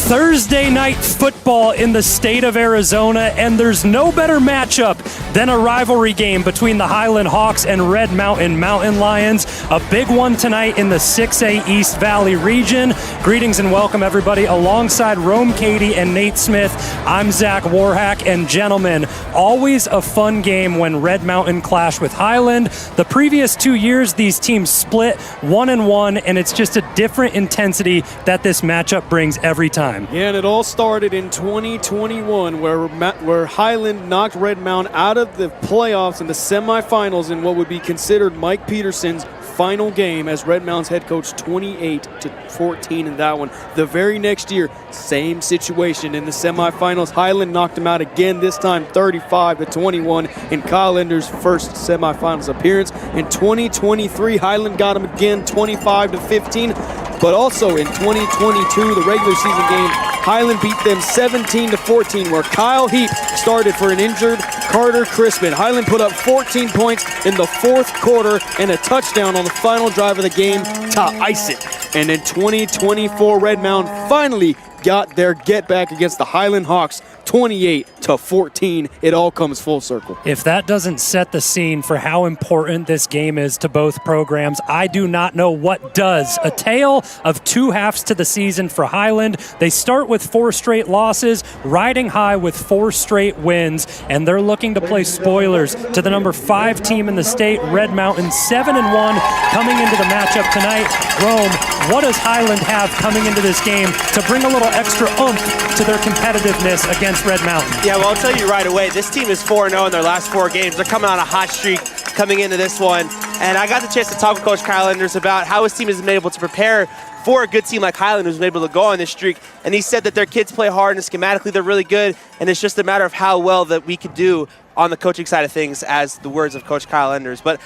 Thursday night football in the state of Arizona, and there's no better matchup than a rivalry game between the Highland Hawks and Red Mountain Mountain Lions. A big one tonight in the 6A East Valley region. Greetings and welcome, everybody. Alongside Rome Cady and Nate Smith, I'm Zach Warhack, and gentlemen, always a fun game when Red Mountain clash with Highland. The previous 2 years, these teams split 1-1, and it's just a different intensity that this matchup brings every time. Yeah, and it all started in 2021 where Highland knocked Red Mountain out of the playoffs and the semifinals in what would be considered Mike Peterson's final game as Red Mountain's head coach, 28-14 in that one. The very next year, same situation in the semifinals. Highland knocked them out again, this time 35-21 in Kyle Ender's first semifinals appearance. In 2023, Highland got them again, 25-15. But also in 2022, the regular season game, Highland beat them 17-14, where Kyle Heap started for an injured Carter Crispin. Highland put up 14 points in the fourth quarter and a touchdown on the final drive of the game to ice it. And in 2024, Red Mountain finally got their get back against the Highland Hawks, 28-14. It all comes full circle. If that doesn't set the scene for how important this game is to both programs, I do not know what does. A tale of two halves to the season for Highland. They start with 4 straight losses, riding high with 4 straight wins, and they're looking to play spoilers to the number 5 team in the state, Red Mountain, 7-1 coming into the matchup tonight. Rome, what does Highland have coming into this game to bring a little extra oomph to their competitiveness against Red Mountain? Yeah, well, I'll tell you right away, this team is 4-0 in their last 4 games. They're coming on a hot streak coming into this one. And I got the chance to talk with Coach Kyle Enders about how his team has been able to prepare for a good team like Highland who's been able to go on this streak. And he said that their kids play hard and schematically they're really good. And it's just a matter of how well that we could do on the coaching side of things, as the words of Coach Kyle Enders. But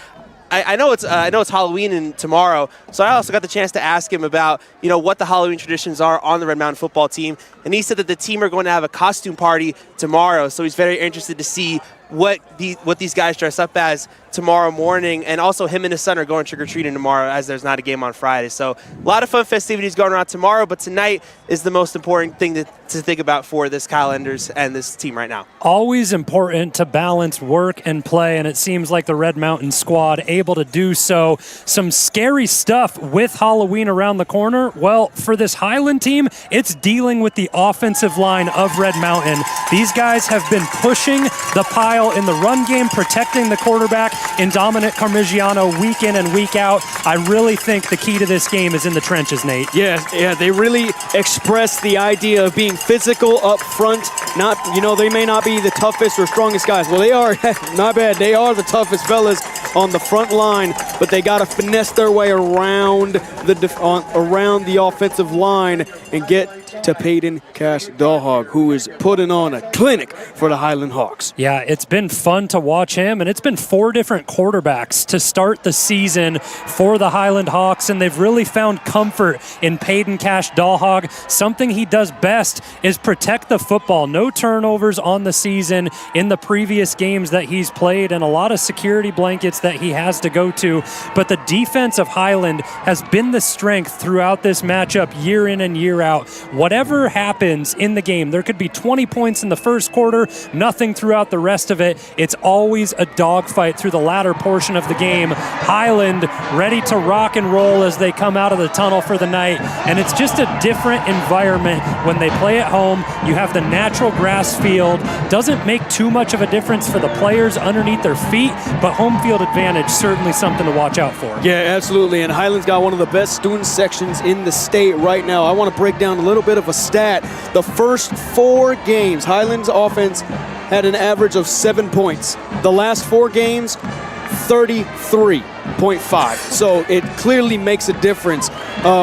I know it's Halloween and tomorrow, so I also got the chance to ask him about what the Halloween traditions are on the Red Mountain football team, and he said that the team are going to have a costume party tomorrow. So he's very interested to see what these guys dress up as tomorrow morning, and also him and his son are going trick-or-treating tomorrow, as there's not a game on Friday. So a lot of fun festivities going around tomorrow, but tonight is the most important thing to think about for this Kyle Enders and this team right now. Always important to balance work and play, and it seems like the Red Mountain squad able to do so. Some scary stuff with Halloween around the corner. Well, for this Highland team, it's dealing with the offensive line of Red Mountain. These guys have been pushing the pile in the run game, protecting the quarterback in Dominic Carmigiano week in and week out. I really think the key to this game is in the trenches, Nate. Yeah, they really express the idea of being physical up front. They may not be the toughest or strongest guys. Well, they are, not bad. They are the toughest fellas on the front line, but they got to finesse their way around the offensive line and get to Peyton Cash-Dawhog, who is putting on a clinic for the Highland Hawks. Yeah, it's been fun to watch him, and it's been 4 different quarterbacks to start the season for the Highland Hawks, and they've really found comfort in Peyton Cash-Dawhog. Something he does best is protect the football. No turnovers on the season in the previous games that he's played, and a lot of security blankets that he has to go to. But the defense of Highland has been the strength throughout this matchup year in and year out. Whatever happens in the game, there could be 20 points in the first quarter, nothing throughout the rest of it. It's always a dogfight through the latter portion of the game. Highland ready to rock and roll as they come out of the tunnel for the night. And it's just a different environment when they play at home. You have the natural grass field. Doesn't make too much of a difference for the players underneath their feet, but home field advantage, certainly something to watch out for. Yeah, absolutely. And Highland's got one of the best student sections in the state right now. I want to break down a little bit of a stat. The first 4 games, Highland's offense had an average of 7 points. The last 4 games, 33.5. So it clearly makes a difference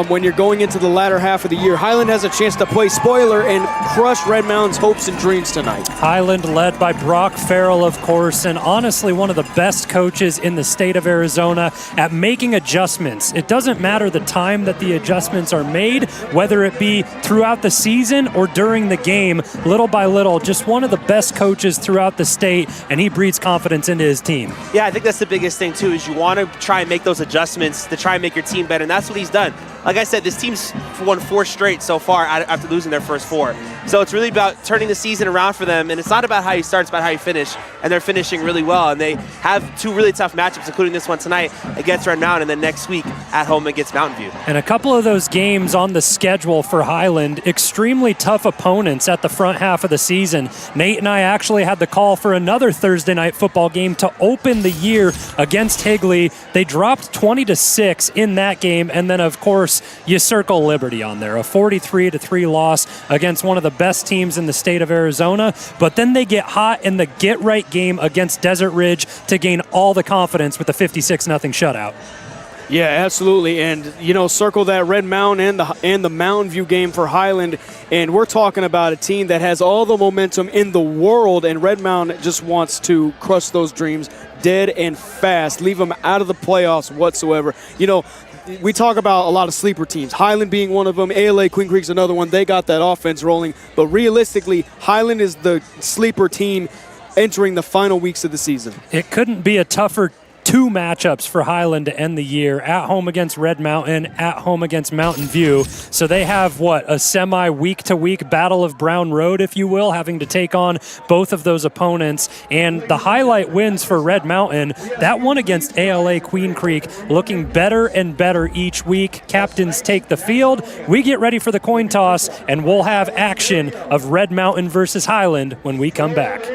when you're going into the latter half of the year. Highland has a chance to play spoiler and crush Red Mountain's hopes and dreams tonight. Highland led by Brock Farrell, of course, and honestly one of the best coaches in the state of Arizona at making adjustments. It doesn't matter the time that the adjustments are made, whether it be throughout the season or during the game, little by little. Just one of the best coaches throughout the state, and he breeds confidence into his team. Yeah, I think that's the biggest thing too, is you want to try and make those adjustments to try and make your team better, and that's what he's done. Like I said, this team's won 4 straight so far after losing their first 4. So it's really about turning the season around for them, and it's not about how you start, it's about how you finish, and they're finishing really well, and they have 2 really tough matchups, including this one tonight against Red Mountain, and then next week at home against Mountain View. And a couple of those games on the schedule for Highland, extremely tough opponents at the front half of the season. Nate and I actually had the call for another Thursday night football game to open the year against Higley. They dropped 20-6 in that game, and then of course you circle Liberty on there, a 43-3 loss against one of the best teams in the state of Arizona. But then they get hot in the get-right game against Desert Ridge to gain all the confidence with the 56-0 shutout. Yeah, absolutely. And, you know, circle that Red Mountain and the Mountain View game for Highland. And we're talking about a team that has all the momentum in the world, and Red Mountain just wants to crush those dreams dead and fast, leave them out of the playoffs whatsoever. You know, we talk about a lot of sleeper teams, Highland being one of them, ALA Queen Creek's another one. They got that offense rolling. But realistically, Highland is the sleeper team entering the final weeks of the season. It couldn't be a tougher 2 matchups for Highland to end the year, at home against Red Mountain, at home against Mountain View. So they have, a semi-week-to-week battle of Brown Road, if you will, having to take on both of those opponents. And the highlight wins for Red Mountain, that one against ALA Queen Creek, looking better and better each week. Captains take the field. We get ready for the coin toss, and we'll have action of Red Mountain versus Highland when we come back.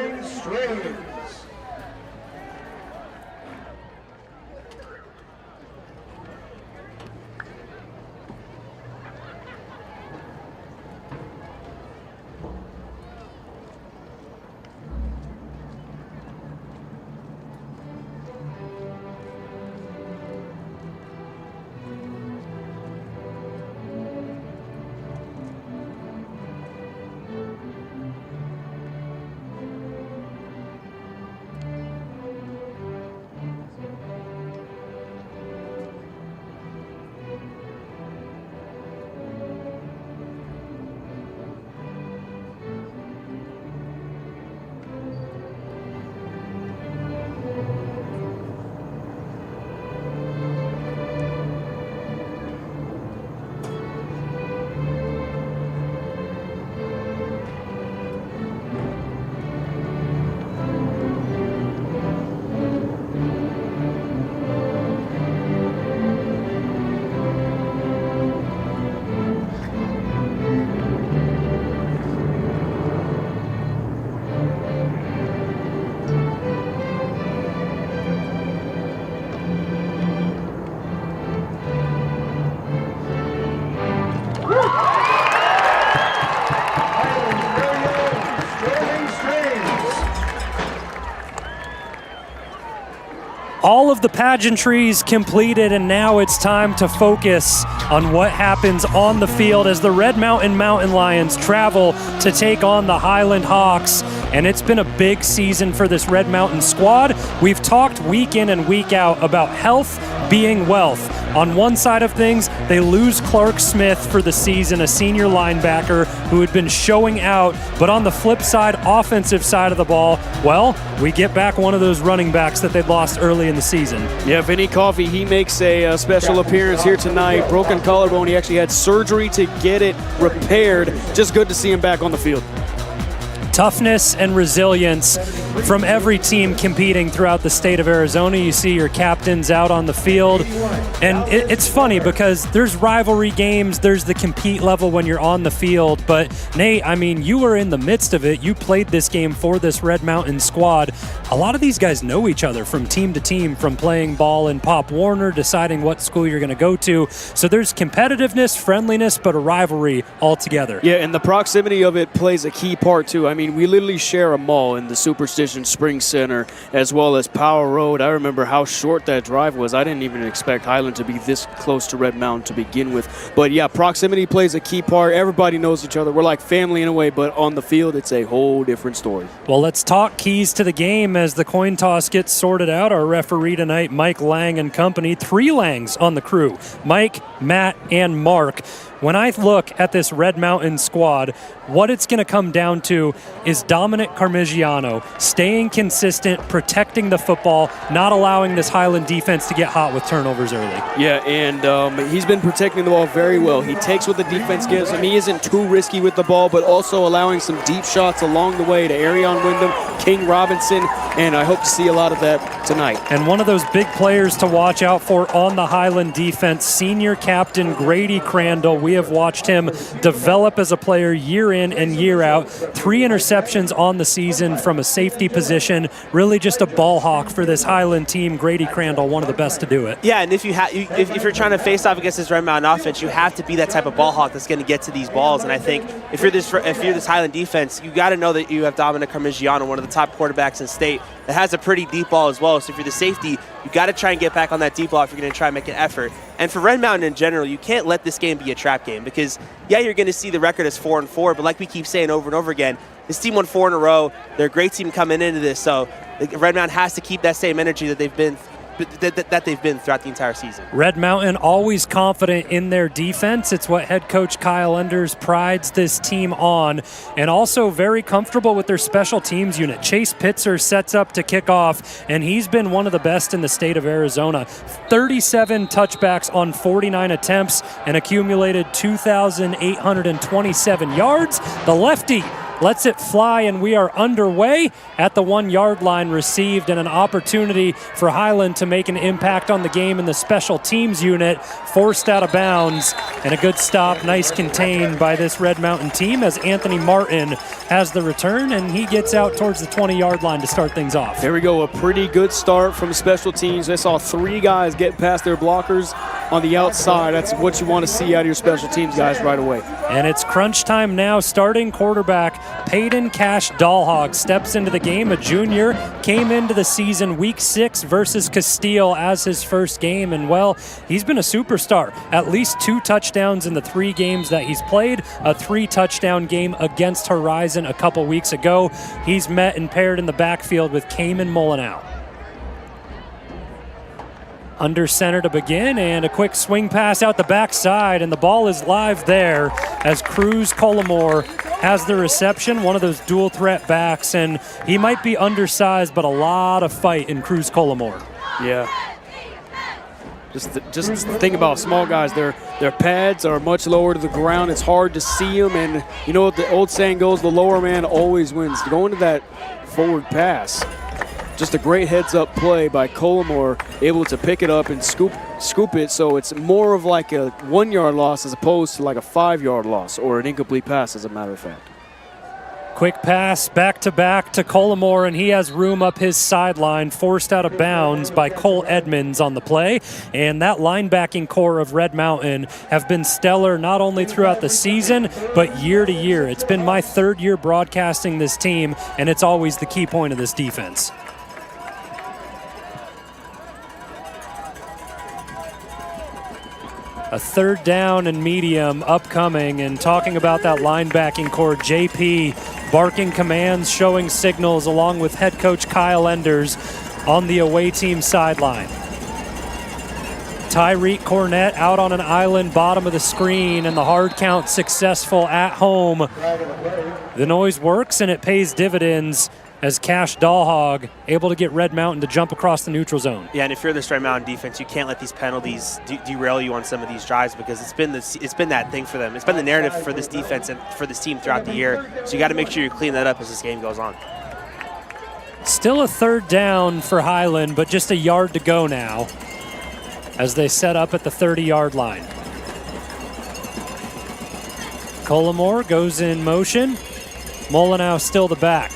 All of the pageantries completed, and now it's time to focus on what happens on the field as the Red Mountain Mountain Lions travel to take on the Highland Hawks. And it's been a big season for this Red Mountain squad. We've talked week in and week out about health being wealth. On one side of things, they lose Clark Smith for the season, a senior linebacker who had been showing out. But on the flip side, offensive side of the ball, well, we get back one of those running backs that they'd lost early in the season. Yeah, Vinny Coffey, he makes a special appearance here tonight. Broken collarbone, he actually had surgery to get it repaired. Just good to see him back on the field. Toughness and resilience from every team competing throughout the state of Arizona. You see your captains out on the field. And it's funny because there's rivalry games, there's the compete level when you're on the field. But Nate, I mean, you were in the midst of it. You played this game for this Red Mountain squad. A lot of these guys know each other from team to team, from playing ball in Pop Warner, deciding what school you're going to go to. So there's competitiveness, friendliness, but a rivalry altogether. Yeah, and the proximity of it plays a key part too. I mean, we literally share a mall in the Superstition Spring Center as well as Power Road. I remember how short that drive was. I didn't even expect Highland to be this close to Red Mountain to begin with. But yeah, proximity plays a key part. Everybody knows each other. We're like family in a way, but on the field, it's a whole different story. Well, let's talk keys to the game as the coin toss gets sorted out. Our referee tonight, Mike Lang and company. 3 Langs on the crew. Mike, Matt, and Mark. When I look at this Red Mountain squad, what it's going to come down to is Dominic Carmigiano staying consistent, protecting the football, not allowing this Highland defense to get hot with turnovers early. Yeah, and he's been protecting the ball very well. He takes what the defense gives him. He isn't too risky with the ball, but also allowing some deep shots along the way to Arion Wyndham, King Robinson, and I hope to see a lot of that tonight. And one of those big players to watch out for on the Highland defense, senior captain Grady Crandall. We have watched him develop as a player year in and year out. 3 interceptions on the season from a safety position. Really just a ball hawk for this Highland team. Grady Crandall, one of the best to do it. Yeah, and if you're trying to face off against this Red Mountain offense, you have to be that type of ball hawk that's going to get to these balls. And I think if you're this Highland defense, you got to know that you have Dominic Carmigiano, one of the top quarterbacks in state, that has a pretty deep ball as well. So if you're the safety, you got to try and get back on that deep ball if you're going to try and make an effort. And for Red Mountain in general, you can't let this game be a trap game because, yeah, you're going to see the record as 4-4, but like we keep saying over and over again, this team won 4 in a row. They're a great team coming into this, so Red Mountain has to keep that same energy that they've been throughout the entire season. Red Mountain always confident in their defense. It's what head coach Kyle Enders prides this team on, and also very comfortable with their special teams unit. Chase Pitzer sets up to kick off, and he's been one of the best in the state of Arizona. 37 touchbacks on 49 attempts and accumulated 2,827 yards. The lefty lets it fly, and we are underway at the 1-yard line, received, and an opportunity for Highland to make an impact on the game in the special teams unit, forced out of bounds, and a good stop, nice contained by this Red Mountain team as Anthony Martin has the return, and he gets out towards the 20-yard line to start things off. There we go, a pretty good start from special teams. I saw 3 guys get past their blockers on the outside. That's what you want to see out of your special teams guys right away. And it's crunch time now. Starting quarterback Peyton Cash Dahlhog steps into the game. A junior, came into the season week 6 versus Castile as his first game, and well, he's been a superstar. At least 2 touchdowns in the 3 games that he's played. A 3-touchdown game against Horizon a couple weeks ago. He's met and paired in the backfield with Cayman Molyneux. Under center to begin, and a quick swing pass out the backside, and the ball is live there as Cruz Colomore has the reception, one of those dual threat backs, and he might be undersized, but a lot of fight in Cruz Colomore. Yeah. Just think about small guys. Their pads are much lower to the ground. It's hard to see them, and you know what the old saying goes, the lower man always wins. Going to that forward pass, just a great heads-up play by Colomore, able to pick it up and scoop it, so it's more of like a 1-yard loss as opposed to like a 5-yard loss or an incomplete pass, as a matter of fact. Quick pass back-to-back to Colomore, and he has room up his sideline, forced out of bounds by Cole Edmonds on the play. And that linebacking core of Red Mountain have been stellar not only throughout the season, but year to year. It's been my 3rd year broadcasting this team, and it's always the key point of this defense. A third down and medium upcoming, and talking about that linebacking core, JP barking commands, showing signals along with head coach Kyle Enders on the away team sideline. Tyreek Cornett out on an island, bottom of the screen, and the hard count successful at home. The noise works and it pays dividends as Cash Dahlhag able to get Red Mountain to jump across the neutral zone. Yeah, and if you're this Red Mountain defense, you can't let these penalties derail you on some of these drives, because it's been that thing for them. It's been the narrative for this defense and for this team throughout the year. So you got to make sure you clean that up as this game goes on. Still a third down for Highland, but just a yard to go now as they set up at the 30-yard line. Collimore goes in motion. Molyneux still the back.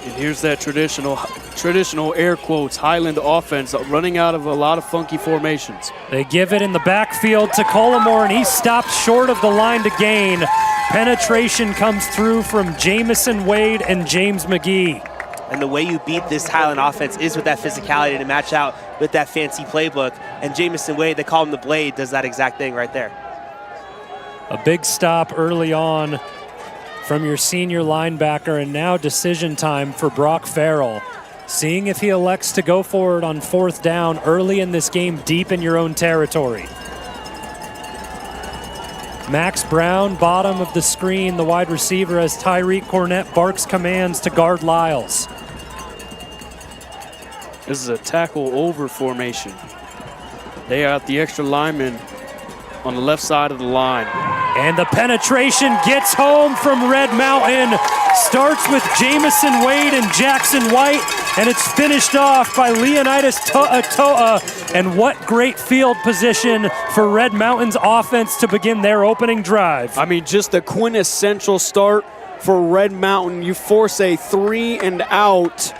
And here's that traditional air quotes Highland offense running out of a lot of funky formations. They give it in the backfield to Collimore, and he stopped short of the line to gain. Penetration comes through from Jamison Wade and James McGee. And the way you beat this Highland offense is with that physicality to match out with that fancy playbook. And Jamison Wade, they call him the Blade, does that exact thing right there. A big stop early on from your senior linebacker, and now decision time for Brock Farrell. Seeing if he elects to go for it on fourth down early in this game, deep in your own territory. Max Brown, bottom of the screen, the wide receiver, as Tyreek Cornett barks commands to guard Lyles. This is a tackle over formation. They got the extra lineman on the left side of the line. And the penetration gets home from Red Mountain. Starts with Jamison Wade and Jackson White, and it's finished off by Leonidas To'a. And what great field position for Red Mountain's offense to begin their opening drive. I mean, just a quintessential start for Red Mountain. You force a 3 and out.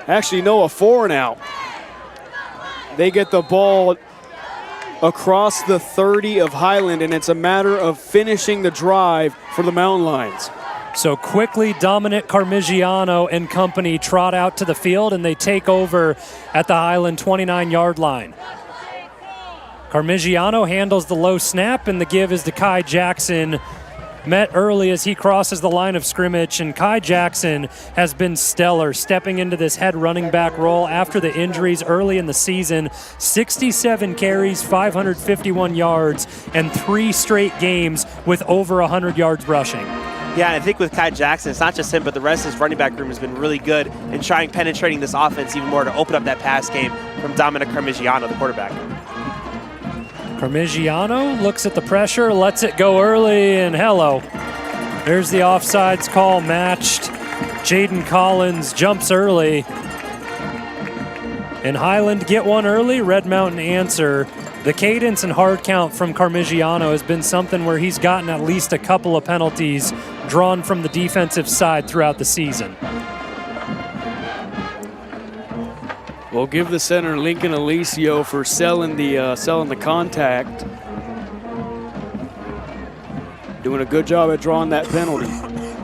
Actually, no, a 4 and out. They get the ball across the 30 of Highland, and it's a matter of finishing the drive for the Mountain Lions. So quickly, Dominic Carmigiano and company trot out to the field, and they take over at the Highland 29-yard line. Carmigiano handles the low snap, and the give is to Kai Jackson. Met early as he crosses the line of scrimmage, and Kai Jackson has been stellar, stepping into this head running back role after the injuries early in the season. 67 carries, 551 yards, and 3 straight games with over 100 yards rushing. Yeah, and I think with Kai Jackson, it's not just him, but the rest of his running back room has been really good in penetrating this offense even more to open up that pass game from Dominic Carmigiano, the quarterback. Carmigiano looks at the pressure, lets it go early, and hello. There's the offsides call matched. Jaden Collins jumps early. And Highland get one early, Red Mountain answer. The cadence and hard count from Carmigiano has been something where he's gotten at least a couple of penalties drawn from the defensive side throughout the season. We'll give the center Lincoln Alicio for selling the contact. Doing a good job at drawing that penalty.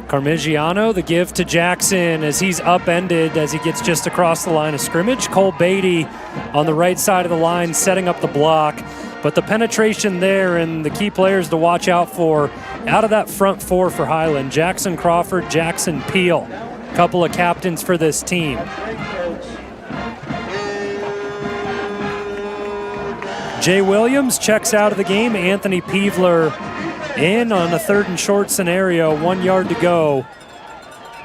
Carmigiano, the give to Jackson as he's upended as he gets just across the line of scrimmage. Cole Beatty on the right side of the line setting up the block. But the penetration there, and the key players to watch out for out of that front four for Highland: Jackson Crawford, Jackson Peel. Couple of captains for this team. Jay Williams checks out of the game. Anthony Peevler in on a 3rd and short scenario, 1 yard to go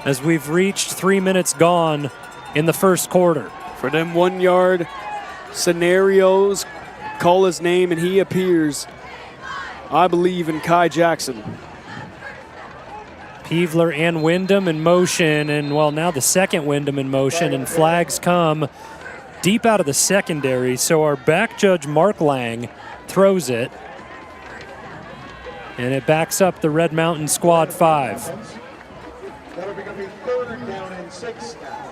as we've reached 3 minutes gone in the first quarter. For them 1 yard scenarios, call his name and he appears. I believe in Kai Jackson. Peevler and Wyndham in motion, and well, now the second Wyndham in motion, and flags come deep out of the secondary. So our back judge, Mark Lang, throws it. And it backs up the Red Mountain squad 5. That'll be going to be 3rd down and 6 now.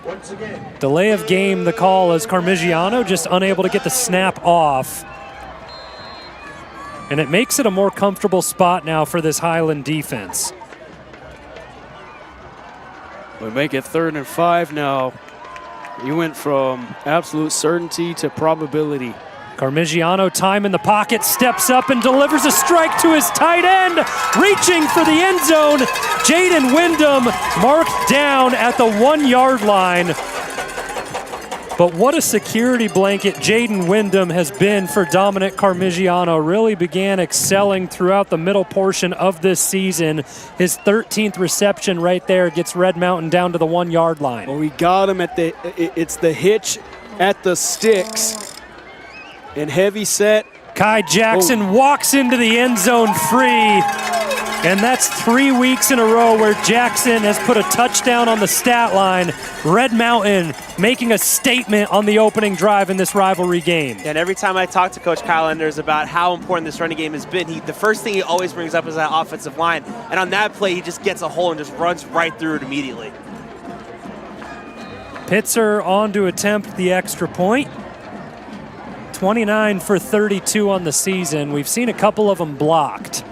Once again. Delay of game, the call, as Carmigiano just unable to get the snap off. And it makes it a more comfortable spot now for this Highland defense. We make it 3rd and 5 now. You went from absolute certainty to probability. Carmigiano, time in the pocket, steps up and delivers a strike to his tight end, reaching for the end zone. Jaden Wyndham marked down at the 1-yard line. But what a security blanket Jaden Wyndham has been for Dominic Carmigiano. Really began excelling throughout the middle portion of this season. His 13th reception right there gets Red Mountain down to the 1-yard line. Well, we got him at it's the hitch at the sticks. And heavy set. Kai Jackson walks into the end zone free. And that's 3 weeks in a row where Jackson has put a touchdown on the stat line. Red Mountain making a statement on the opening drive in this rivalry game. And every time I talk to Coach Kyle Enders about how important this running game has been, the first thing he always brings up is that offensive line. And on that play, he just gets a hole and just runs right through it immediately. Pitzer on to attempt the extra point. 29 for 32 on the season. We've seen a couple of them blocked.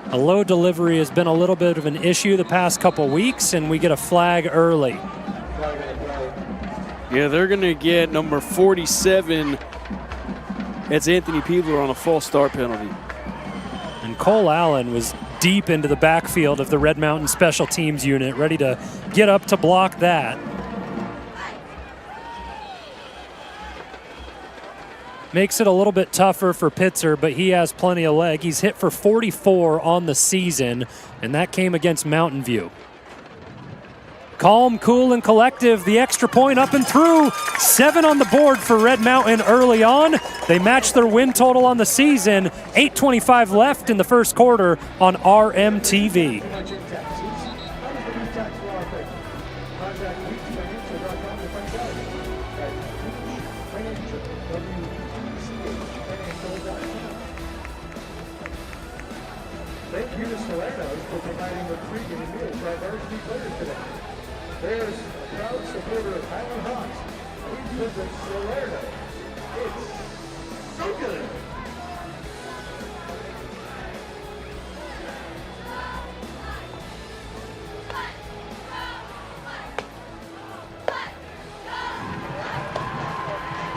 A low delivery has been a little bit of an issue the past couple weeks, and we get a flag early. Yeah, they're going to get number 47. It's Anthony Peebler on a false start penalty. And Cole Allen was deep into the backfield of the Red Mountain special teams unit, ready to get up to block that. Makes it a little bit tougher for Pitzer, but he has plenty of leg. He's hit for 44 on the season, and that came against Mountain View. Calm, cool, and collective. The extra point up and through. 7 on the board for Red Mountain early on. They match their win total on the season. 8:25 left in the first quarter on RMTV. Thank you to Salerno's for providing the pregame meal for our Varsity players today. There's a proud supporter of Highland Hawks. Please visit Salerno. It's so good.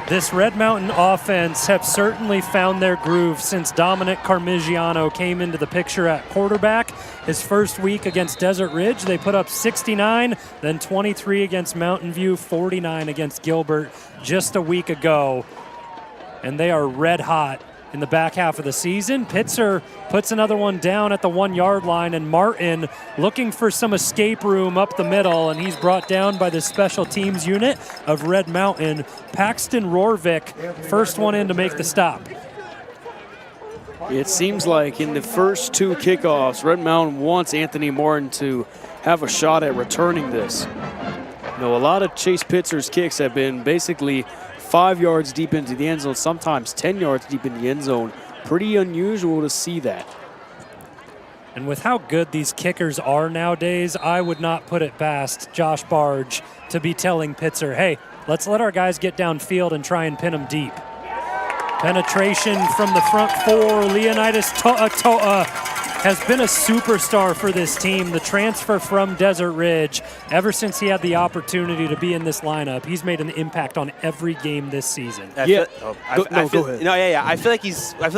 This Red Mountain offense have certainly found their groove since Dominic Carmigiano came into the picture at quarterback. His first week against Desert Ridge, they put up 69, then 23 against Mountain View, 49 against Gilbert just a week ago. And they are red hot in the back half of the season. Pitzer puts another one down at the 1-yard line, and Martin looking for some escape room up the middle, and he's brought down by the special teams unit of Red Mountain. Paxton Rorvik, first one in to make the stop. It seems like in the first 2 kickoffs, Red Mountain wants Anthony Martin to have a shot at returning this. You know, a lot of Chase Pitzer's kicks have been basically 5 yards deep into the end zone, sometimes 10 yards deep in the end zone. Pretty unusual to see that. And with how good these kickers are nowadays, I would not put it past Josh Barge to be telling Pitzer, hey, let's let our guys get downfield and try and pin them deep. Penetration from the front 4. Leonidas To'a has been a superstar for this team. The transfer from Desert Ridge, ever since he had the opportunity to be in this lineup, he's made an impact on every game this season. Go ahead. I feel like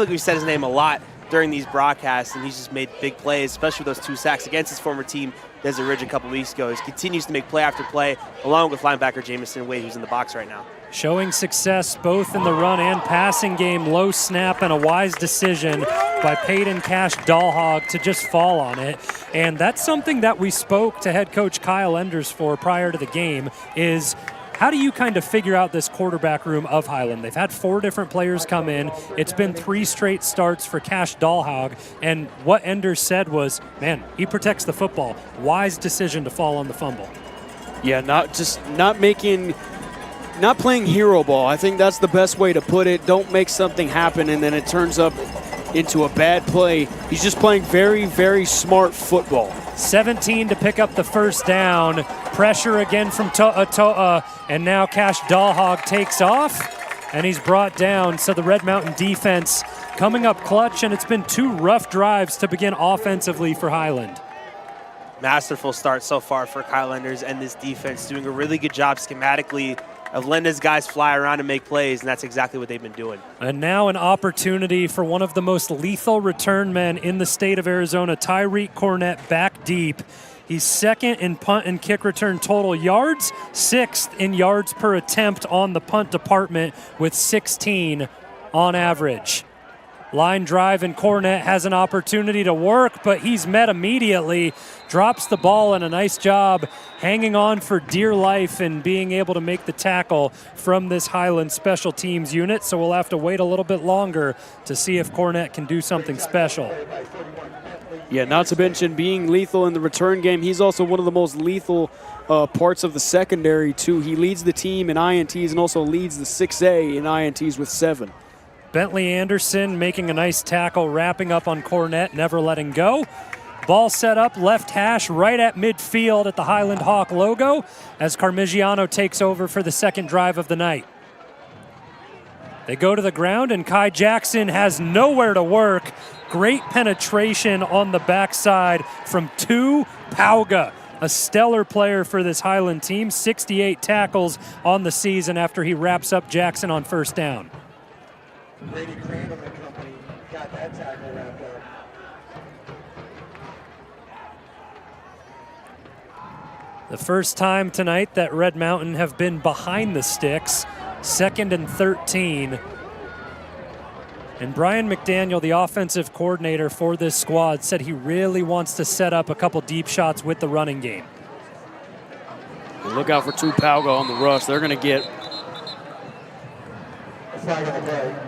we've said his name a lot during these broadcasts, and he's just made big plays, especially with those 2 sacks against his former team, Desert Ridge, a couple weeks ago. He continues to make play after play, along with linebacker Jamison Wade, who's in the box right now. Showing success both in the run and passing game. Low snap and a wise decision by Peyton Cash Dahlhog to just fall on it. And that's something that we spoke to head coach Kyle Enders for prior to the game, is how do you kind of figure out this quarterback room of Highland? They've had 4 different players come in. It's been 3 straight starts for Cash Dahlhog. And what Enders said was, man, he protects the football. Wise decision to fall on the fumble. Yeah, not playing hero ball. I think that's the best way to put it. Don't make something happen and then it turns up into a bad play. He's just playing very, very smart football. 17 to pick up the first down. Pressure again from To'a, and now Cash Dahlhog takes off, and he's brought down. So the Red Mountain defense coming up clutch, and it's been 2 rough drives to begin offensively for Highland. Masterful start so far for Kyle Enders and this defense, doing a really good job schematically of letting his guys fly around and make plays, and that's exactly what they've been doing. And now an opportunity for one of the most lethal return men in the state of Arizona, Tyreek Cornett, back deep. He's second in punt and kick return total yards, sixth in yards per attempt on the punt department with 16 on average. Line drive, and Cornett has an opportunity to work, but he's met immediately, drops the ball, and a nice job hanging on for dear life and being able to make the tackle from this Highland special teams unit. So we'll have to wait a little bit longer to see if Cornett can do something special. Yeah, not to mention being lethal in the return game, he's also one of the most lethal parts of the secondary, too. He leads the team in INTs and also leads the 6A in INTs with 7. Bentley Anderson making a nice tackle, wrapping up on Cornett, never letting go. Ball set up, left hash, right at midfield at the Highland Hawk logo as Carmigiano takes over for the second drive of the night. They go to the ground, and Kai Jackson has nowhere to work. Great penetration on the backside from Pauga, a stellar player for this Highland team. 68 tackles on the season after he wraps up Jackson on first down. Brady Crandall and company got that tackle wrapped up. The first time tonight that Red Mountain have been behind the sticks, 2nd and 13. And Brian McDaniel, the offensive coordinator for this squad, said he really wants to set up a couple deep shots with the running game. Look out for Pauga on the rush. They're going to get...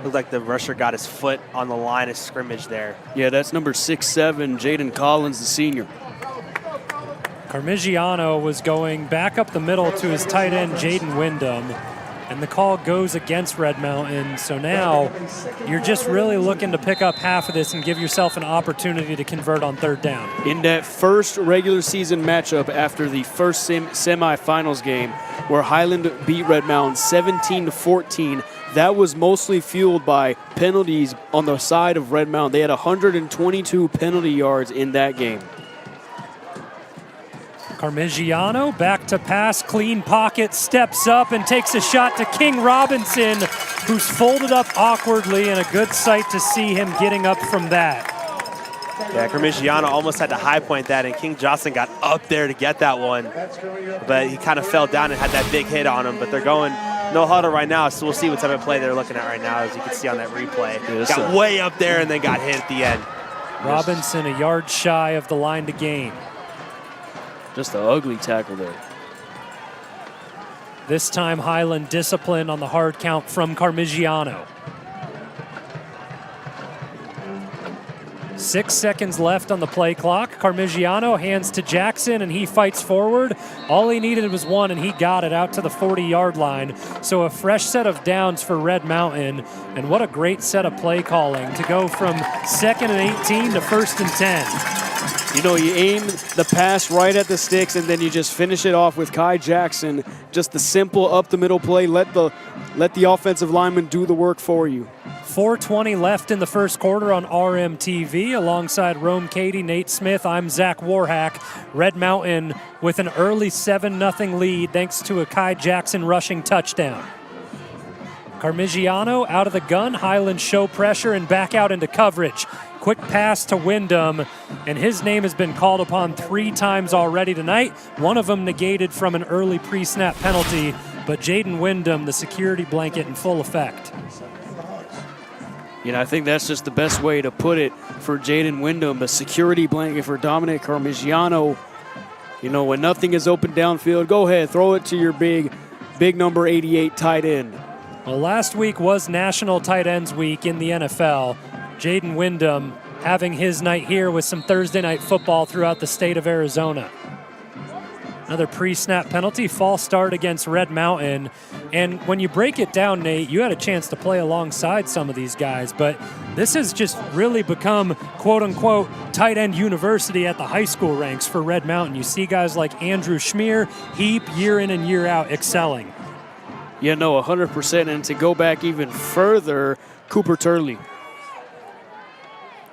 Looked like the rusher got his foot on the line of scrimmage there. Yeah, that's number 6'7", Jaden Collins, the senior. Carmigiano was going back up the middle to his tight end, Jaden Wyndham, and the call goes against Red Mountain. So now you're just really looking to pick up half of this and give yourself an opportunity to convert on third down. In that first regular season matchup after the first semifinals game where Highland beat Red Mountain 17-14, that was mostly fueled by penalties on the side of Red Mountain. They had 122 penalty yards in that game. Carmigiano back to pass, clean pocket, steps up and takes a shot to King Robinson, who's folded up awkwardly, and a good sight to see him getting up from that. Yeah, Carmigiano almost had to high point that, and King Johnson got up there to get that one. But he kind of fell down and had that big hit on him. But they're going no huddle right now, so we'll see what type of play they're looking at right now, as you can see on that replay. Yes, got way up there and then got hit at the end. Robinson a yard shy of the line to gain. Just an ugly tackle there. This time Highland discipline on the hard count from Carmigiano. 6 seconds left on the play clock. Carmigiano hands to Jackson, and he fights forward. All he needed was one, and he got it out to the 40-yard line. So a fresh set of downs for Red Mountain, and what a great set of play calling to go from 2nd and 18 to 1st and 10. You know, you aim the pass right at the sticks, and then you just finish it off with Kai Jackson. Just the simple up-the-middle play. Let the offensive lineman do the work for you. 4:20 left in the first quarter on RMTV. Alongside Rome Cady, Nate Smith, I'm Zach Warhack. Red Mountain with an early 7-0 lead thanks to a Kai Jackson rushing touchdown. Carmigiano out of the gun. Highland show pressure and back out into coverage. Quick pass to Wyndham, and his name has been called upon 3 times already tonight. One of them negated from an early pre-snap penalty, but Jaden Wyndham, the security blanket, in full effect. You know, I think that's just the best way to put it for Jaden Wyndham, the security blanket for Dominic Carmigiano. You know, when nothing is open downfield, go ahead, throw it to your big number 88 tight end. Well, last week was National Tight Ends Week in the NFL. Jaden Wyndham having his night here with some Thursday night football throughout the state of Arizona. Another pre-snap penalty, false start against Red Mountain. And when you break it down, Nate, you had a chance to play alongside some of these guys, but this has just really become, quote-unquote, tight end university at the high school ranks for Red Mountain. You see guys like Andrew Schmier, Heap, year in and year out, excelling. Yeah, no, 100%. And to go back even further, Cooper Turley.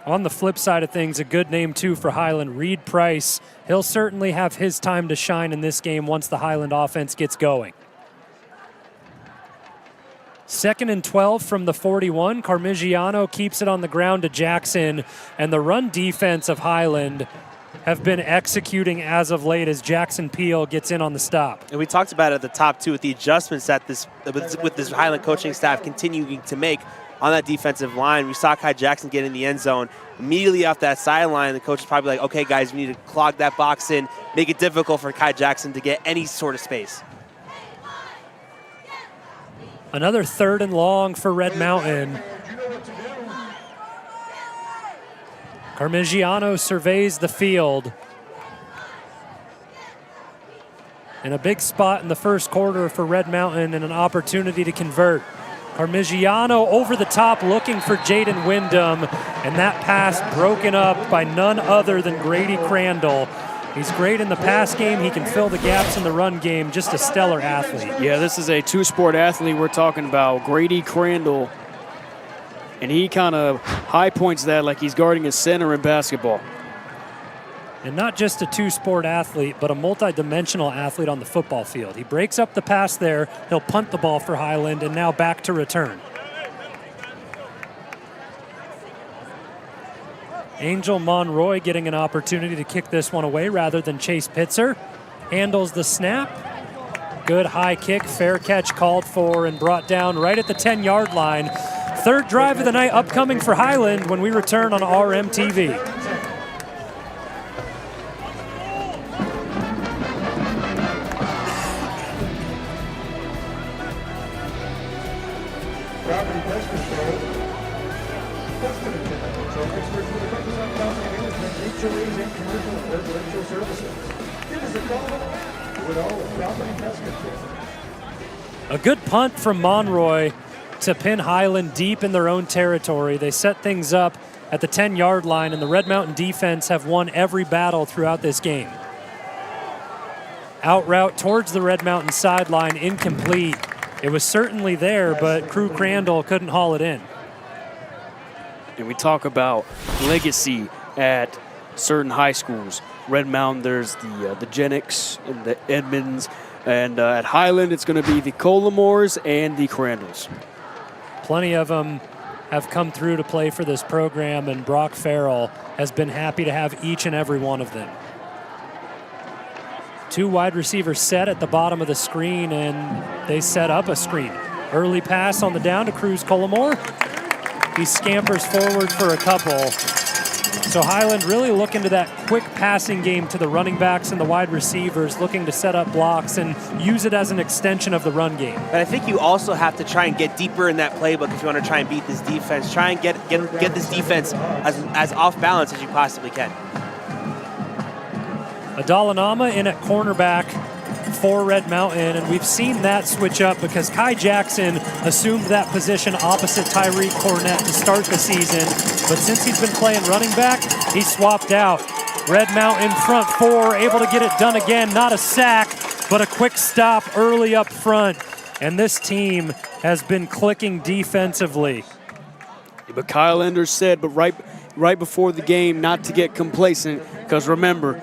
On the flip side of things, a good name, too, for Highland, Reed Price. He'll certainly have his time to shine in this game once the Highland offense gets going. 2nd and 12 from the 41. Carmigiano keeps it on the ground to Jackson, and the run defense of Highland have been executing as of late as Jackson Peel gets in on the stop. And we talked about it at the top, too, with the adjustments that with this Highland coaching staff continuing to make on that defensive line. We saw Kai Jackson get in the end zone. Immediately off that sideline, the coach is probably like, okay, guys, we need to clog that box in, make it difficult for Kai Jackson to get any sort of space. Another 3rd and long for Red Mountain. Carmigiano surveys the field. In a big spot in the first quarter for Red Mountain and an opportunity to convert. Carmigiano over the top looking for Jaden Wyndham, and that pass broken up by none other than Grady Crandall. He's great in the pass game. He can fill the gaps in the run game. Just a stellar athlete. Yeah, this is a two-sport athlete we're talking about, Grady Crandall. And he kind of high points that like he's guarding a center in basketball. And not just a two-sport athlete, but a multi-dimensional athlete on the football field. He breaks up the pass there. He'll punt the ball for Highland, and now back to return. Angel Monroy getting an opportunity to kick this one away rather than Chase Pitzer. Handles the snap. Good high kick, fair catch called for and brought down right at the 10-yard line. 3rd drive of the night upcoming for Highland when we return on RMTV. Property pest control. Customer control experts with a focus on property management, HOAs, and commercial and residential services. Give us a call with all of property pest control. A good punt from Monroy to pin Highland deep in their own territory. They set things up at the 10-yard line, and the Red Mountain defense have won every battle throughout this game. Out route towards the Red Mountain sideline, incomplete. It was certainly there, but Crew Crandall couldn't haul it in. And we talk about legacy at certain high schools. Red Mountain, there's the Genix and the Edmonds. And at Highland, it's going to be the Colomores and the Crandalls. Plenty of them have come through to play for this program, and Brock Farrell has been happy to have each and every one of them. 2 wide receivers set at the bottom of the screen, and they set up a screen. Early pass on the down to Cruz Colomore. He scampers forward for a couple. So Highland really looking to that quick passing game to the running backs and the wide receivers, looking to set up blocks and use it as an extension of the run game. But I think you also have to try and get deeper in that playbook if you want to try and beat this defense. Try and get this defense as off balance as you possibly can. Adalanama in at cornerback for Red Mountain, and we've seen that switch up because Kai Jackson assumed that position opposite Tyreek Cornett to start the season, but since he's been playing running back, he swapped out. Red Mountain front 4, able to get it done again, not a sack, but a quick stop early up front, and this team has been clicking defensively. But Kyle Enders said, but right before the game, not to get complacent, because remember,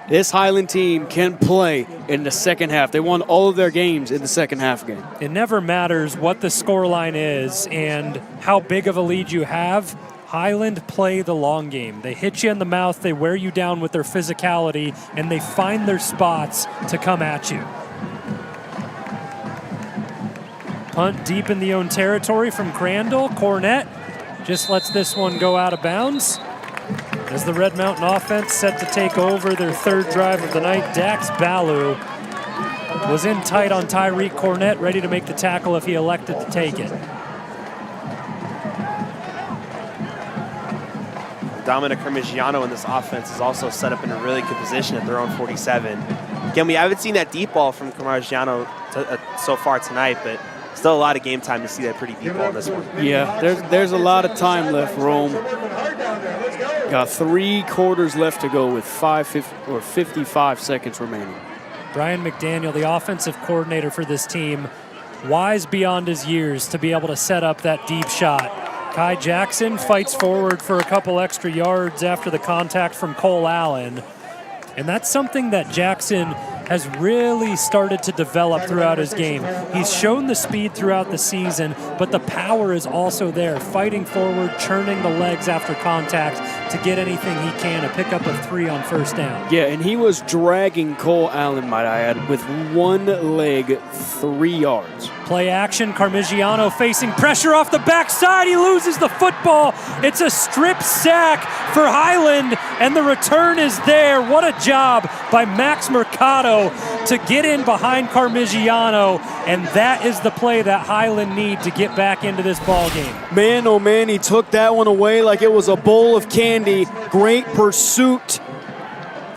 this Highland team can play in the second half. They won all of their games in the second half game. It never matters what the scoreline is and how big of a lead you have. Highland play the long game. They hit you in the mouth, they wear you down with their physicality, and they find their spots to come at you. Punt deep in the own territory from Crandall. Cornett just lets this one go out of bounds. As the Red Mountain offense set to take over their 3rd drive of the night, Dax Ballou was in tight on Tyreek Cornett, ready to make the tackle if he elected to take it. Dominic Carmigiano in this offense is also set up in a really good position at their own 47. Again, we haven't seen that deep ball from Carmigiano so far tonight, but still a lot of game time to see that pretty deep ball in this one. Yeah, there's a lot of time left, Rome. Got 3 quarters left to go with 55 seconds remaining. Brian McDaniel, the offensive coordinator for this team, wise beyond his years to be able to set up that deep shot. Kai Jackson fights forward for a couple extra yards after the contact from Cole Allen. And that's something that Jackson has really started to develop throughout his game. He's shown the speed throughout the season, but the power is also there, fighting forward, churning the legs after contact to get anything he can to pick up a 3 on first down. Yeah, and he was dragging Cole Allen, might I add, with one leg 3 yards. Play action, Carmigiano facing pressure off the backside. He loses the football. It's a strip sack for Highland, and the return is there. What a job by Max Mercado to get in behind Carmigiano, and that is the play that Highland need to get back into this ball game. Man, oh man, he took that one away like it was a bowl of candy. Great pursuit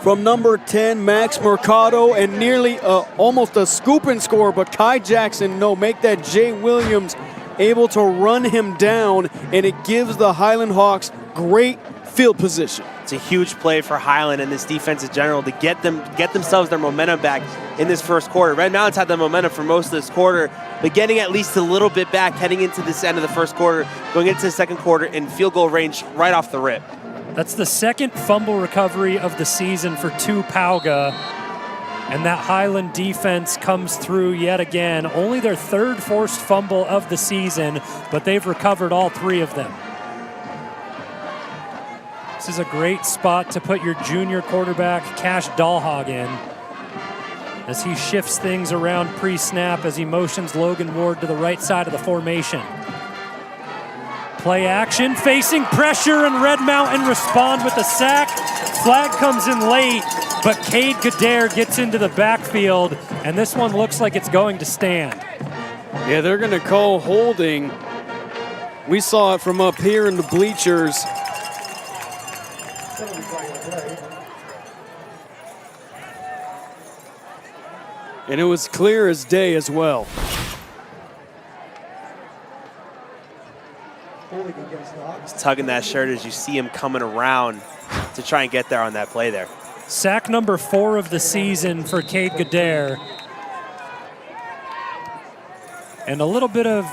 from number 10, Max Mercado, and nearly almost a scoop and score, but Kai Jackson, make that Jay Williams able to run him down, and it gives the Highland Hawks great field position. It's a huge play for Highland and this defense in general to get themselves their momentum back in this first quarter. Red Mountains had the momentum for most of this quarter, but getting at least a little bit back heading into this end of the first quarter, going into the second quarter in field goal range right off the rip. That's the second fumble recovery of the season for Pauga, and that Highland defense comes through yet again. Only their 3rd forced fumble of the season, but they've recovered all 3 of them. This is a great spot to put your junior quarterback, Cash Dahlhag, in, as he shifts things around pre-snap as he motions Logan Ward to the right side of the formation. Play action, facing pressure, and Red Mountain respond with a sack. Flag comes in late, but Cade Gadare gets into the backfield, and this one looks like it's going to stand. Yeah, they're going to call holding. We saw it from up here in the bleachers. And it was clear as day as well. He's tugging that shirt as you see him coming around to try and get there on that play there. Sack number 4 of the season for Cade Gadare. And a little bit of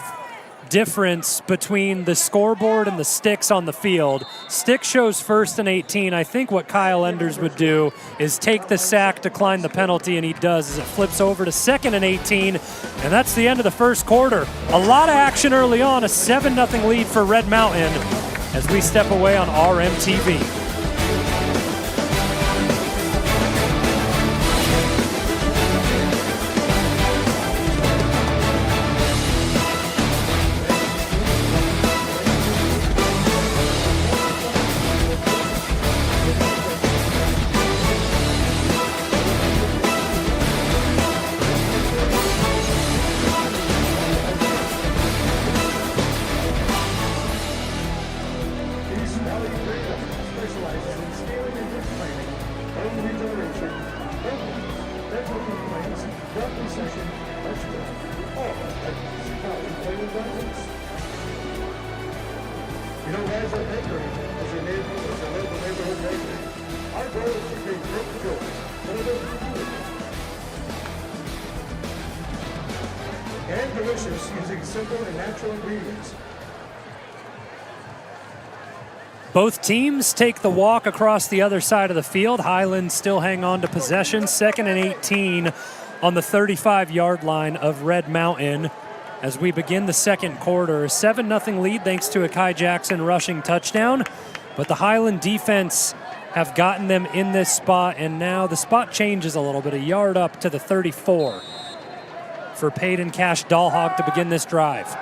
difference between the scoreboard and the sticks on the field. Stick shows 1st and 18. I think what Kyle Enders would do is take the sack, decline the penalty, and he does as it flips over to 2nd and 18, and that's the end of the first quarter. A lot of action early on, a 7-0 lead for Red Mountain as we step away on RMTV. And delicious using simple and natural ingredients. Both teams take the walk across the other side of the field. Highland still hang on to possession. 2nd and 18 on the 35-yard line of Red Mountain as we begin the second quarter. 7-0 lead thanks to a Kai Jackson rushing touchdown. But the Highland defense have gotten them in this spot, and now the spot changes a little bit, a yard up to the 34 for Peyton Cash Dahlhag to begin this drive.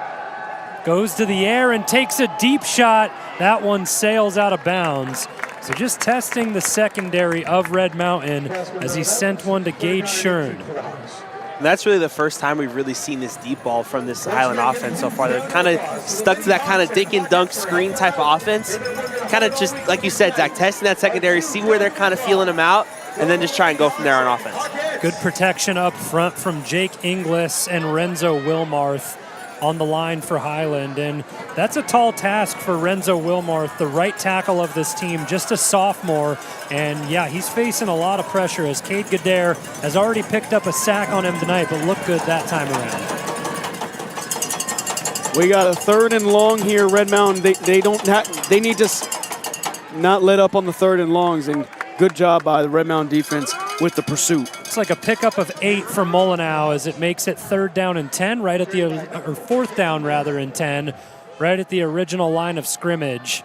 Goes to the air and takes a deep shot. That one sails out of bounds. So just testing the secondary of Red Mountain as he sent one to Gage Shern. And that's really the first time we've really seen this deep ball from this Highland offense so far. They're kind of stuck to that kind of dink and dunk screen type of offense. Kind of just, like you said, Zach, testing that secondary, see where they're kind of feeling them out, and then just try and go from there on offense. Good protection up front from Jake Inglis and Renzo Wilmarth on the line for Highland, and that's a tall task for Renzo Wilmarth, the right tackle of this team, just a sophomore, and yeah, he's facing a lot of pressure as Cade Gadare has already picked up a sack on him tonight, but looked good that time around. We got a 3rd and long here. Red Mountain, they need to not let up on the 3rd and longs, and good job by the Red Mountain defense with the pursuit. looks like a pickup of 8 for Molyneux as it makes it 3rd down and 10, right at the, or 4th down rather and 10, right at the original line of scrimmage.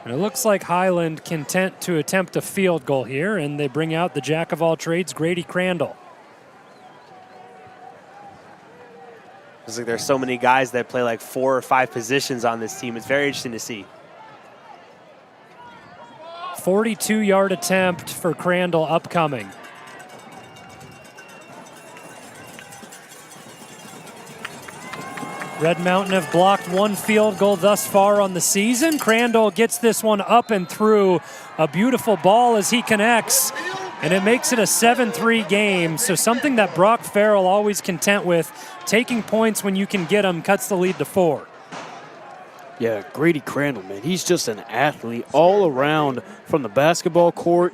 And it looks like Highland content to attempt a field goal here, and they bring out the jack of all trades, Grady Crandall. It's like there's so many guys that play like 4 or 5 positions on this team. It's very interesting to see. 42-yard attempt for Crandall upcoming. Red Mountain have blocked 1 field goal thus far on the season. Crandall gets this one up and through. A beautiful ball as he connects, and it makes it a 7-3 game. So something that Brock Farrell always content with, taking points when you can get them, cuts the lead to 4. Yeah, Grady Crandall, man, he's just an athlete all around, from the basketball court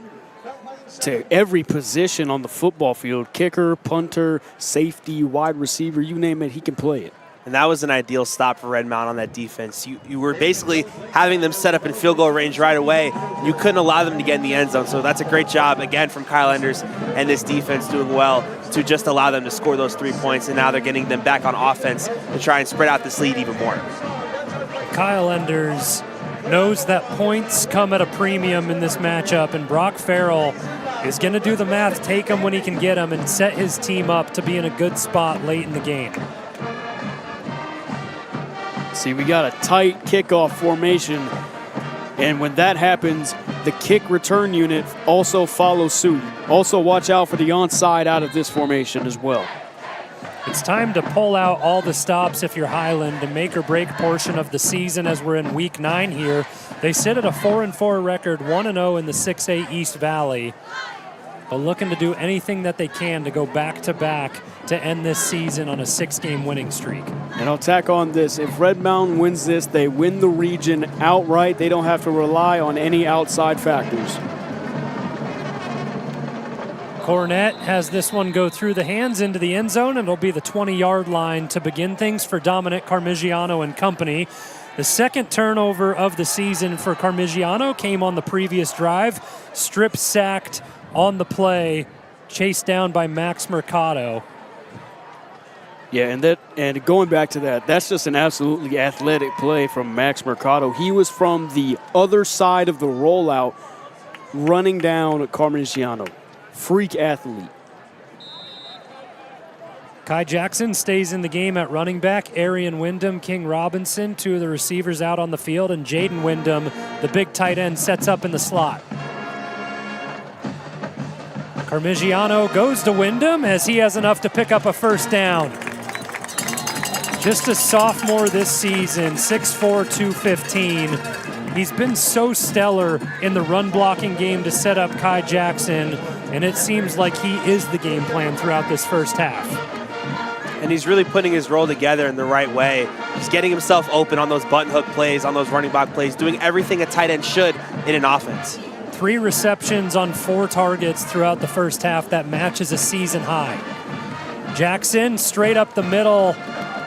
to every position on the football field. Kicker, punter, safety, wide receiver, you name it, he can play it. And that was an ideal stop for Red Mountain on that defense. You were basically having them set up in field goal range right away. You couldn't allow them to get in the end zone. So that's a great job, again, from Kyle Enders and this defense doing well to just allow them to score those 3 points. And now they're getting them back on offense to try and spread out this lead even more. Kyle Enders knows that points come at a premium in this matchup, and Brock Farrell is going to do the math, take them when he can get them, and set his team up to be in a good spot late in the game. See, we got a tight kickoff formation, and when that happens, the kick return unit also follows suit. Also watch out for the onside out of this formation as well. It's time to pull out all the stops if you're Highland, to make or break portion of the season as we're in week 9 here. They sit at a 4-4 record, 1-0 in the 6A East Valley, but looking to do anything that they can to go back-to-back to end this season on a 6-game winning streak. And I'll tack on this. If Red Mountain wins this, they win the region outright. They don't have to rely on any outside factors. Cornett has this one go through the hands into the end zone, and it'll be the 20-yard line to begin things for Dominic Carmigiano and company. The second turnover of the season for Carmigiano came on the previous drive. Strip sacked on the play, chased down by Max Mercado. Yeah, and going back to that, that's just an absolutely athletic play from Max Mercado. He was from the other side of the rollout, running down Carmigiano. Freak athlete. Kai Jackson stays in the game at running back. Arian Wyndham, King Robinson, 2 of the receivers out on the field, and Jaden Wyndham, the big tight end, sets up in the slot. Carmigiano goes to Wyndham as he has enough to pick up a first down. Just a sophomore this season, 6'4", 215. He's been so stellar in the run blocking game to set up Kai Jackson, and it seems like he is the game plan throughout this first half. And he's really putting his role together in the right way. He's getting himself open on those button hook plays, on those running back plays, doing everything a tight end should in an offense. 3 receptions on 4 targets throughout the first half. That matches a season high. Jackson straight up the middle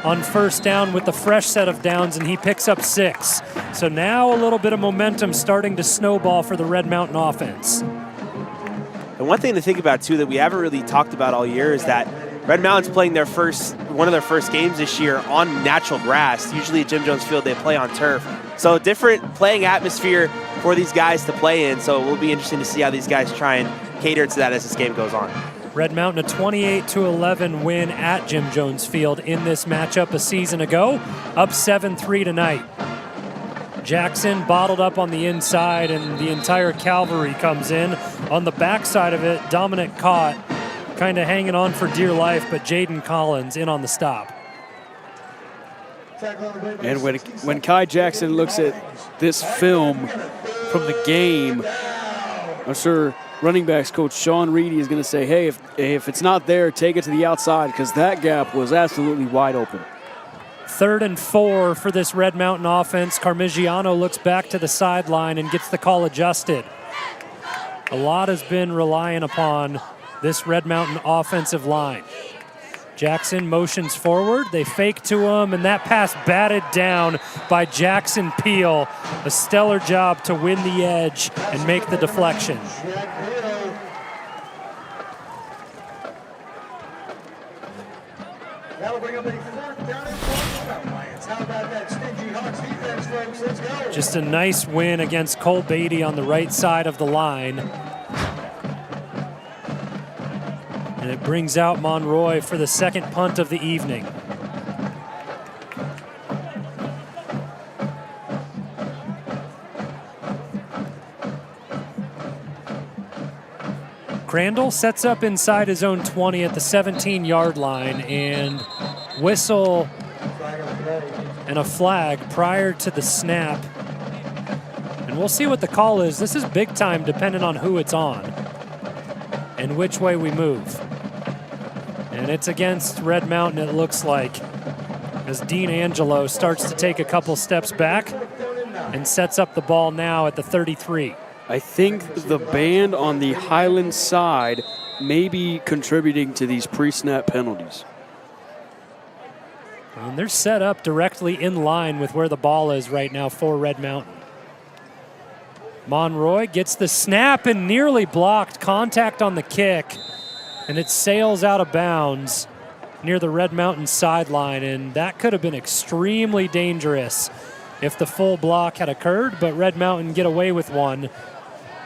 on first down with the fresh set of downs, and he picks up 6. So now a little bit of momentum starting to snowball for the Red Mountain offense. And one thing to think about, too, that we haven't really talked about all year is that Red Mountain's playing one of their first games this year on natural grass. Usually at Jim Jones Field, they play on turf. So different playing atmosphere for these guys to play in. So it will be interesting to see how these guys try and cater to that as this game goes on. Red Mountain a 28-11 win at Jim Jones Field in this matchup a season ago, up 7-3 tonight. Jackson bottled up on the inside, and the entire cavalry comes in. On the backside of it, Dominic caught, kind of hanging on for dear life, but Jaden Collins in on the stop. And when Kai Jackson looks at this film from the game, I'm sure running backs coach Sean Reedy is going to say, hey, if it's not there, take it to the outside, because that gap was absolutely wide open. 3rd and 4 for this Red Mountain offense. Carmigiano looks back to the sideline and gets the call adjusted. A lot has been relying upon this Red Mountain offensive line. Jackson motions forward. They fake to him, and that pass batted down by Jackson Peel. A stellar job to win the edge and make the deflection. That'll bring up a 4th down and 4 Mountain Lions. How about that stingy Hawks defense, folks? Let's go. Just a nice win against Cole Beatty on the right side of the line. And it brings out Monroy for the second punt of the evening. Crandall sets up inside his own 20 at the 17-yard line, and whistle and a flag prior to the snap. And we'll see what the call is. This is big time depending on who it's on and which way we move. And it's against Red Mountain, it looks like, as Dean Angelo starts to take a couple steps back and sets up the ball now at the 33. I think the band on the Highland side may be contributing to these pre-snap penalties. And they're set up directly in line with where the ball is right now for Red Mountain. Monroy gets the snap and nearly blocked. Contact on the kick, and it sails out of bounds near the Red Mountain sideline, and that could have been extremely dangerous if the full block had occurred, but Red Mountain get away with one.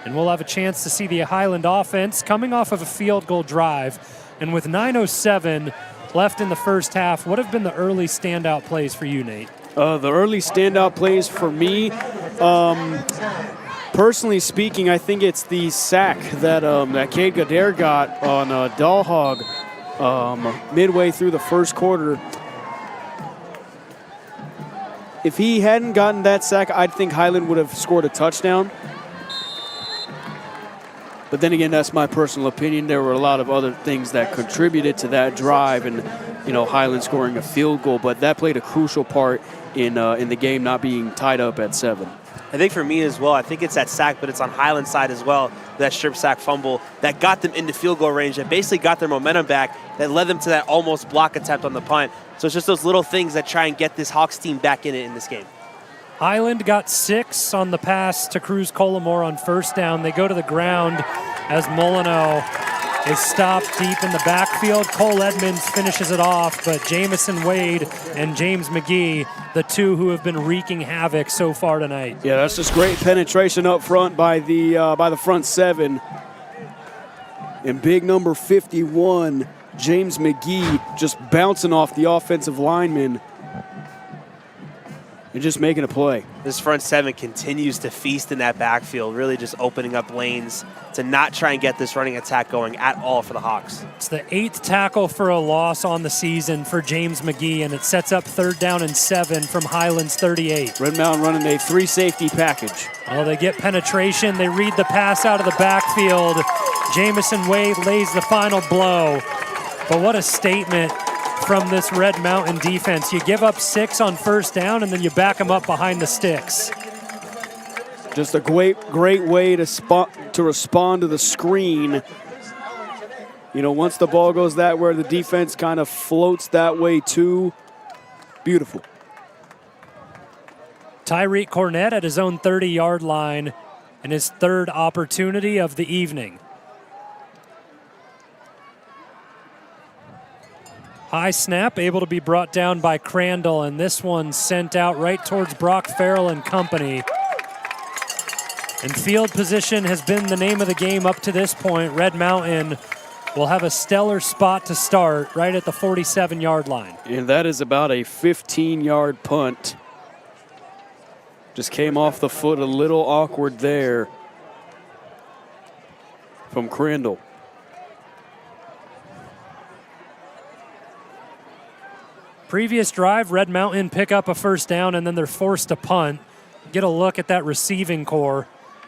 And we'll have a chance to see the Highland offense coming off of a field goal drive. And with 9:07 left in the first half, what have been the early standout plays for you, Nate? The early standout plays for me, personally speaking, I think it's the sack that Cade Gader got on Doll Hog midway through the first quarter. If he hadn't gotten that sack, I'd think Highland would have scored a touchdown. But then again, that's my personal opinion. There were a lot of other things that contributed to that drive, and Highland scoring a field goal. But that played a crucial part in the game not being tied up at 7. I think for me as well, I think it's that sack, but it's on Highland's side as well, that strip sack fumble that got them into field goal range, that basically got their momentum back, that led them to that almost block attempt on the punt. So it's just those little things that try and get this Hawks team back in it in this game. Highland got 6 on the pass to Cruz Colomore on first down. They go to the ground as Molyneux is stopped deep in the backfield. Cole Edmonds finishes it off, but Jamison Wade and James McGee, the two who have been wreaking havoc so far tonight. Yeah, that's just great penetration up front by the front 7. And big number 51, James McGee, just bouncing off the offensive lineman and just making a play. This front 7 continues to feast in that backfield, really just opening up lanes to not try and get this running attack going at all for the Hawks. It's the 8th tackle for a loss on the season for James McGee, and it sets up 3rd down and 7 from Highland's 38. Red Mountain running a 3-safety package. Oh, they get penetration. They read the pass out of the backfield. Jamison Wade lays the final blow. But what a statement from this Red Mountain defense. You give up 6 on first down, and then you back them up behind the sticks. Just a great way to respond to the screen. Once the ball goes that way, the defense kind of floats that way too. Beautiful. Tyreek Cornett at his own 30-yard line and his 3rd opportunity of the evening. High snap, able to be brought down by Crandall, and this one sent out right towards Brock Farrell and company. And field position has been the name of the game up to this point. Red Mountain will have a stellar spot to start right at the 47-yard line. And that is about a 15-yard punt. Just came off the foot a little awkward there from Crandall. Previous drive, Red Mountain pick up a first down, and then they're forced to punt. Get a look at that receiving core.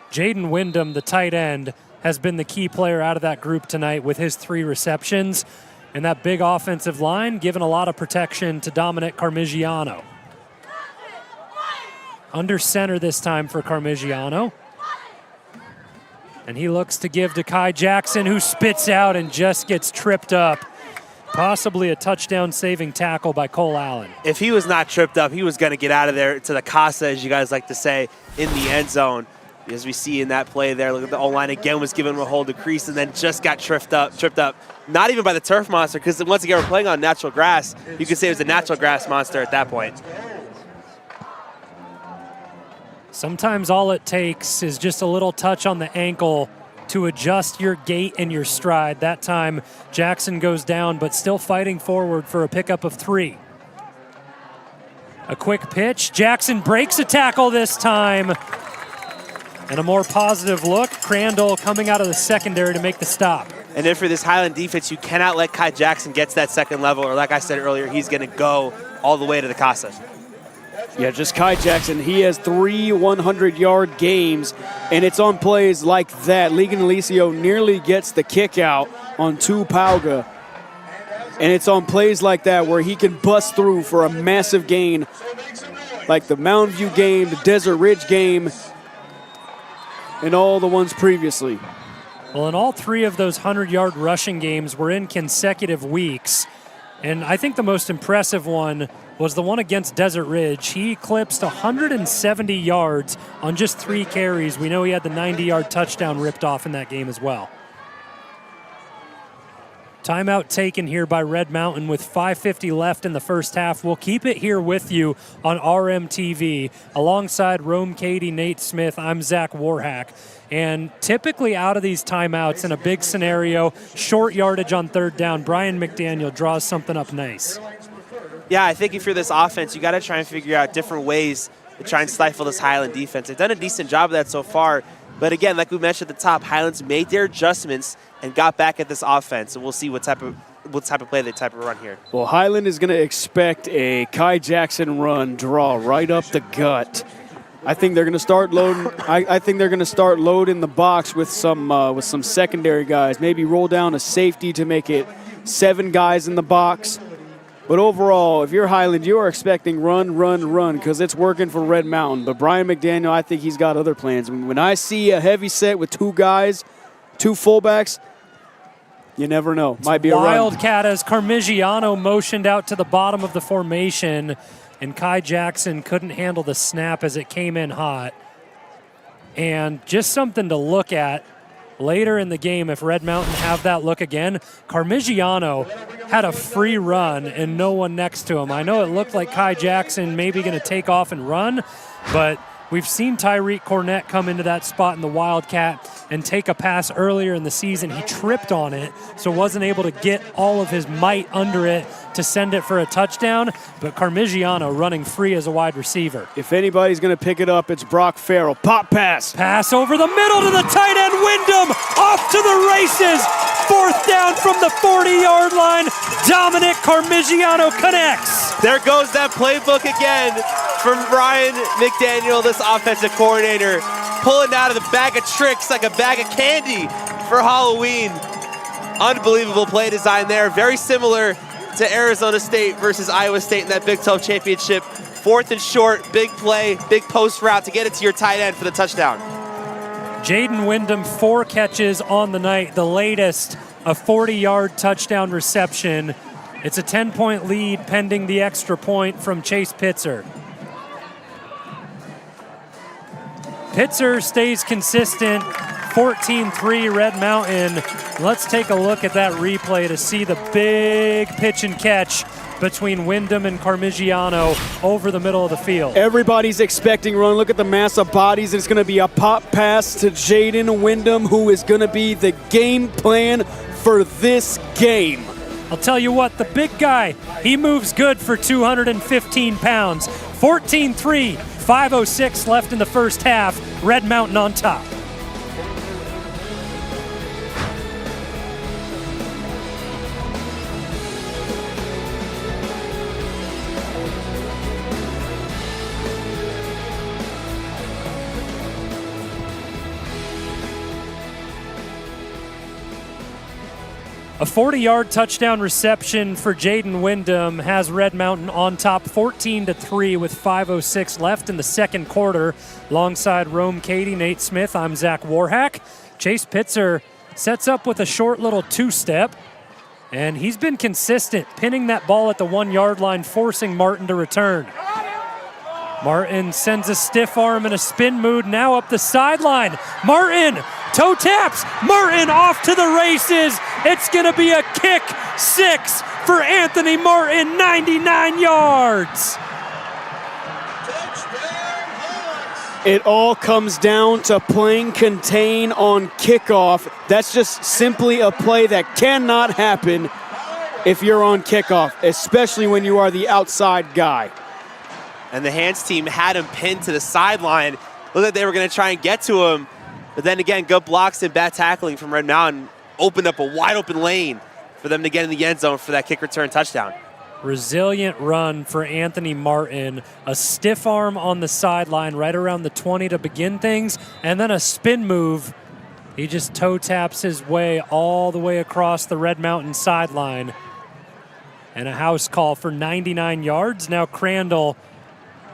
Jaden Wyndham, the tight end, has been the key player out of that group tonight with his 3 receptions. And that big offensive line giving a lot of protection to Dominic Carmigiano. Under center this time for Carmigiano. And he looks to give to Kai Jackson, who spits out and just gets tripped up. Possibly a touchdown-saving tackle by Cole Allen. If he was not tripped up, he was going to get out of there to the casa, as you guys like to say, in the end zone. As we see in that play there, look at the O-line again was giving him a hold to crease and then just got tripped up. Not even by the turf monster, because once again we're playing on natural grass. You could say it was a natural grass monster at that point. Sometimes all it takes is just a little touch on the ankle to adjust your gait and your stride. That time, Jackson goes down, but still fighting forward for a pickup of 3. A quick pitch. Jackson breaks a tackle this time. And a more positive look. Crandall coming out of the secondary to make the stop. And then for this Highland defense, you cannot let Kai Jackson get to that second level, or like I said earlier, he's going to go all the way to the Casa. Yeah, just Kai Jackson. He has 3 100-yard games, and it's on plays like that. Ligon Alicio nearly gets the kick out on Pauga. And it's on plays like that where he can bust through for a massive gain, like the Mountain View game, the Desert Ridge game, and all the ones previously. Well, and all 3 of those 100-yard rushing games were in consecutive weeks. And I think the most impressive one was the one against Desert Ridge. He eclipsed 170 yards on just 3 carries. We know he had the 90-yard touchdown ripped off in that game as well. Timeout taken here by Red Mountain with 5:50 left in the first half. We'll keep it here with you on RMTV. Alongside Rome Cady, Nate Smith, I'm Zach Warhack. And typically out of these timeouts in a big scenario, short yardage on 3rd down, Brian McDaniel draws something up nice. Yeah, I think if you're this offense, you got to try and figure out different ways to try and stifle this Highland defense. They've done a decent job of that so far. But again, like we mentioned at the top, Highlands made their adjustments and got back at this offense. And we'll see what type of play they type of run here. Well, Highland is going to expect a Kai Jackson run draw right up the gut. I think they're going to start loading. I think they're going to start loading the box with some secondary guys. Maybe roll down a safety to make it 7 guys in the box. But overall, if you're Highland, you are expecting run, because it's working for Red Mountain. But Brian McDaniel, I think he's got other plans. When I see a heavy set with 2 guys, 2 fullbacks, you never know. Might be a run. Wildcat as Carmigiano motioned out to the bottom of the formation, and Kai Jackson couldn't handle the snap as it came in hot. And just something to look at later in the game, if Red Mountain have that look again, Carmigiano had a free run and no one next to him. I know it looked like Kai Jackson maybe going to take off and run, but we've seen Tyreek Cornett come into that spot in the Wildcat and take a pass earlier in the season. He tripped on it, so wasn't able to get all of his might under it to send it for a touchdown, but Carmigiano running free as a wide receiver. If anybody's going to pick it up, it's Brock Farrell. Pop pass. Pass over the middle to the tight end, Wyndham, off to the races. 4th down from the 40-yard line. Dominic Carmigiano connects. There goes that playbook again from Brian McDaniel, this offensive coordinator, pulling out of the bag of tricks like a bag of candy for Halloween. Unbelievable play design there. Very similar to Arizona State versus Iowa State in that Big 12 championship. 4th and short, big play, big post route to get it to your tight end for the touchdown. Jaden Wyndham, 4 catches on the night, the latest a 40-yard touchdown reception. It's a 10-point lead pending the extra point from Chase Pitzer. Pitzer stays consistent, 14-3 Red Mountain. Let's take a look at that replay to see the big pitch and catch between Wyndham and Carmigiano over the middle of the field. Everybody's expecting run. Look at the mass of bodies. It's going to be a pop pass to Jaden Wyndham, who is going to be the game plan for this game. I'll tell you what, the big guy, he moves good for 215 pounds. 14-3, 5:06 left in the first half. Red Mountain on top. A 40-yard touchdown reception for Jaden Wyndham has Red Mountain on top 14-3 with 5:06 left in the second quarter. Alongside Rome Cady, Nate Smith, I'm Zach Warhack. Chase Pitzer sets up with a short little 2-step, and he's been consistent, pinning that ball at the 1-yard line, forcing Martin to return. Martin sends a stiff arm and a spin move now up the sideline. Martin, toe taps. Martin off to the races. It's going to be a kick 6 for Anthony Martin, 99 yards. It all comes down to playing contain on kickoff. That's just simply a play that cannot happen if you're on kickoff, especially when you are the outside guy. And the hands team had him pinned to the sideline. Looked like they were going to try and get to him. But then again, good blocks and bad tackling from Red Mountain opened up a wide open lane for them to get in the end zone for that kick return touchdown. Resilient run for Anthony Martin. A stiff arm on the sideline right around the 20 to begin things, and then a spin move. He just toe taps his way all the way across the Red Mountain sideline. And a house call for 99 yards. Now Crandall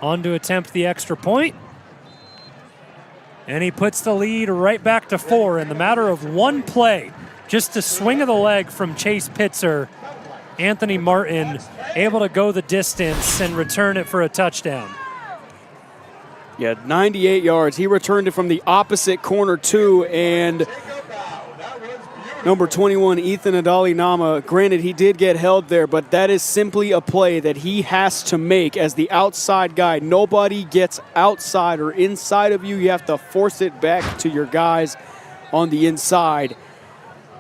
on to attempt the extra point. And he puts the lead right back to 4 in the matter of one play. Just a swing of the leg from Chase Pitzer. Anthony Martin able to go the distance and return it for a touchdown. Yeah, 98 yards. He returned it from the opposite corner too, and number 21, Ethan Adali-Nama, granted he did get held there, but that is simply a play that he has to make as the outside guy. Nobody gets outside or inside of you. You have to force it back to your guys on the inside.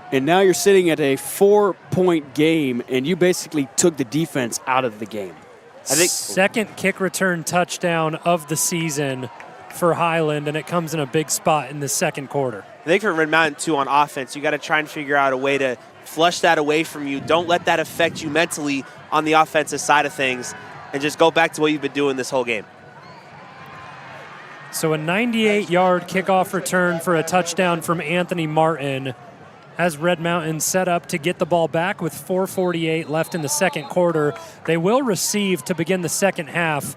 And now you're sitting at a 4-point game, and you basically took the defense out of the game. I think second kick return touchdown of the season for Highland, and it comes in a big spot in the second quarter. I think for Red Mountain, too, on offense, you got to try and figure out a way to flush that away from you. Don't let that affect you mentally on the offensive side of things, and just go back to what you've been doing this whole game. So a 98-yard kickoff return for a touchdown from Anthony Martin has Red Mountain set up to get the ball back with 4:48 left in the second quarter. They will receive to begin the second half.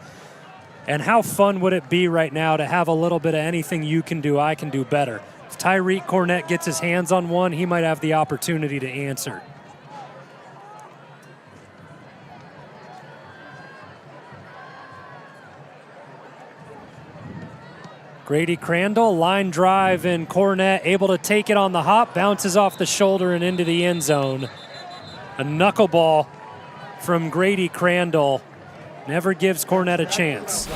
And how fun would it be right now to have a little bit of anything you can do, I can do better. If Tyreek Cornett gets his hands on one, he might have the opportunity to answer. Grady Crandall, line drive, and Cornett able to take it on the hop, bounces off the shoulder and into the end zone. A knuckleball from Grady Crandall never gives Cornett a chance.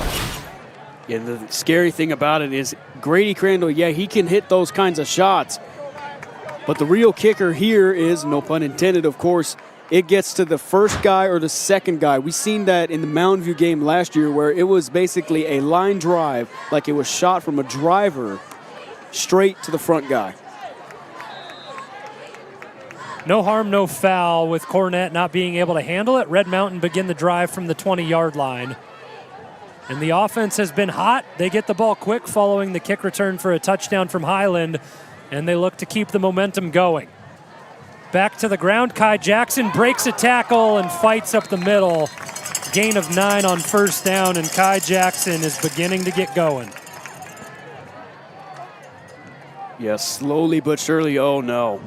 Yeah, the scary thing about it is Grady Crandall, yeah, he can hit those kinds of shots. But the real kicker here is, no pun intended, of course, it gets to the first guy or the second guy. We seen that in the Mountain View game last year where it was basically a line drive, like it was shot from a driver straight to the front guy. No harm, no foul with Cornett not being able to handle it. Red Mountain begin the drive from the 20-yard line. And the offense has been hot. They get the ball quick following the kick return for a touchdown from Highland, and they look to keep the momentum going. Back to the ground, Kai Jackson breaks a tackle and fights up the middle. Gain of 9 on first down, and Kai Jackson is beginning to get going. Yeah, slowly but surely, oh no.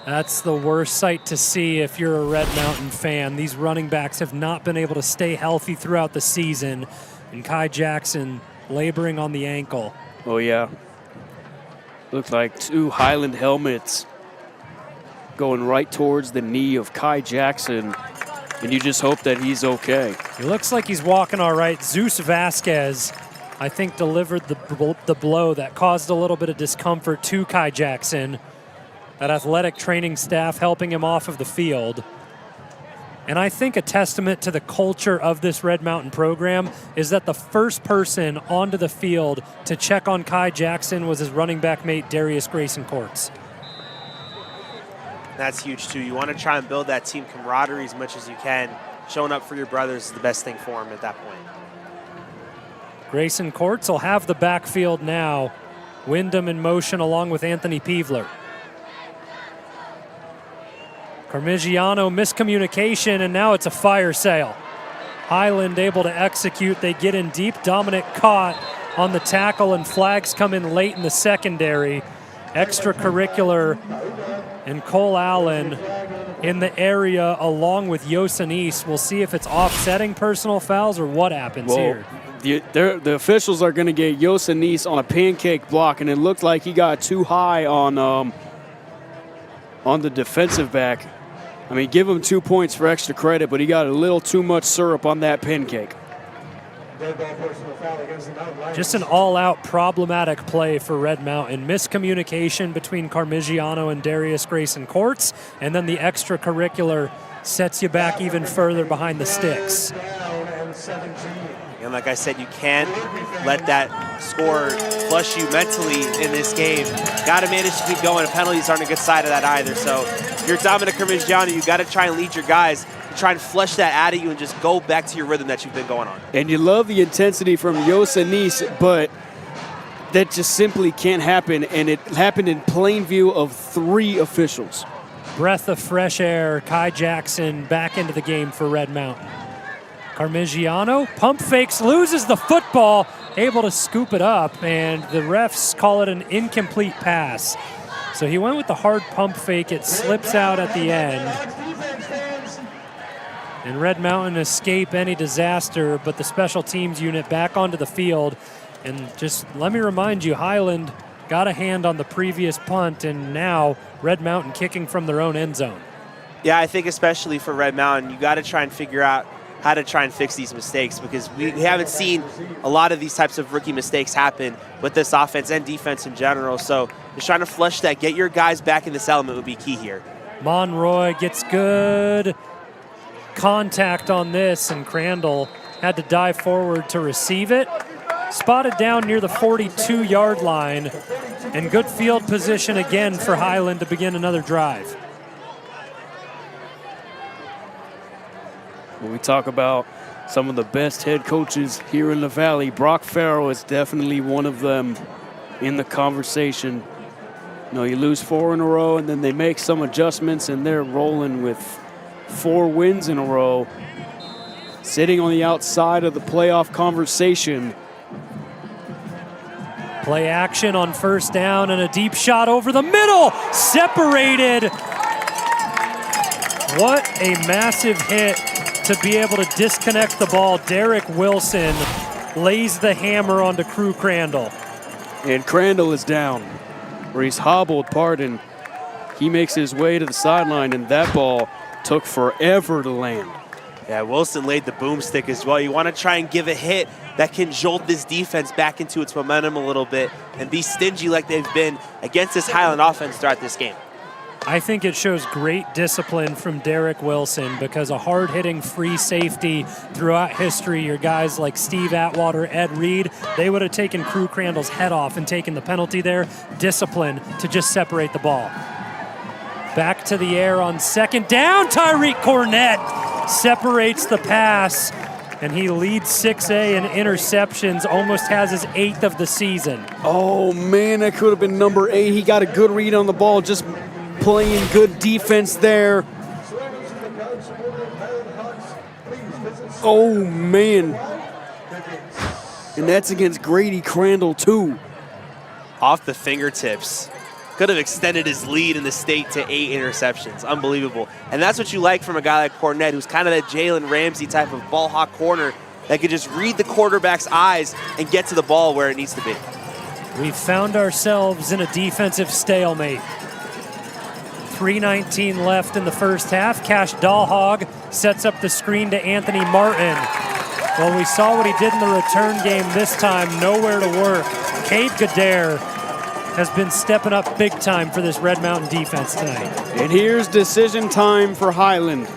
That's the worst sight to see if you're a Red Mountain fan. These running backs have not been able to stay healthy throughout the season, and Kai Jackson laboring on the ankle. Oh yeah. Looks like 2 Highland helmets going right towards the knee of Kai Jackson, and you just hope that he's okay. It looks like he's walking all right. Zeus Vasquez, I think, delivered the blow that caused a little bit of discomfort to Kai Jackson. That athletic training staff helping him off of the field. And I think a testament to the culture of this Red Mountain program is that the first person onto the field to check on Kai Jackson was his running back mate, Darius Grayson Courts. That's huge, too. You want to try and build that team camaraderie as much as you can. Showing up for your brothers is the best thing for him at that point. Grayson Courts will have the backfield now. Wyndham in motion along with Anthony Peevler. Carmigiano miscommunication, and now it's a fire sale. Highland able to execute. They get in deep. Dominic caught on the tackle, and flags come in late in the secondary. Extracurricular, and Cole Allen in the area along with Yosanese. We'll see if it's offsetting personal fouls or what happens here. The officials are going to get Yosanese on a pancake block, and it looked like he got too high on the defensive back. I mean, give him 2 points for extra credit, but he got a little too much syrup on that pancake. Just an all-out problematic play for Red Mountain. Miscommunication between Carmigiano and Darius Grayson Courts, and then the extracurricular sets you back even further behind the sticks. And like I said, you can't let that score flush you mentally in this game. Got to manage to keep going. Penalties aren't a good side of that either. So if you're Dominic Carmigiano, you got to try and lead your guys, try and flush that out of you and just go back to your rhythm that you've been going on. And you love the intensity from Yosanese, but that just simply can't happen. And it happened in plain view of 3 officials. Breath of fresh air. Kai Jackson back into the game for Red Mountain. Carmigiano pump fakes, loses the football, able to scoop it up, and the refs call it an incomplete pass. So he went with the hard pump fake. It slips out at the end. And Red Mountain escape any disaster, but the special teams unit back onto the field. And just let me remind you, Highland got a hand on the previous punt, and now Red Mountain kicking from their own end zone. Yeah, I think especially for Red Mountain, you got to try and figure out how to try and fix these mistakes, because we haven't seen a lot of these types of rookie mistakes happen with this offense and defense in general. So just trying to flush that, get your guys back in this element would be key here. Monroy gets good contact on this, and Crandall had to dive forward to receive it. Spotted down near the 42-yard line, and good field position again for Highland to begin another drive. When we talk about some of the best head coaches here in the Valley, Brock Farrell is definitely one of them in the conversation. You know, you lose 4 in a row, and then they make some adjustments, and they're rolling with 4 wins in a row, sitting on the outside of the playoff conversation. Play action on first down, and a deep shot over the middle, separated. What a massive hit to be able to disconnect the ball. Derek Wilson lays the hammer onto Crew Crandall. And Crandall is down, where he's hobbled, pardon. He makes his way to the sideline, and that ball took forever to land. Yeah, Wilson laid the boomstick as well. You want to try and give a hit that can jolt this defense back into its momentum a little bit and be stingy like they've been against this Highland offense throughout this game. I think it shows great discipline from Derek Wilson, because a hard-hitting free safety throughout history, your guys like Steve Atwater, Ed Reed, they would have taken Crew Crandall's head off and taken the penalty there. Discipline to just separate the ball. Back to the air on second down. Tyreek Cornett separates the pass, and he leads 6A in interceptions, almost has his 8th of the season. Oh, man, that could have been number 8. He got a good read on the ball, just playing good defense there. Oh, man. And that's against Grady Crandall, too. Off the fingertips. Could have extended his lead in the state to 8 interceptions. Unbelievable. And that's what you like from a guy like Cornett, who's kind of that Jalen Ramsey type of ball hawk corner that could just read the quarterback's eyes and get to the ball where it needs to be. We've found ourselves in a defensive stalemate. 3:19 left in the first half. Cash Dahlhog sets up the screen to Anthony Martin. Well, we saw what he did in the return game this time. Nowhere to work. Cade Gadare has been stepping up big time for this Red Mountain defense tonight. And here's decision time for Highland.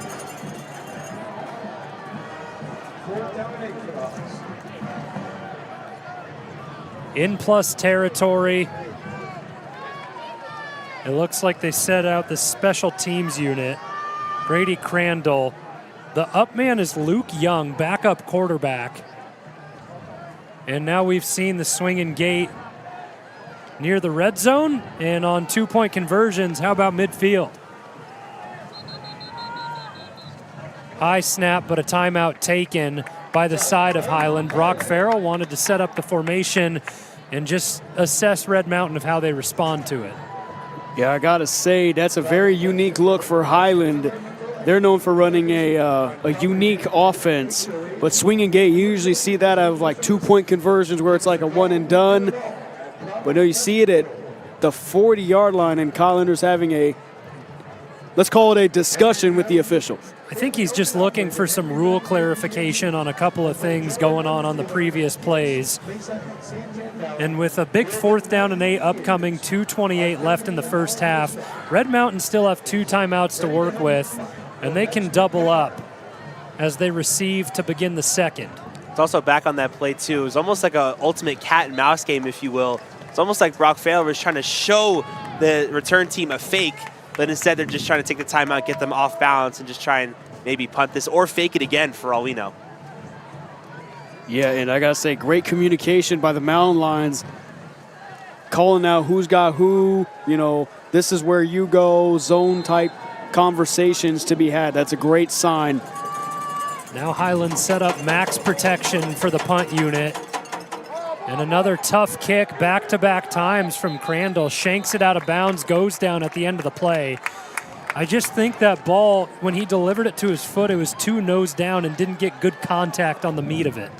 In plus territory. It looks like they set out the special teams unit. Grady Crandall. The up man is Luke Young, backup quarterback. And now we've seen the swinging gate near the red zone, and on 2-point conversions, how about midfield? High snap, but a timeout taken by the side of Highland. Brock Farrell wanted to set up the formation and just assess Red Mountain of how they respond to it. Yeah, I gotta say, that's a very unique look for Highland. They're known for running a unique offense, but swing and gate, you usually see that out of like 2-point conversions where it's like a one and done. But no, you see it at the 40-yard line, and Kyle Enders having a, let's call it a discussion with the officials. I think he's just looking for some rule clarification on a couple of things going on the previous plays. And with a big 4th down and 8 upcoming, 2:28 left in the first half, Red Mountain still have 2 timeouts to work with, and they can double up as they receive to begin the second. It's also back on that play, too. It was almost like an ultimate cat and mouse game, if you will. It's almost like Brock Failer was trying to show the return team a fake, but instead they're just trying to take the timeout, get them off balance, and just try and maybe punt this or fake it again for all we know. Yeah, and I got to say, great communication by the Mountain Lions, calling out who's got who, you know, this is where you go, zone-type conversations to be had. That's a great sign. Now Highland set up max protection for the punt unit. And another tough kick back-to-back times from Crandall. Shanks it out of bounds, goes down at the end of the play. I just think that ball, when he delivered it to his foot, it was too nose down and didn't get good contact on the meat of it.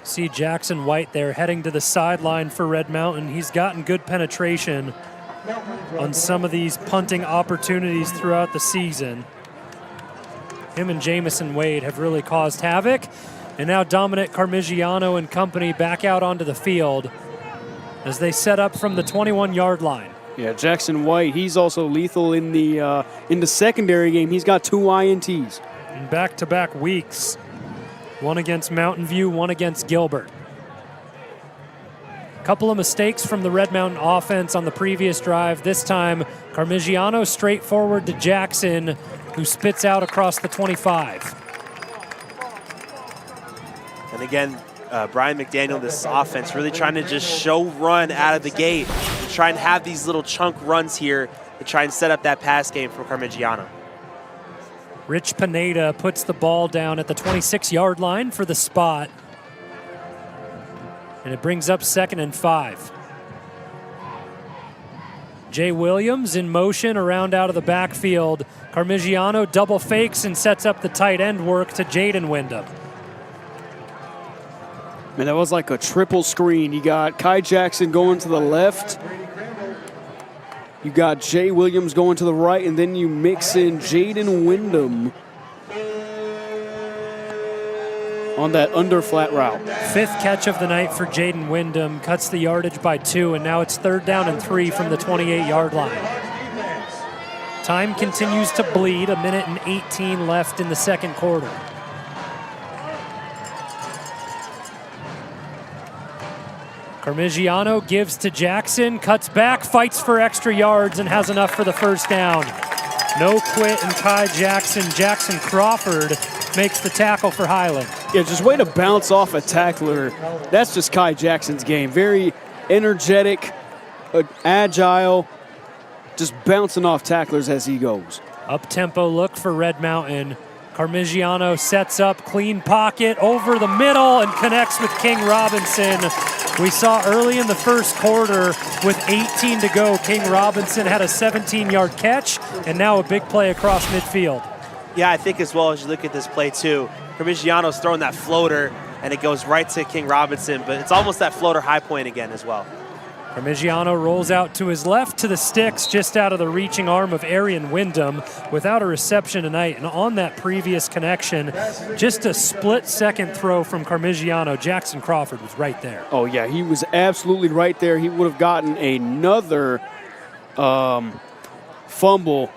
See Jackson White there heading to the sideline for Red Mountain. He's gotten good penetration on some of these punting opportunities throughout the season. Him and Jamison Wade have really caused havoc. And now Dominic Carmigiano and company back out onto the field as they set up from the 21-yard line. Yeah, Jackson White, he's also lethal in the secondary game. He's got 2 INTs. In back-to-back weeks. One against Mountain View, one against Gilbert. Couple of mistakes from the Red Mountain offense on the previous drive. This time, Carmigiano straight forward to Jackson, who spits out across the 25. And again, Brian McDaniel, this offense, really trying to just show run out of the gate, and try and have these little chunk runs here to try and set up that pass game for Carmigiano. Rich Pineda puts the ball down at the 26-yard line for the spot. And it brings up 2nd and 5. Jay Williams in motion around out of the backfield. Carmigiano double fakes and sets up the tight end work to Jaden Wyndham. Man, that was like a triple screen. You got Kai Jackson going to the left. You got Jay Williams going to the right, and then you mix in Jaden Wyndham on that underflat route. 5th catch of the night for Jaden Wyndham, cuts the yardage by 2, and now it's 3rd down and 3 from the 28-yard line. Time continues to bleed, 1:18 left in the second quarter. Carmigiano gives to Jackson, cuts back, fights for extra yards, and has enough for the first down. No quit and Kai Jackson. Jackson Crawford makes the tackle for Highland. Yeah, just way to bounce off a tackler. That's just Kai Jackson's game. Very energetic, agile, just bouncing off tacklers as he goes. Up-tempo look for Red Mountain. Carmigiano sets up, clean pocket, over the middle, and connects with King Robinson. We saw early in the first quarter with 18 to go, King Robinson had a 17-yard catch, and now a big play across midfield. Yeah, I think as well as you look at this play too, Carmigiano's throwing that floater, and it goes right to King Robinson, but it's almost that floater high point again as well. Carmigiano rolls out to his left to the sticks, just out of the reaching arm of Arian Wyndham, without a reception tonight. And on that previous connection, just a split-second throw from Carmigiano. Jackson Crawford was right there. Oh, yeah, he was absolutely right there. He would have gotten another fumble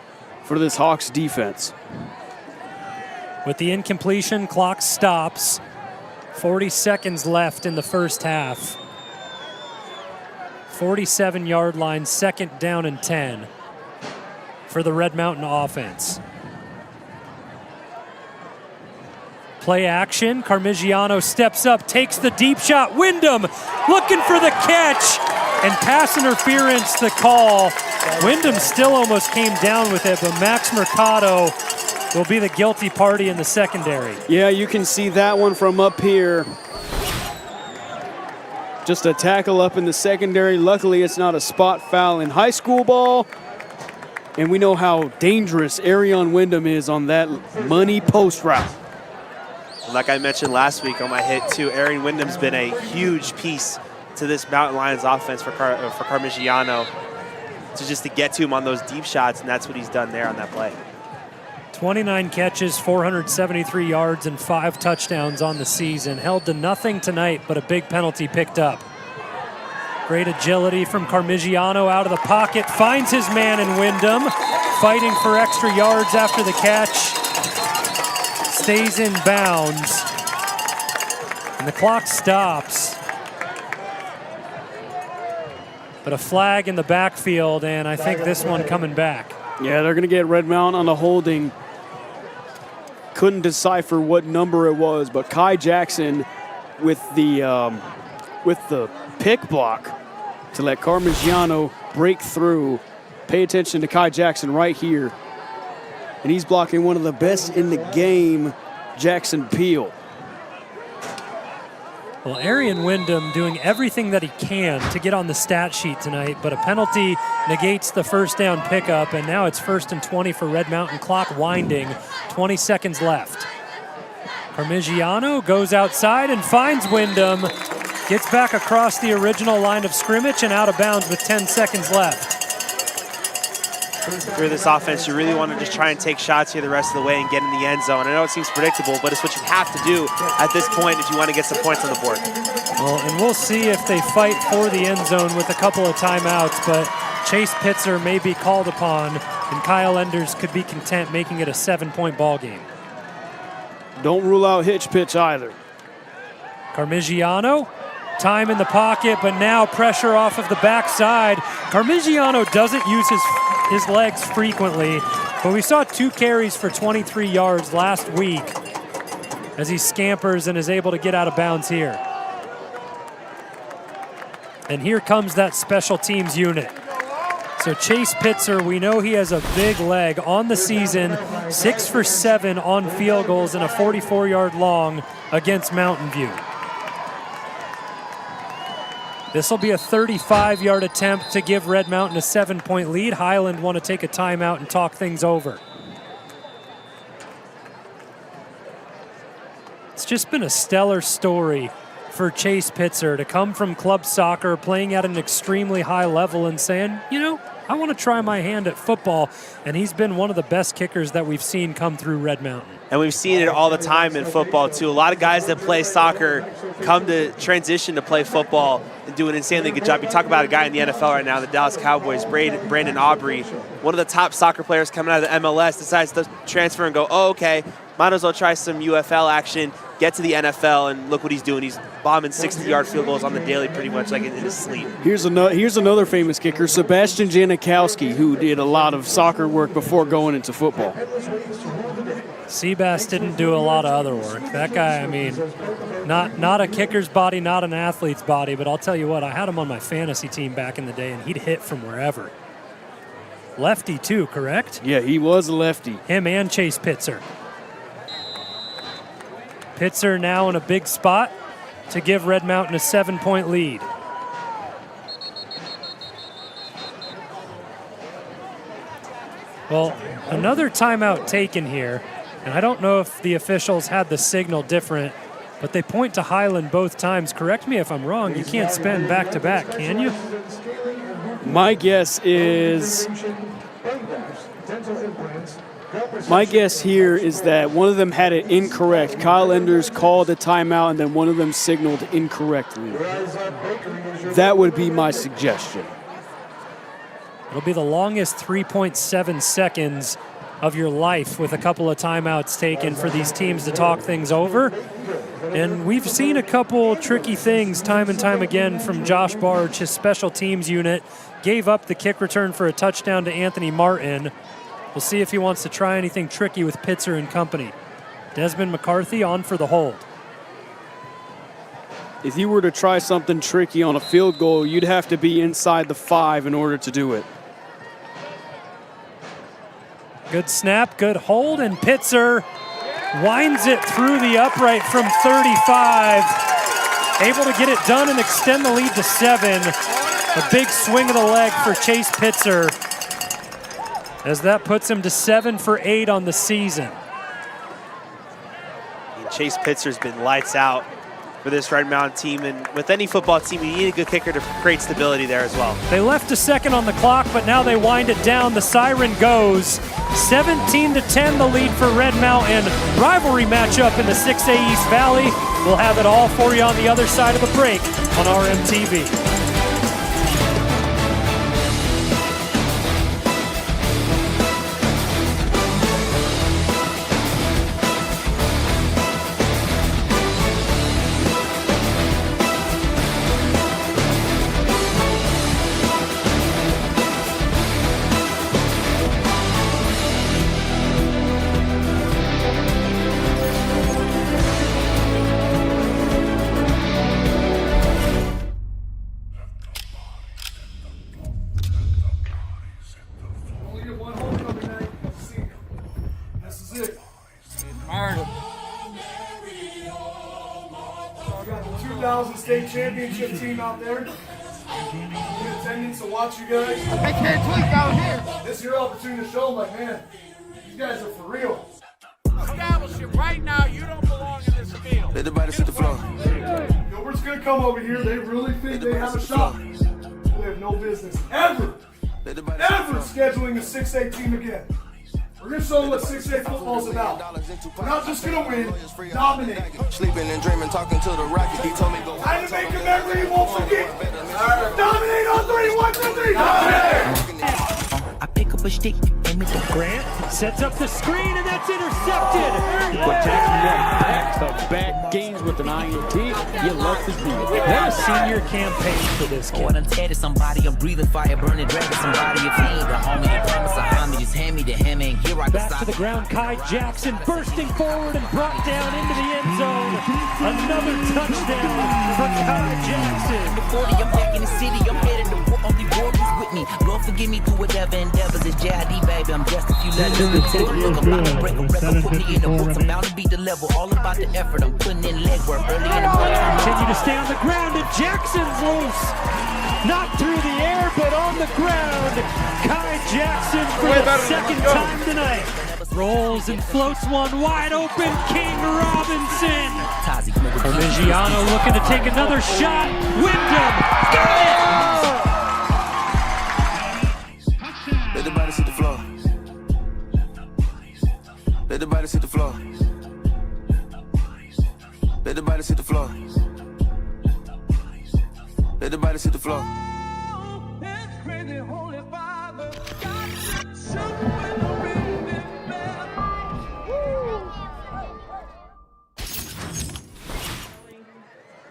for this Hawks defense. With the incompletion, clock stops. 40 seconds left in the first half. 47-yard line, 2nd down and 10 for the Red Mountain offense. Play action, Carmigiano steps up, takes the deep shot. Wyndham looking for the catch, and pass interference the call. Wyndham still almost came down with it, but Max Mercado will be the guilty party in the secondary. Yeah, you can see that one from up here. Just a tackle up in the secondary. Luckily, it's not a spot foul in high school ball. And we know how dangerous Arion Wyndham is on that money post route. Like I mentioned last week on my hit too, Arion Wyndham's been a huge piece to this Mountain Lions offense for Parmigiano to get to him on those deep shots, and that's what he's done there on that play. 29 catches, 473 yards, and 5 touchdowns on the season. Held to nothing tonight, but a big penalty picked up. Great agility from Parmigiano out of the pocket. Finds his man in Wyndham. Fighting for extra yards after the catch. Stays in bounds. And the clock stops. But a flag in the backfield, and I think this one coming back. Yeah, they're going to get Red Mountain on the holding. Couldn't decipher what number it was, but Kai Jackson with the pick block to let Parmigiano break through. Pay attention to Kai Jackson right here. And he's blocking one of the best in the game, Jackson Peel. Well, Arion Wyndham doing everything that he can to get on the stat sheet tonight, but a penalty negates the first down pickup, and now it's 1st and 20 for Red Mountain. Clock winding, 20 seconds left. Parmigiano goes outside and finds Wyndham, gets back across the original line of scrimmage and out of bounds with 10 seconds left. Through this offense, you really want to just try and take shots here the rest of the way and get in the end zone. I know it seems predictable, but it's what you have to do at this point if you want to get some points on the board. Well, and we'll see if they fight for the end zone with a couple of timeouts, but Chase Pitzer may be called upon, and Kyle Enders could be content making it a 7-point ball game. Don't rule out hitch pitch either. Parmigiano, time in the pocket, but now pressure off of the backside. Parmigiano doesn't use his legs frequently, but we saw 2 carries for 23 yards last week as he scampers and is able to get out of bounds here. And here comes that special teams unit. So Chase Pitzer, we know he has a big leg on the season, 6 for 7 on field goals and a 44-yard long against Mountain View. This will be a 35-yard attempt to give Red Mountain a 7-point lead. Highland want to take a timeout and talk things over. It's just been a stellar story for Chase Pitzer to come from club soccer, playing at an extremely high level and saying, you know, I want to try my hand at football. And he's been one of the best kickers that we've seen come through Red Mountain. And we've seen it all the time in football, too. A lot of guys that play soccer come to transition to play football and do an insanely good job. You talk about a guy in the NFL right now, the Dallas Cowboys, Brandon Aubrey, one of the top soccer players coming out of the MLS, decides to transfer and go, oh, okay, might as well try some UFL action, get to the NFL, and look what he's doing. He's bombing 60-yard field goals on the daily pretty much like in his sleep. Here's another famous kicker, Sebastian Janikowski, who did a lot of soccer work before going into football. Seabass didn't do a lot of other work. That guy, I mean, not a kicker's body, not an athlete's body, but I'll tell you what, I had him on my fantasy team back in the day, and he'd hit from wherever. Lefty, too, correct? Yeah, he was a lefty. Him and Chase Pitzer. Pitzer now in a big spot to give Red Mountain a 7-point lead. Well, another timeout taken here, and I don't know if the officials had the signal different, but they point to Highland both times. Correct me if I'm wrong. You can't spin back-to-back, can you? My guess here is that one of them had it incorrect. Kyle Enders called a timeout, and then one of them signaled incorrectly. That would be my suggestion. It'll be the longest 3.7 seconds of your life with a couple of timeouts taken for these teams to talk things over. And we've seen a couple tricky things time and time again from Josh Barge. His special teams unit gave up the kick return for a touchdown to Anthony Martin. We'll see if he wants to try anything tricky with Pitzer and company. Desmond McCarthy on for the hold. If you were to try something tricky on a field goal, you'd have to be inside the 5 in order to do it. Good snap, good hold, and Pitzer winds it through the upright from 35 able to get it done and extend the lead to 7. A big swing of the leg for Chase Pitzer, as that puts him to 7 for 8 on the season. And Chase Pitzer's been lights out for this Red Mountain team, and with any football team, you need a good kicker to create stability there as well. They left a second on the clock, but now they wind it down. The siren goes. 17-10 the lead for Red Mountain. Rivalry matchup in the 6A East Valley. We'll have it all for you on the other side of the break on RMTV. This is it. Admired him. So I got the 2000 state championship team out there in attendance to watch you guys. I can't tweet down here. This is your opportunity to show them, like, man, these guys are for real. Establish it right now. You don't belong in this field. Let the body sit the floor. Gilbert's gonna come over here. They really think they have a shot. They have no business ever scheduling a 6A team again. We're gonna show them what 6A football's about. We're not just gonna win, dominate. Sleeping and dreaming, talking to the rocket. He told me go. I to make a memory you won't forget. Dominate on 3, 1, 2, 3, dominate! I pick up a stick and make a Grant sets up the screen, and that's intercepted. Back gains with an INT. You love to see it. What a senior campaign for this kid. What I'm tearing somebody, I'm breathing fire, burning, dragging somebody a fiend. The homie, the promise, a homie, just hand me the hammer and here I Back to the ground, Kai Jackson bursting forward and brought down into the end zone. Another touchdown for Kai Jackson. 40, I'm back in the city, I'm headed to war, only warriors with me. Lord forgive me through whatever endeavors. It's JID, baby, I'm just a few letters. Take a look, I'm about to break a record, put me in the books. I'm bound to beat the level, all about the effort. I'm putting in legwork early in the morning. Continue to stay on the ground, and Jackson's loose. Not through the air, but on the ground. Kai Jackson for the second time tonight. Rolls and floats one wide open. King Robinson. Parmigiano looking to take another shot. Wyndham got it. Let the body sit the floor. Let the body sit the floor. Let the body sit the floor. Let the body sit the floor.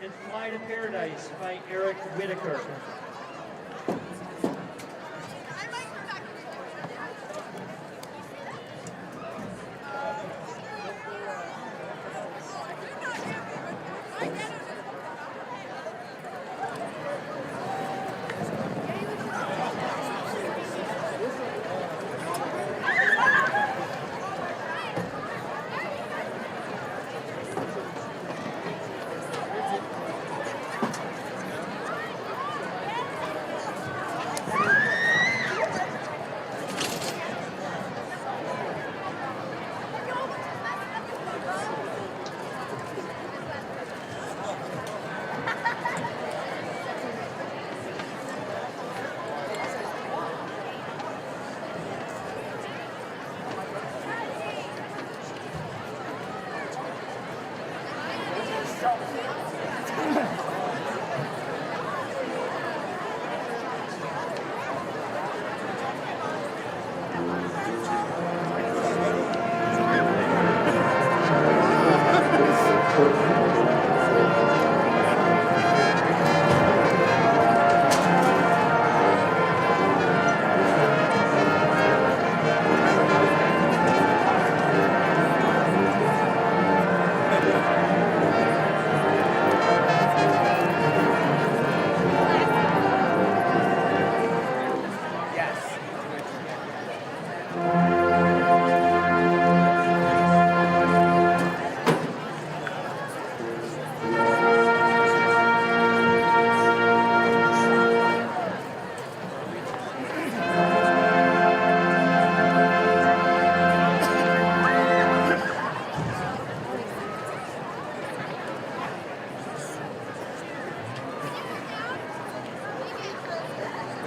And Fly to Paradise by Eric Whitaker.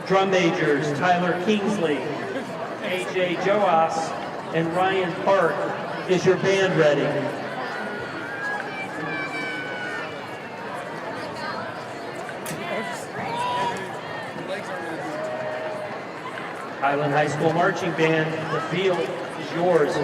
Drum majors Tyler Kingsley, AJ Joas, and Ryan Park. Is your band ready? Highland High School Marching Band, the field is yours.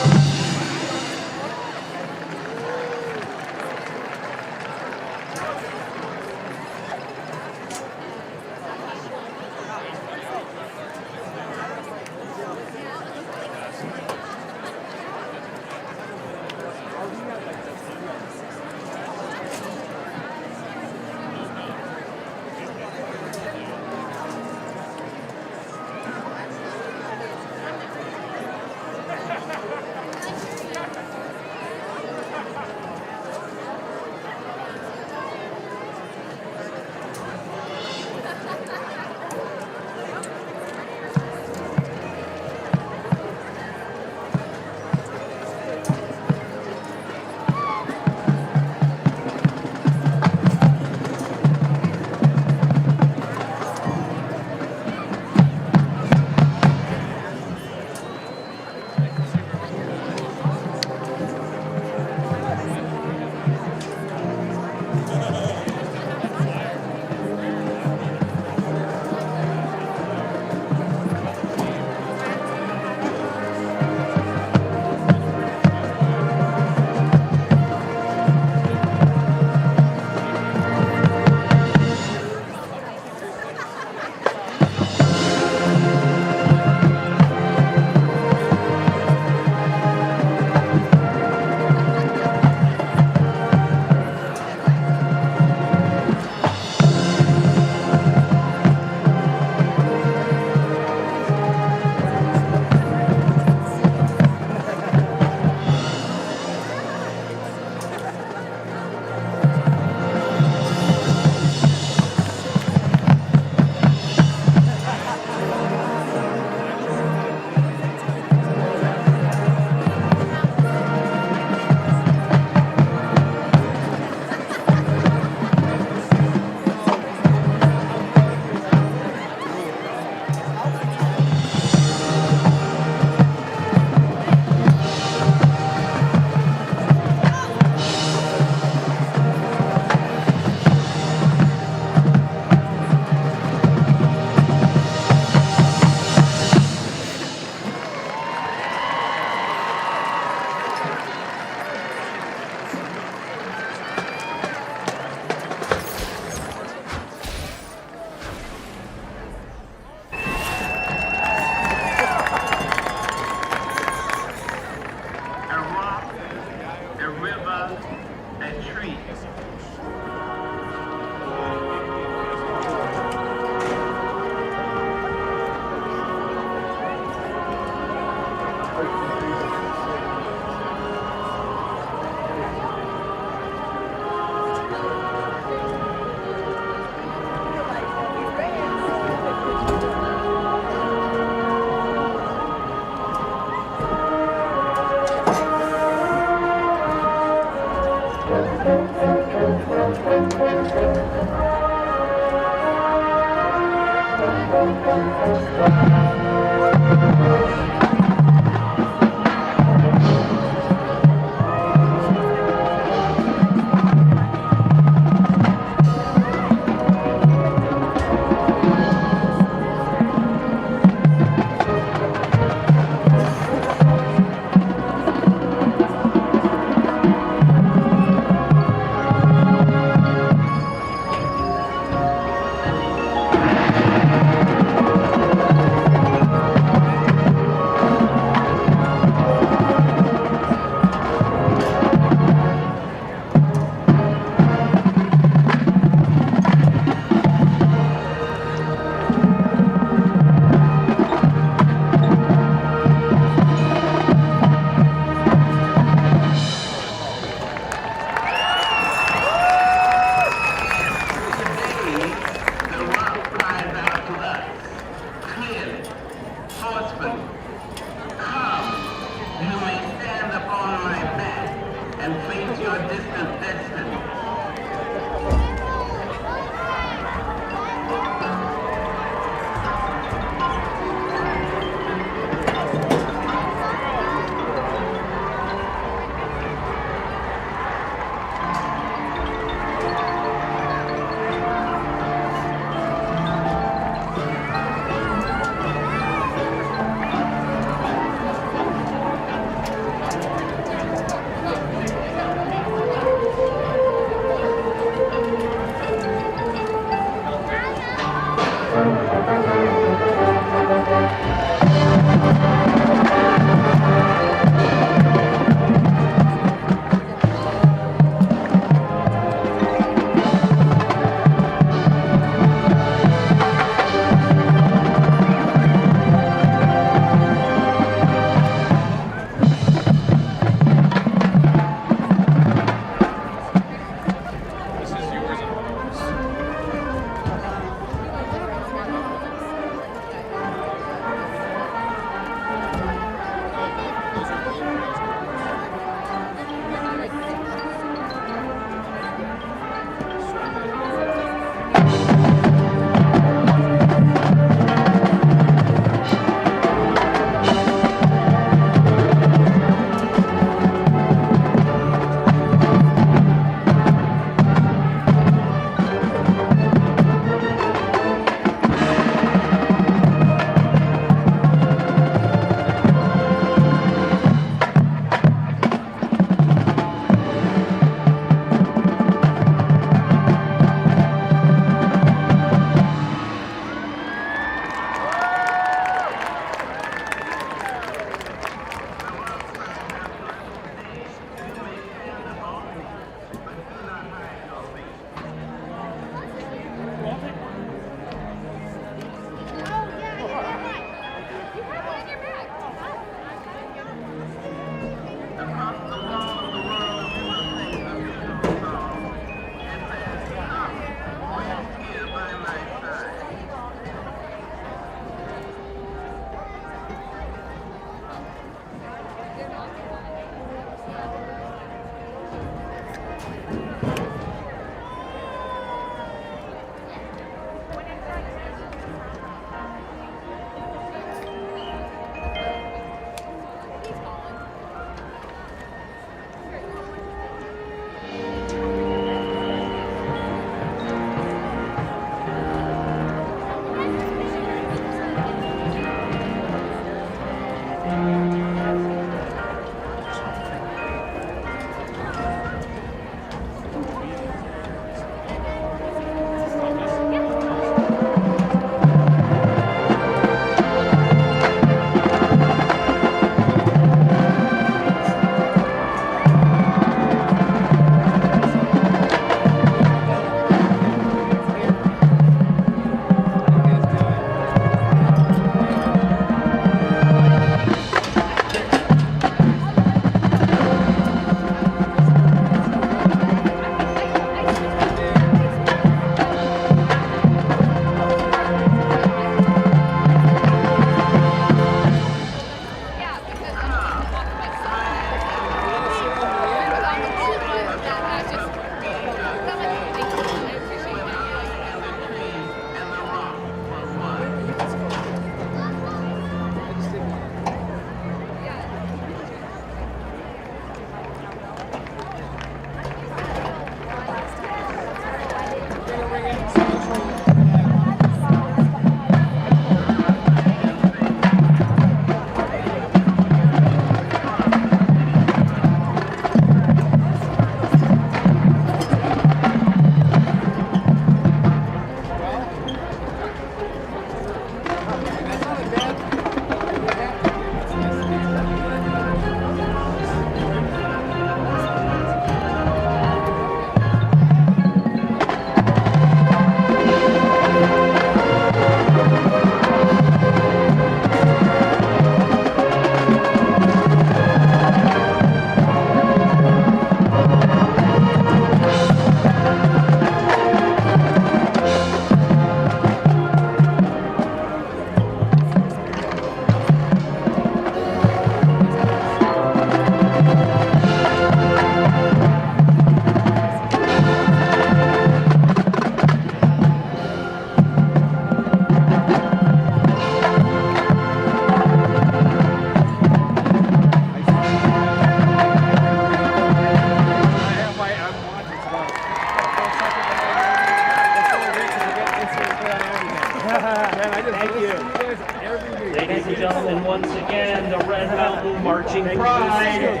ladies and gentlemen, once again, the Red Mountain Marching Pride.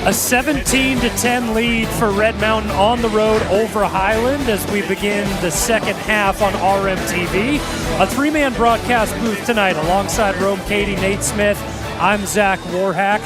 A 17-10 lead for Red Mountain on the road over Highland as we begin the second half on RMTV. A three-man broadcast booth tonight alongside Rome Katie, Nate Smith. I'm Zach Warhack.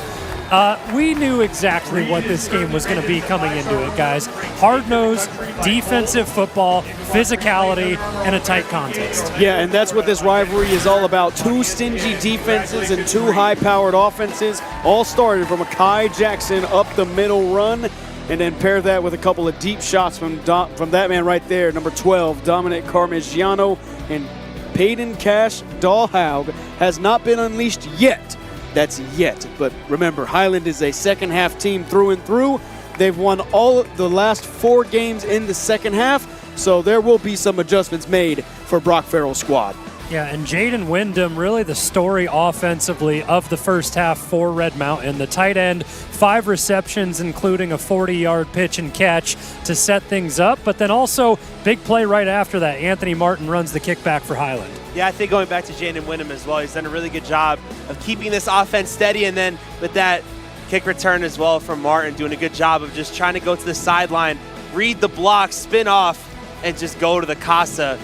We knew exactly what this game was going to be coming into it, guys. Hard-nosed, defensive football, physicality, and a tight contest. Yeah, and that's what this rivalry is all about. Two stingy defenses and two high-powered offenses, all started from a Kai Jackson up the middle run, and then pair that with a couple of deep shots from that man right there, number 12, Dominic Carmigiano, and Peyton Cash Dahlhaug has not been unleashed yet. That's yet. But remember, Highland is a second-half team through and through. They've won all the last 4 games in the second half, so there will be some adjustments made for Brock Farrell's squad. Yeah, and Jaden Wyndham, really the story offensively of the first half for Red Mountain. The tight end, 5 receptions, including a 40-yard pitch and catch to set things up, but then also big play right after that. Anthony Martin runs the kickback for Highland. Yeah, I think going back to Jaden Wyndham as well, he's done a really good job of keeping this offense steady, and then with that kick return as well from Martin, doing a good job of just trying to go to the sideline, read the block, spin off, and just go to the casa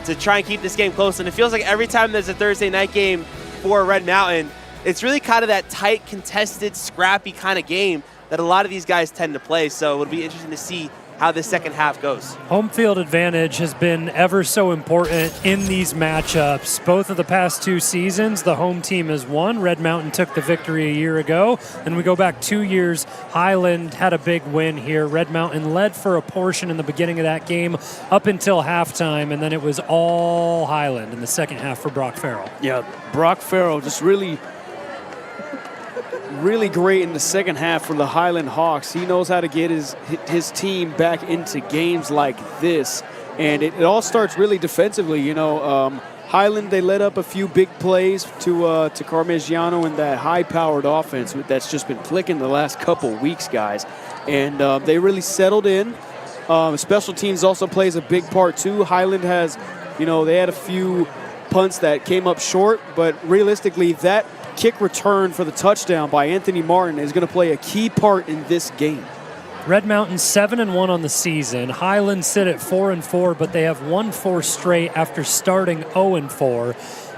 to try and keep this game close. And it feels like every time there's a Thursday night game for Red Mountain, it's really kind of that tight, contested, scrappy kind of game that a lot of these guys tend to play. So it'll be interesting to see how this second half goes. Home field advantage has been ever so important in these matchups. Both of the past 2 seasons, the home team has won. Red Mountain took the victory a year ago. Then we go back 2 years, Highland had a big win here. Red Mountain led for a portion in the beginning of that game up until halftime, and then it was all Highland in the second half for Brock Farrell. Yeah, Brock Farrell just really great in the second half for the Highland Hawks. He knows how to get his team back into games like this, and it all starts really defensively. You know, Highland, they let up a few big plays to Carmigiano and that high-powered offense that's just been clicking the last couple weeks, guys, and they really settled in. Special teams also plays a big part too. Highland has, you know, they had a few punts that came up short, but realistically that kick return for the touchdown by Anthony Martin is going to play a key part in this game. Red Mountain 7-1 on the season. Highland sit at 4-4, but they have won 4 straight after starting 0-4.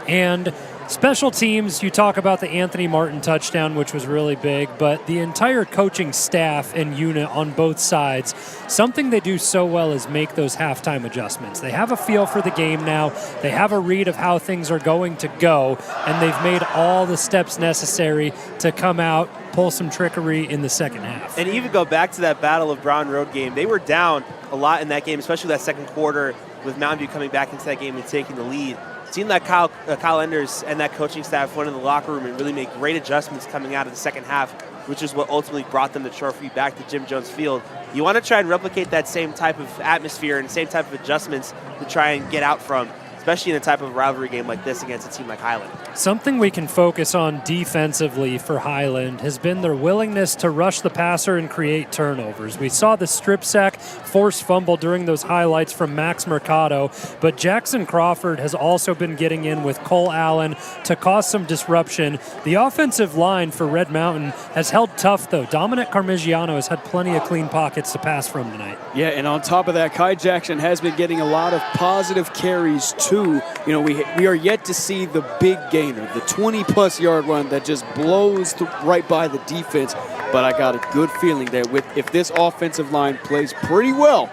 And special teams, you talk about the Anthony Martin touchdown, which was really big, but the entire coaching staff and unit on both sides, something they do so well is make those halftime adjustments. They have a feel for the game now. They have a read of how things are going to go, and they've made all the steps necessary to come out, pull some trickery in the second half. And even go back to that Battle of Brown Road game, they were down a lot in that game, especially that second quarter with Mountain View coming back into that game and taking the lead. Seeing that Kyle Enders and that coaching staff went in the locker room and really make great adjustments coming out of the second half, which is what ultimately brought them the trophy back to Jim Jones Field. You want to try and replicate that same type of atmosphere and same type of adjustments to try and get out from, especially in a type of rivalry game like this against a team like Highland. Something we can focus on defensively for Highland has been their willingness to rush the passer and create turnovers. We saw the strip sack, forced fumble during those highlights from Max Mercado, but Jackson Crawford has also been getting in with Cole Allen to cause some disruption. The offensive line for Red Mountain has held tough, though. Dominic Carmigiano has had plenty of clean pockets to pass from tonight. Yeah, and on top of that, Kai Jackson has been getting a lot of positive carries too. You know, we are yet to see the big gainer, the 20-plus yard run that just blows right by the defense. But I got a good feeling that if this offensive line plays pretty well,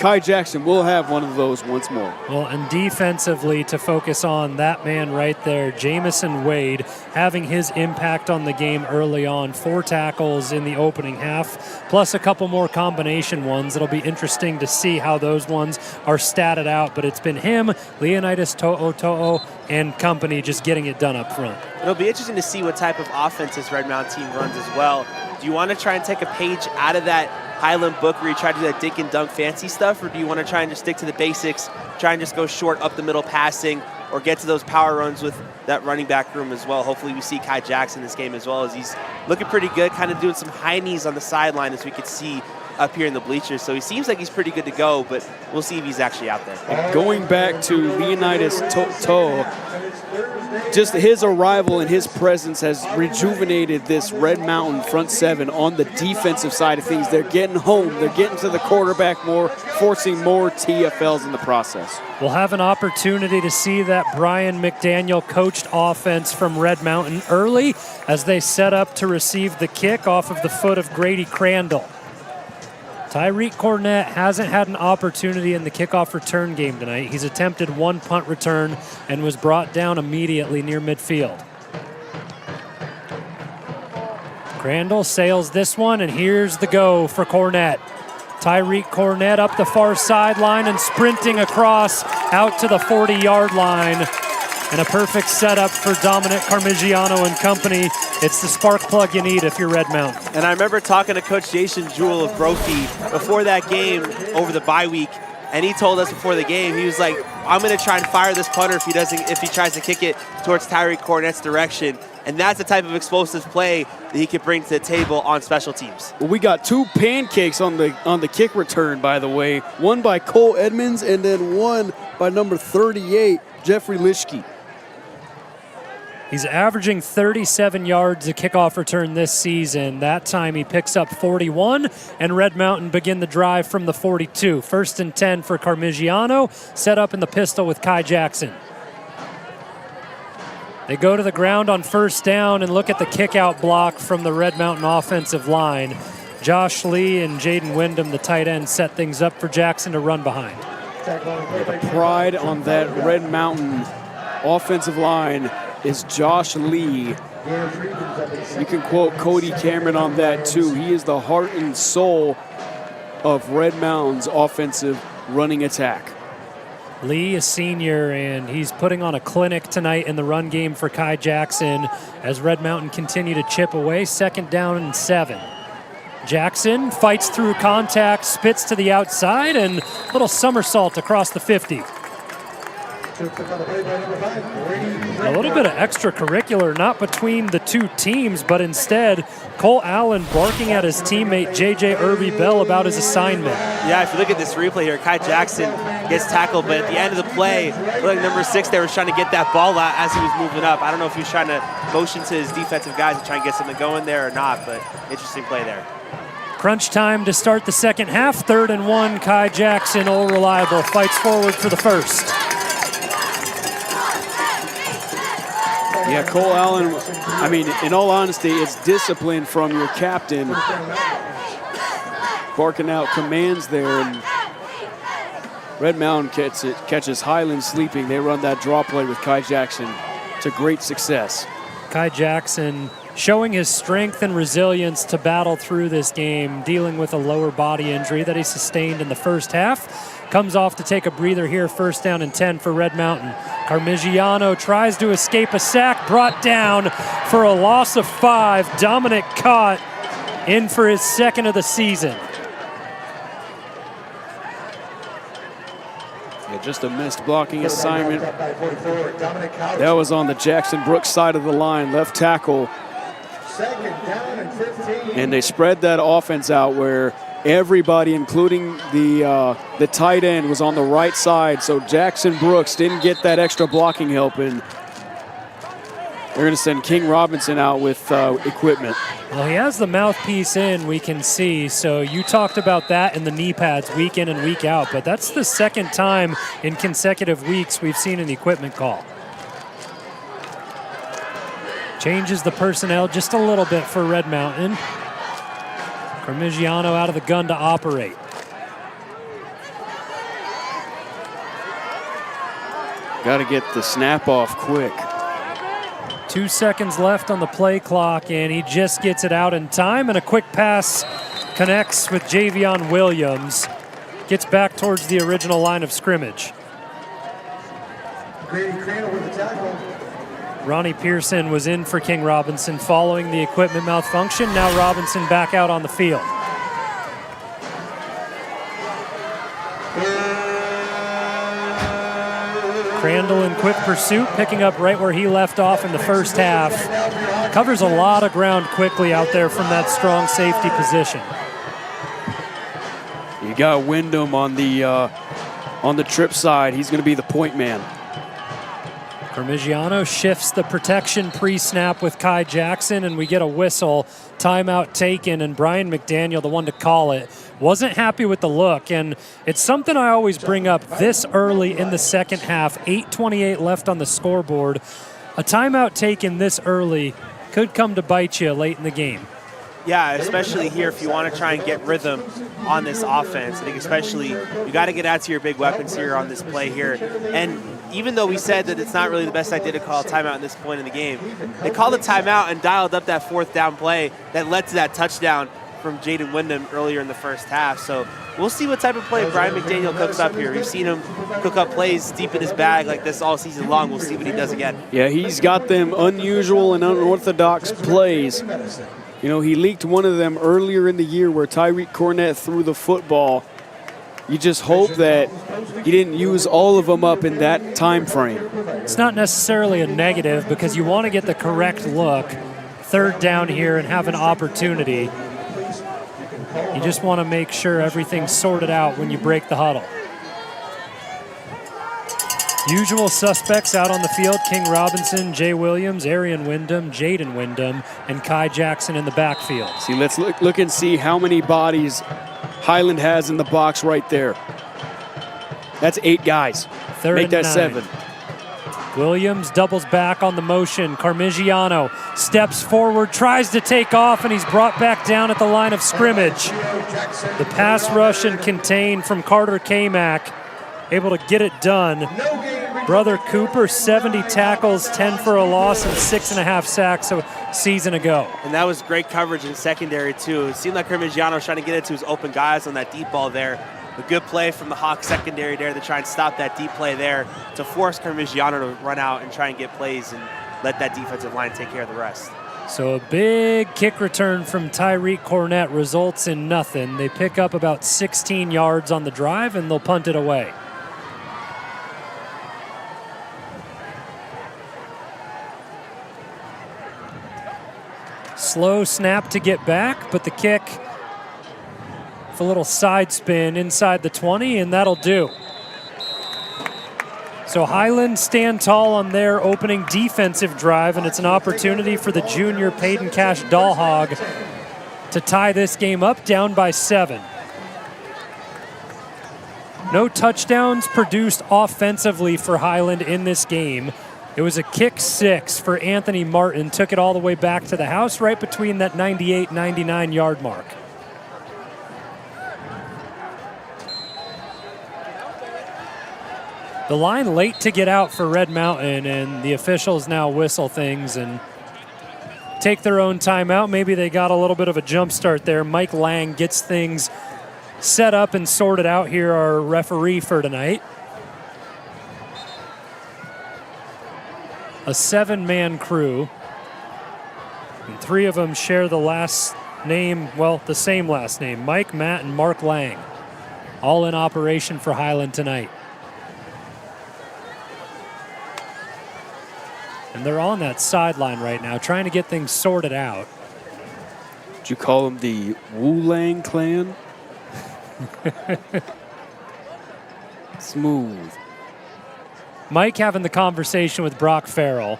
Kai Jackson will have one of those once more. Well, and defensively, to focus on that man right there, Jamison Wade, having his impact on the game early on. 4 tackles in the opening half, plus a couple more combination ones. It'll be interesting to see how those ones are statted out, but it's been him, Leonidas To'o, and company just getting it done up front. It'll be interesting to see what type of offense this Red Mountain team runs as well. Do you want to try and take a page out of that Highland book where you try to do that dink and dunk fancy stuff, or do you want to try and just stick to the basics, try and just go short up the middle passing, or get to those power runs with that running back room as well. Hopefully we see Kai Jackson this game as well, as he's looking pretty good, kind of doing some high knees on the sideline as we could see up here in the bleachers. So he seems like he's pretty good to go, but we'll see if he's actually out there. And going back to Leonidas Toe, just his arrival and his presence has rejuvenated this Red Mountain front seven on the defensive side of things. They're getting home. They're getting to the quarterback more, forcing more TFLs in the process. We'll have an opportunity to see that Brian McDaniel coached offense from Red Mountain early as they set up to receive the kick off of the foot of Grady Crandall. Tyreek Cornett hasn't had an opportunity in the kickoff return game tonight. He's attempted one punt return and was brought down immediately near midfield. Crandall sails this one, and here's the go for Cornett. Tyreek Cornett up the far sideline and sprinting across out to the 40-yard line. And a perfect setup for Dominic Carmigiano and company. It's the spark plug you need if you're Red Mountain. And I remember talking to Coach Jason Jewell of Brophy before that game over the bye week, and he told us before the game, he was like, I'm going to try and fire this punter if he tries to kick it towards Tyreek Cornett's direction. And that's the type of explosive play that he could bring to the table on special teams. Well, we got two pancakes on the kick return, by the way. One by Cole Edmonds and then one by number 38, Jeffrey Lischke. He's averaging 37 yards a kickoff return this season. That time he picks up 41, and Red Mountain begin the drive from the 42. 1st and 10 for Carmigiano, set up in the pistol with Kai Jackson. They go to the ground on 1st down and look at the kick-out block from the Red Mountain offensive line. Josh Lee and Jaden Wyndham, the tight end, set things up for Jackson to run behind. The pride on that Red Mountain offensive line is Josh Lee. You can quote Cody Cameron on that too. He is the heart and soul of Red Mountain's offensive running attack. Lee, a senior, and he's putting on a clinic tonight in the run game for Kai Jackson as Red Mountain continue to chip away. 2nd down and 7. Jackson fights through contact, spits to the outside, and a little somersault across the 50. A little bit of extracurricular, not between the two teams, but instead Cole Allen barking at his teammate J.J. Irby Bell about his assignment. Yeah, if you look at this replay here, Kai Jackson gets tackled, but at the end of the play, like number 6 there was trying to get that ball out as he was moving up. I don't know if he was trying to motion to his defensive guys and try and get something going there or not, but interesting play there. Crunch time to start the second half. 3rd and 1, Kai Jackson, all reliable, fights forward for the first. Yeah, Cole Allen, I mean, in all honesty, it's discipline from your captain. Barking out commands there, and Red Mountain catches Highland sleeping. They run that draw play with Kai Jackson to great success. Kai Jackson showing his strength and resilience to battle through this game, dealing with a lower body injury that he sustained in the first half. Comes off to take a breather here, 1st down and 10 for Red Mountain. Carmigiano tries to escape a sack, brought down for a loss of 5. Dominic caught in for his 2nd of the season. Yeah, just a missed blocking assignment. That was on the Jackson Brooks side of the line, left tackle. 2nd down and 15. And they spread that offense out where everybody, including the tight end, was on the right side. So Jackson Brooks didn't get that extra blocking help, and they're going to send King Robinson out with equipment. Well, he has the mouthpiece in, we can see. So you talked about that in the knee pads week in and week out, but that's the 2nd time in consecutive weeks we've seen an equipment call. Changes the personnel just a little bit for Red Mountain. Carmigiano out of the gun to operate. Got to get the snap off quick. 2 seconds left on the play clock, and he just gets it out in time, and a quick pass connects with Javion Williams. Gets back towards the original line of scrimmage. Grady Crandall with the tackle. Ronnie Pearson was in for King Robinson following the equipment malfunction. Now Robinson back out on the field. Crandall in quick pursuit, picking up right where he left off in the first half. Covers a lot of ground quickly out there from that strong safety position. You got Wyndham on the trip side. He's going to be the point man. Parmigiano shifts the protection pre-snap with Kai Jackson, and we get a whistle. Timeout taken, and Brian McDaniel, the one to call it, wasn't happy with the look. And it's something I always bring up this early in the second half. 8:28 left on the scoreboard. A timeout taken this early could come to bite you late in the game. Yeah, especially here if you want to try and get rhythm on this offense. I think especially you got to get out to your big weapons here on this play here. And even though we said that it's not really the best idea to call a timeout at this point in the game, they called a timeout and dialed up that fourth down play that led to that touchdown from Jaden Wyndham earlier in the first half. So we'll see what type of play Brian McDaniel cooks up here. We've seen him cook up plays deep in his bag like this all season long. We'll see what he does again. Yeah, he's got them unusual and unorthodox plays. You know, he leaked one of them earlier in the year where Tyreek Cornett threw the football. You just hope that he didn't use all of them up in that time frame. It's not necessarily a negative because you want to get the correct look, third down here, and have an opportunity. You just want to make sure everything's sorted out when you break the huddle. Usual suspects out on the field: King Robinson, Jay Williams, Arian Wyndham, Jaden Wyndham, and Kai Jackson in the backfield. See, let's look and see how many bodies Highland has in the box right there. That's 8 guys. Make that 7. Williams doubles back on the motion. Parmigiano steps forward, tries to take off, and he's brought back down at the line of scrimmage. The pass rush and contain from Carter K-Mac, able to get it done. Brother Cooper, 70 tackles, 10 for a loss, and 6.5 sacks a season ago. And that was great coverage in secondary, too. It seemed like Parmigiano was trying to get it to his open guys on that deep ball there. A good play from the Hawks secondary there to try and stop that deep play there to force Parmigiano to run out and try and get plays and let that defensive line take care of the rest. So a big kick return from Tyreek Cornett results in nothing. They pick up about 16 yards on the drive, and they'll punt it away. Slow snap to get back, but the kick with a little side spin inside the 20, and that'll do. So Highland stand tall on their opening defensive drive, and it's an opportunity for the junior Peyton Cash Dahlhog to tie this game up, down by 7. No touchdowns produced offensively for Highland in this game. It was a kick 6 for Anthony Martin. Took it all the way back to the house, right between that 98-99 yard mark. The line late to get out for Red Mountain, and the officials now whistle things and take their own timeout. Maybe they got a little bit of a jump start there. Mike Lang gets things set up and sorted out here, our referee for tonight. A 7-man crew, and 3 of them share the last name, well, the same last name, Mike, Matt, and Mark Lang, all in operation for Highland tonight. And they're on that sideline right now, trying to get things sorted out. Did you call them the Wu Lang clan? Smooth. Mike having the conversation with Brock Farrell.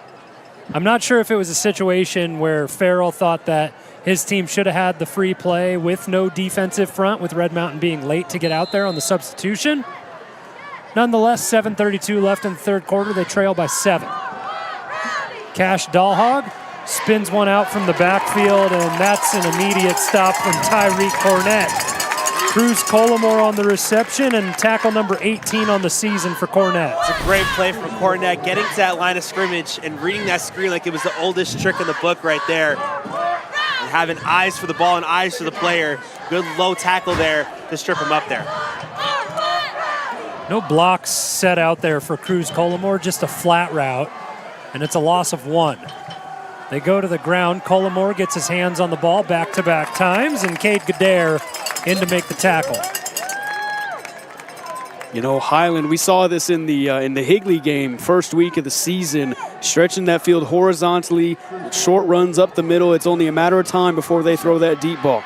I'm not sure if it was a situation where Farrell thought that his team should have had the free play with no defensive front, with Red Mountain being late to get out there on the substitution. Nonetheless, 7:32 left in the third quarter. They trail by 7. Cash Dahlhog spins one out from the backfield, and that's an immediate stop from Tyreek Cornett. Cruz Colomore on the reception, and tackle number 18 on the season for Cornett. It's a great play from Cornett, getting to that line of scrimmage and reading that screen like it was the oldest trick in the book right there. And having eyes for the ball and eyes for the player. Good low tackle there to strip him up there. No blocks set out there for Cruz Colomore, just a flat route, and it's a loss of 1. They go to the ground. Colomore gets his hands on the ball back-to-back times, and Cade Godair in to make the tackle. You know, Highland, we saw this in the Higley game, first week of the season, stretching that field horizontally, short runs up the middle. It's only a matter of time before they throw that deep ball.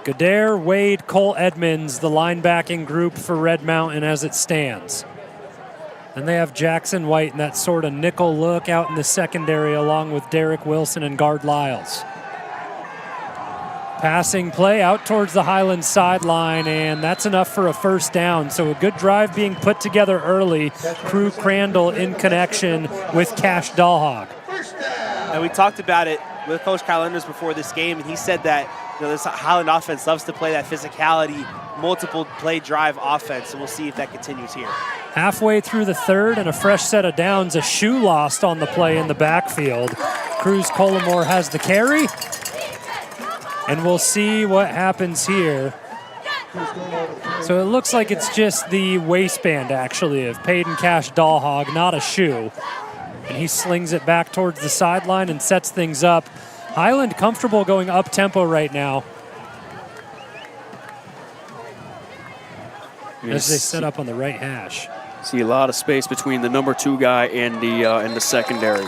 Gadare, Wade, Cole Edmonds, the linebacking group for Red Mountain as it stands. And they have Jackson White in that sort of nickel look out in the secondary along with Derek Wilson and guard Lyles. Passing play out towards the Highland sideline, and that's enough for a first down. So a good drive being put together early. Crew Crandall in connection with Cash Dahlhog. And we talked about it with Coach Kyle Enders before this game, and he said that this Highland offense loves to play that physicality, multiple play drive offense, so we'll see if that continues here. Halfway through the third and a fresh set of downs, a shoe lost on the play in the backfield. Cruz Collimore has the carry. And we'll see what happens here. So it looks like it's just the waistband, actually, of Peyton Cash Dahlhog, not a shoe. And he slings it back towards the sideline and sets things up. Highland comfortable going up-tempo right now as they set up on the right hash. See a lot of space between the number 2 guy and the secondary.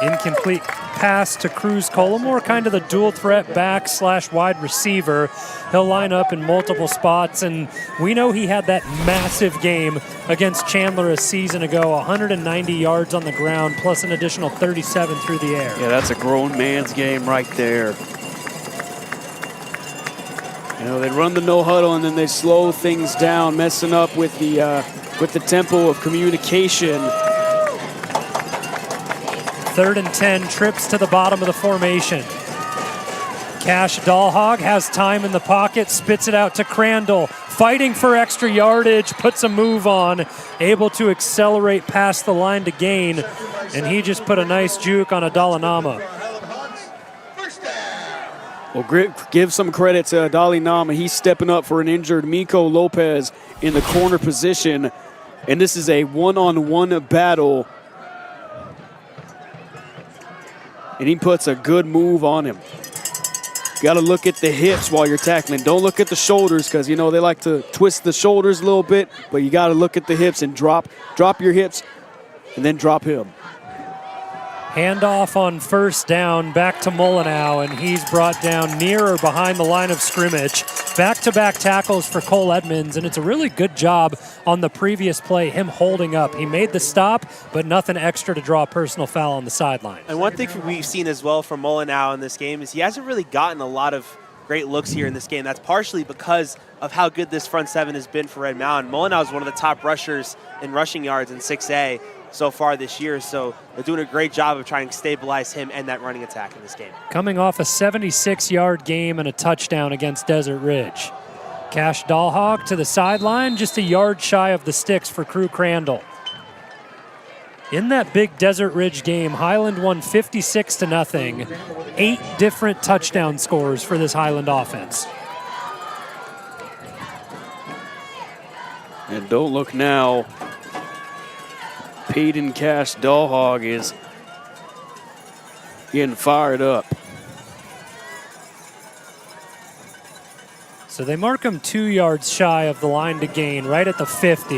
Incomplete pass to Cruz Collimore, kind of the dual threat back / wide receiver. He'll line up in multiple spots, and we know he had that massive game against Chandler a season ago, 190 yards on the ground, plus an additional 37 through the air. Yeah, that's a grown man's game right there. You know, they run the no huddle and then they slow things down, messing up with the tempo of communication. 3rd and 10, trips to the bottom of the formation. Cash Dahlhog has time in the pocket, spits it out to Crandall, fighting for extra yardage, puts a move on, able to accelerate past the line to gain, and he just put a nice juke on Adalinama. Well, give some credit to Adalinama. He's stepping up for an injured Miko Lopez in the corner position, and this is a one-on-one battle. And he puts a good move on him. Got to look at the hips while you're tackling. Don't look at the shoulders because, you know, they like to twist the shoulders a little bit, but you got to look at the hips and drop your hips and then drop him. Handoff on first down back to Molyneux, and he's brought down near or behind the line of scrimmage. Back-to-back tackles for Cole Edmonds, and it's a really good job on the previous play, him holding up. He made the stop, but nothing extra to draw a personal foul on the sideline. And one thing we've seen as well from Molyneux in this game is he hasn't really gotten a lot of great looks here in this game. That's partially because of how good this front seven has been for Red Mountain. Molyneux is one of the top rushers in rushing yards in 6A so far this year, so they're doing a great job of trying to stabilize him and that running attack in this game. Coming off a 76-yard game and a touchdown against Desert Ridge. Cash Dahlhog to the sideline, just a yard shy of the sticks for Crew Crandall. In that big Desert Ridge game, Highland won 56-0. 8 different touchdown scores for this Highland offense. And don't look now. Peyton Cash Dahlhog is getting fired up. So they mark him 2 yards shy of the line to gain, right at the 50.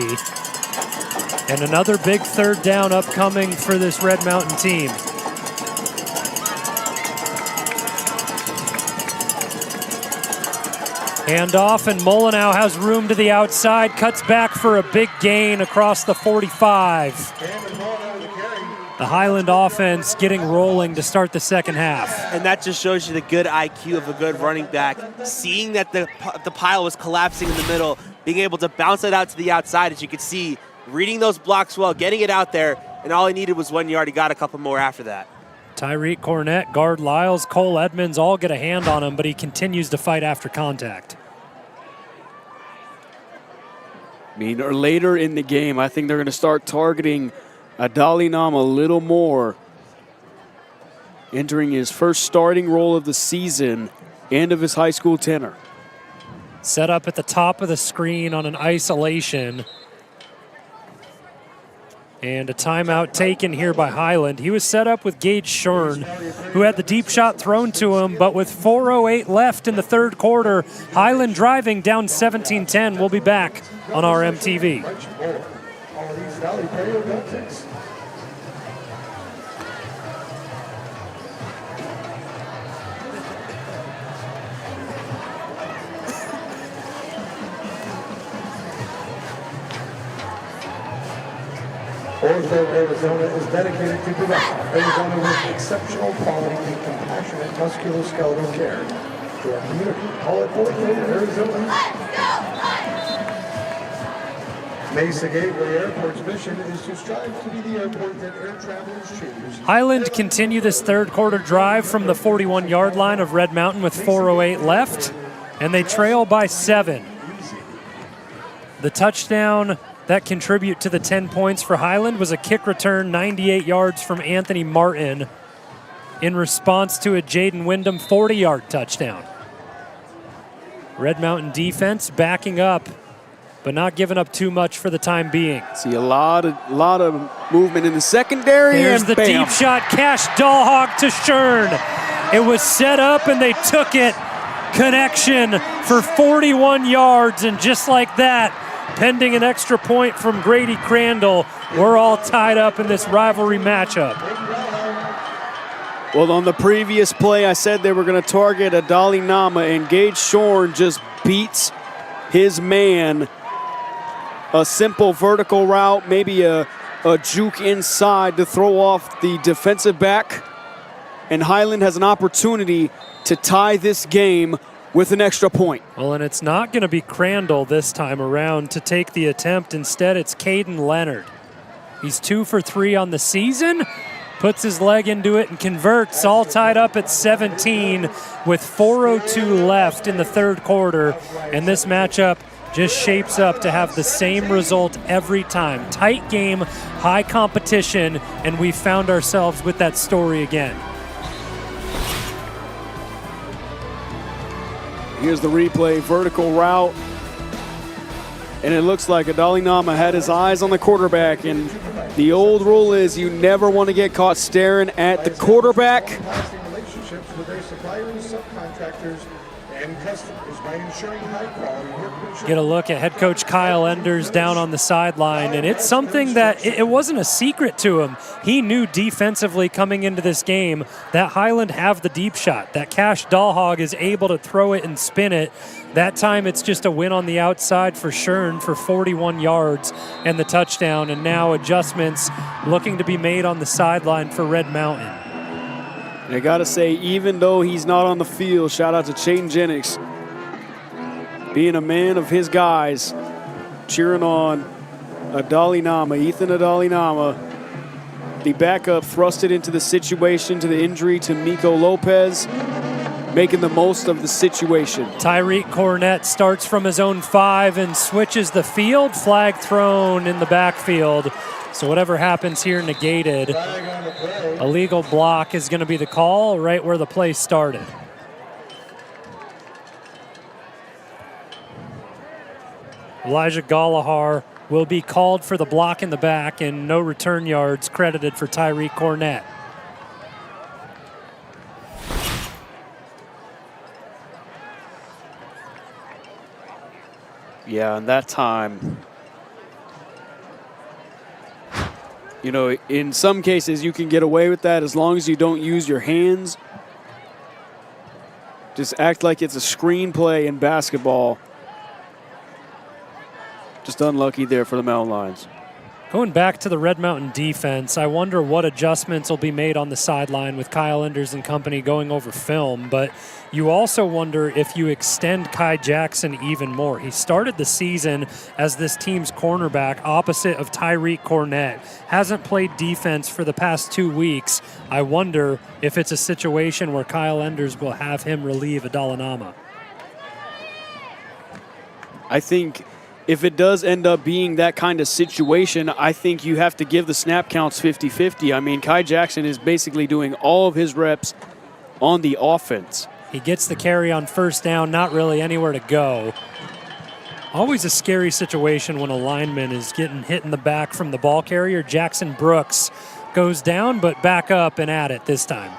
And another big third down upcoming for this Red Mountain team. Handoff, and Molyneux has room to the outside, cuts back for a big gain across the 45. The Highland offense getting rolling to start the second half. And that just shows you the good IQ of a good running back, seeing that the pile was collapsing in the middle, being able to bounce it out to the outside, as you could see, reading those blocks well, getting it out there, and all he needed was 1 yard. He got a couple more after that. Tyreek Cornett, guard Lyles, Cole Edmonds all get a hand on him, but he continues to fight after contact. I mean, or later in the game, I think they're going to start targeting Adalinama a little more. Entering his first starting role of the season and of his high school tenure. Set up at the top of the screen on an isolation. And a timeout taken here by Highland. He was set up with Gage Shern, who had the deep shot thrown to him, but with 4:08 left in the third quarter, Highland driving down 17-10. We'll be back on RMTV. Ortho, Arizona is dedicated to providing Arizona with exceptional quality and compassionate musculoskeletal care to our community. Call it Ortho, Arizona. Mesa Gateway Airport's mission is to strive to be the airport that air travelers choose. Highland continue this third quarter drive from the 41-yard line of Red Mountain with 4:08 left, and they trail by 7. The touchdown that contribute to the 10 points for Highland was a kick return 98 yards from Anthony Martin in response to a Jaden Wyndham 40-yard touchdown. Red Mountain defense backing up, but not giving up too much for the time being. See a lot of movement in the secondary. There's and the bam. deep shot, Cash Dahlhawk to Shern. It was set up and they took it. Connection for 41 yards, and just like that, pending an extra point from Grady Crandall, we're all tied up in this rivalry matchup. Well, on the previous play, I said they were going to target Adali Nama, and Gage Shorn just beats his man. A simple vertical route, maybe a juke inside to throw off the defensive back. And Highland has an opportunity to tie this game with an extra point. Well, and it's not going to be Crandall this time around to take the attempt. Instead, it's Caden Leonard. He's 2 for 3 on the season, puts his leg into it and converts, all tied up at 17 with 4:02 left in the third quarter. And this matchup just shapes up to have the same result every time. Tight game, high competition, and we found ourselves with that story again. Here's the replay, vertical route. And it looks like Adali Nama had his eyes on the quarterback. And the old rule is you never want to get caught staring at the quarterback. Relationships with their suppliers, subcontractors, and customers by ensuring high quality workmanship. Get a look at head coach Kyle Enders down on the sideline, and it's something that it wasn't a secret to him. He knew defensively coming into this game that Highland have the deep shot, that Cash Dahlhawk is able to throw it and spin it. That time it's just a win on the outside for Shern for 41 yards and the touchdown, and now adjustments looking to be made on the sideline for Red Mountain. And I got to say, even though he's not on the field, shout out to Chayton Jennings, being a man of his guys, cheering on Adali Nama, Ethan Adali Nama. The backup thrusted into the situation to the injury to Miko Lopez, making the most of the situation. Tyreek Cornett starts from his own 5 and switches the field. Flag thrown in the backfield. So whatever happens here negated. A legal block is going to be the call right where the play started. Elijah Galahar will be called for the block in the back, and no return yards credited for Tyreek Cornett. Yeah, and that time, you know, in some cases you can get away with that as long as you don't use your hands. Just act like it's a screenplay in basketball. Just unlucky there for the Mountain Lions. Going back to the Red Mountain defense, I wonder what adjustments will be made on the sideline with Kyle Enders and company going over film, but you also wonder if you extend Kai Jackson even more. He started the season as this team's cornerback opposite of Tyreek Cornett. Hasn't played defense for the past 2 weeks. I wonder if it's a situation where Kyle Enders will have him relieve Adalanama. I think if it does end up being that kind of situation, I think you have to give the snap counts 50-50. I mean, Kai Jackson is basically doing all of his reps on the offense. He gets the carry on first down, not really anywhere to go. Always a scary situation when a lineman is getting hit in the back from the ball carrier. Jackson Brooks goes down, but back up and at it this time.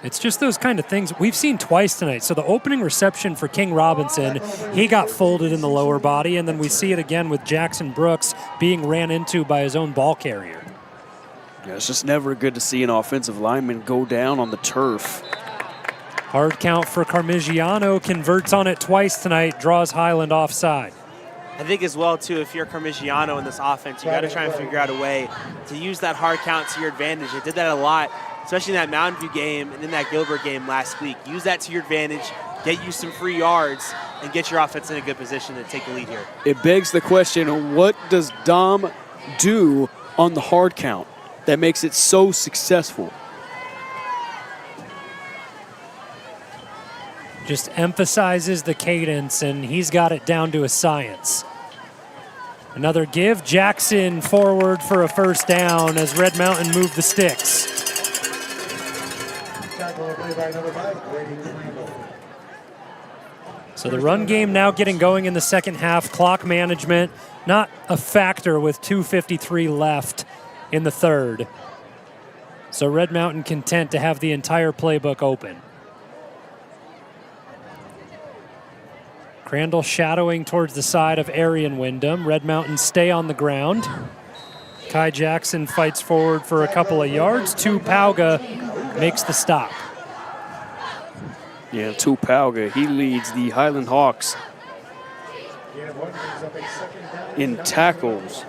It's just those kind of things we've seen twice tonight. So the opening reception for King Robinson, he got folded in the lower body, and then we see it again with Jackson Brooks being ran into by his own ball carrier. Yeah, it's just never good to see an offensive lineman go down on the turf. Hard count for Carmigiano, converts on it twice tonight, draws Highland offside. I think as well, too, if you're Carmigiano in this offense, you got to try and figure out a way to use that hard count to your advantage. They did that a lot, especially in that Mountain View game and in that Gilbert game last week. Use that to your advantage, get you some free yards, and get your offense in a good position to take the lead here. It begs the question, what does Dom do on the hard count that makes it so successful? Just emphasizes the cadence, and he's got it down to a science. Another give. Jackson forward for a first down as Red Mountain moved the sticks. So the run game now getting going in the second half. Clock management not a factor with 2:53 left in the third. So Red Mountain content to have the entire playbook open. Crandall shadowing towards the side of Arian Wyndham. Red Mountain stay on the ground. Kai Jackson fights forward for a couple of yards. Tupauga makes the stop. Yeah, Tupauga, he leads the Highland Hawks in tackles.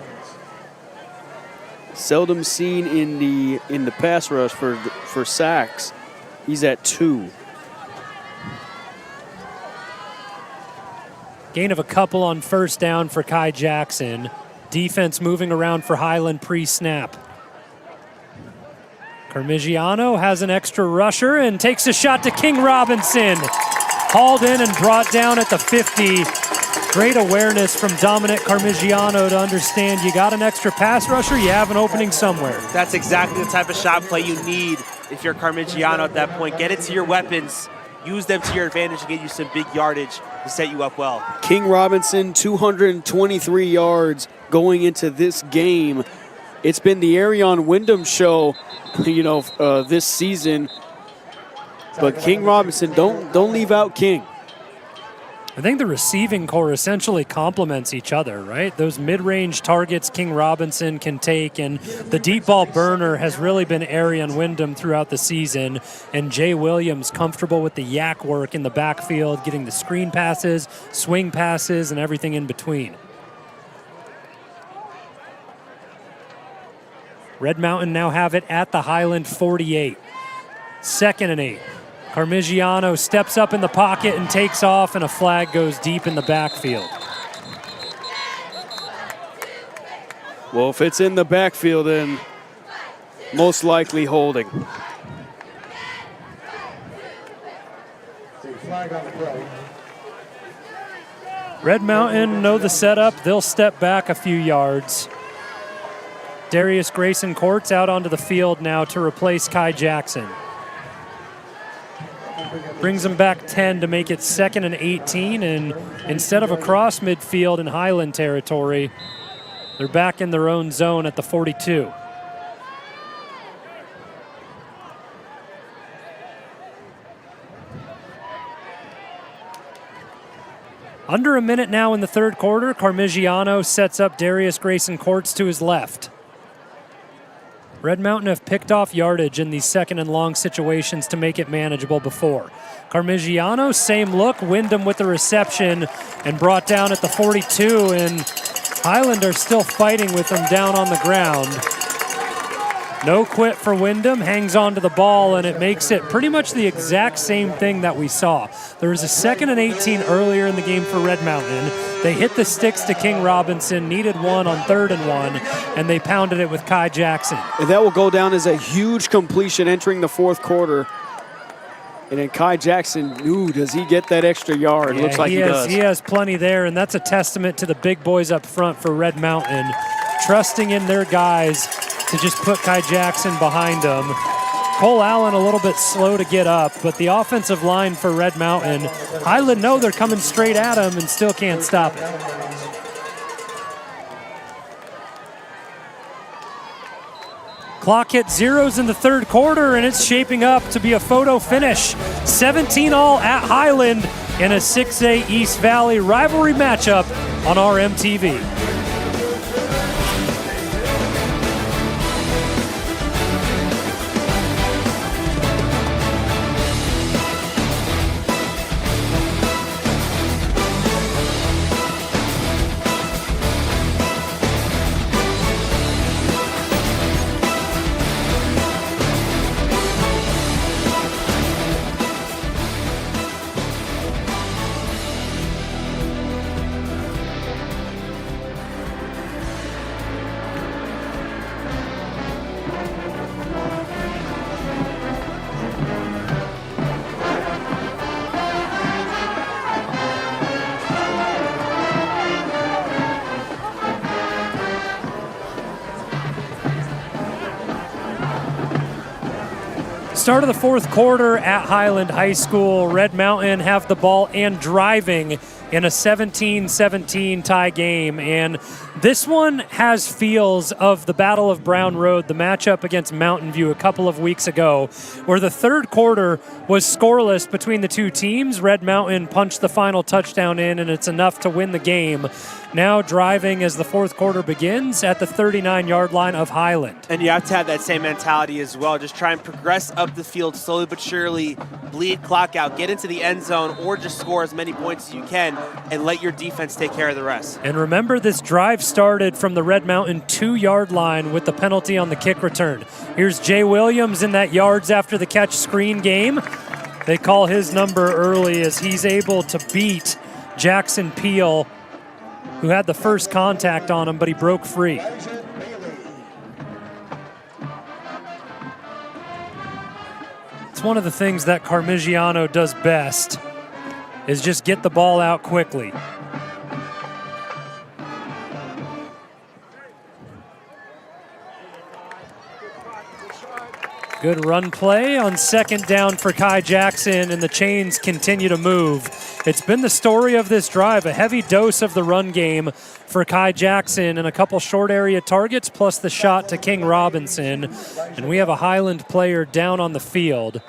Seldom seen in the pass rush for sacks. He's at 2. Gain of a couple on first down for Kai Jackson. Defense moving around for Highland pre-snap. Carmigiano has an extra rusher and takes a shot to King Robinson. Hauled in and brought down at the 50. Great awareness from Dominic Carmigiano to understand you got an extra pass rusher, you have an opening somewhere. That's exactly the type of shot play you need if you're Carmigiano at that point. Get it to your weapons. Use them to your advantage to get you some big yardage to set you up well. King Robinson, 223 yards going into this game. It's been the Arian Wyndham show, this season. But King Robinson, don't leave out King. I think the receiving core essentially complements each other, right? Those mid-range targets King Robinson can take, and the deep ball burner has really been Arian Wyndham throughout the season, and Jay Williams comfortable with the yak work in the backfield, getting the screen passes, swing passes, and everything in between. Red Mountain now have it at the Highland 48. 2nd and 8. Carmigiano steps up in the pocket and takes off, and a flag goes deep in the backfield. Well, if it's in the backfield, then most likely holding. Red Mountain know the setup. They'll step back a few yards. Darius Grayson Courts out onto the field now to replace Kai Jackson. Brings them back 10 to make it 2nd and 18, and instead of across midfield in Highland territory, they're back in their own zone at the 42. Under a minute now in the third quarter, Carmigiano sets up Darius Grayson Courts to his left. Red Mountain have picked off yardage in these 2nd and long situations to make it manageable before. Carmigiano, same look, Wyndham with the reception and brought down at the 42, and Highland are still fighting with them down on the ground. No quit for Wyndham, hangs on to the ball, and it makes it pretty much the exact same thing that we saw. There was a 2nd and 18 earlier in the game for Red Mountain. They hit the sticks to King Robinson, needed one on 3rd and 1, and they pounded it with Kai Jackson. And that will go down as a huge completion entering the 4th quarter. And then Kai Jackson, does he get that extra yard? Yeah, looks like he does. He has plenty there, and that's a testament to the big boys up front for Red Mountain, trusting in their guys to just put Kai Jackson behind them. Cole Allen a little bit slow to get up, but the offensive line for Red Mountain, Highland know they're coming straight at him and still can't stop it. Clock hit zeros in the third quarter, and it's shaping up to be a photo finish. 17-all at Highland in a 6A East Valley rivalry matchup on RMTV. Start of the fourth quarter at Highland High School. Red Mountain have the ball and driving in a 17-17 tie game. And this one has feels of the Battle of Brown Road, the matchup against Mountain View a couple of weeks ago, where the third quarter was scoreless between the two teams. Red Mountain punched the final touchdown in, and it's enough to win the game. Now driving as the fourth quarter begins at the 39-yard line of Highland. And you have to have that same mentality as well. Just try and progress up the field slowly but surely, bleed clock out, get into the end zone, or just score as many points as you can and let your defense take care of the rest. And remember, this drive started from the Red Mountain 2-yard line with the penalty on the kick return. Here's Jay Williams in that yards after the catch screen game. They call his number early as he's able to beat Jackson Peel, who had the first contact on him, but he broke free. It's one of the things that Carmigiano does best, is just get the ball out quickly. Good run play on second down for Kai Jackson, and the chains continue to move. It's been the story of this drive, a heavy dose of the run game for Kai Jackson and a couple short area targets plus the shot to King Robinson. And we have a Highland player down on the field.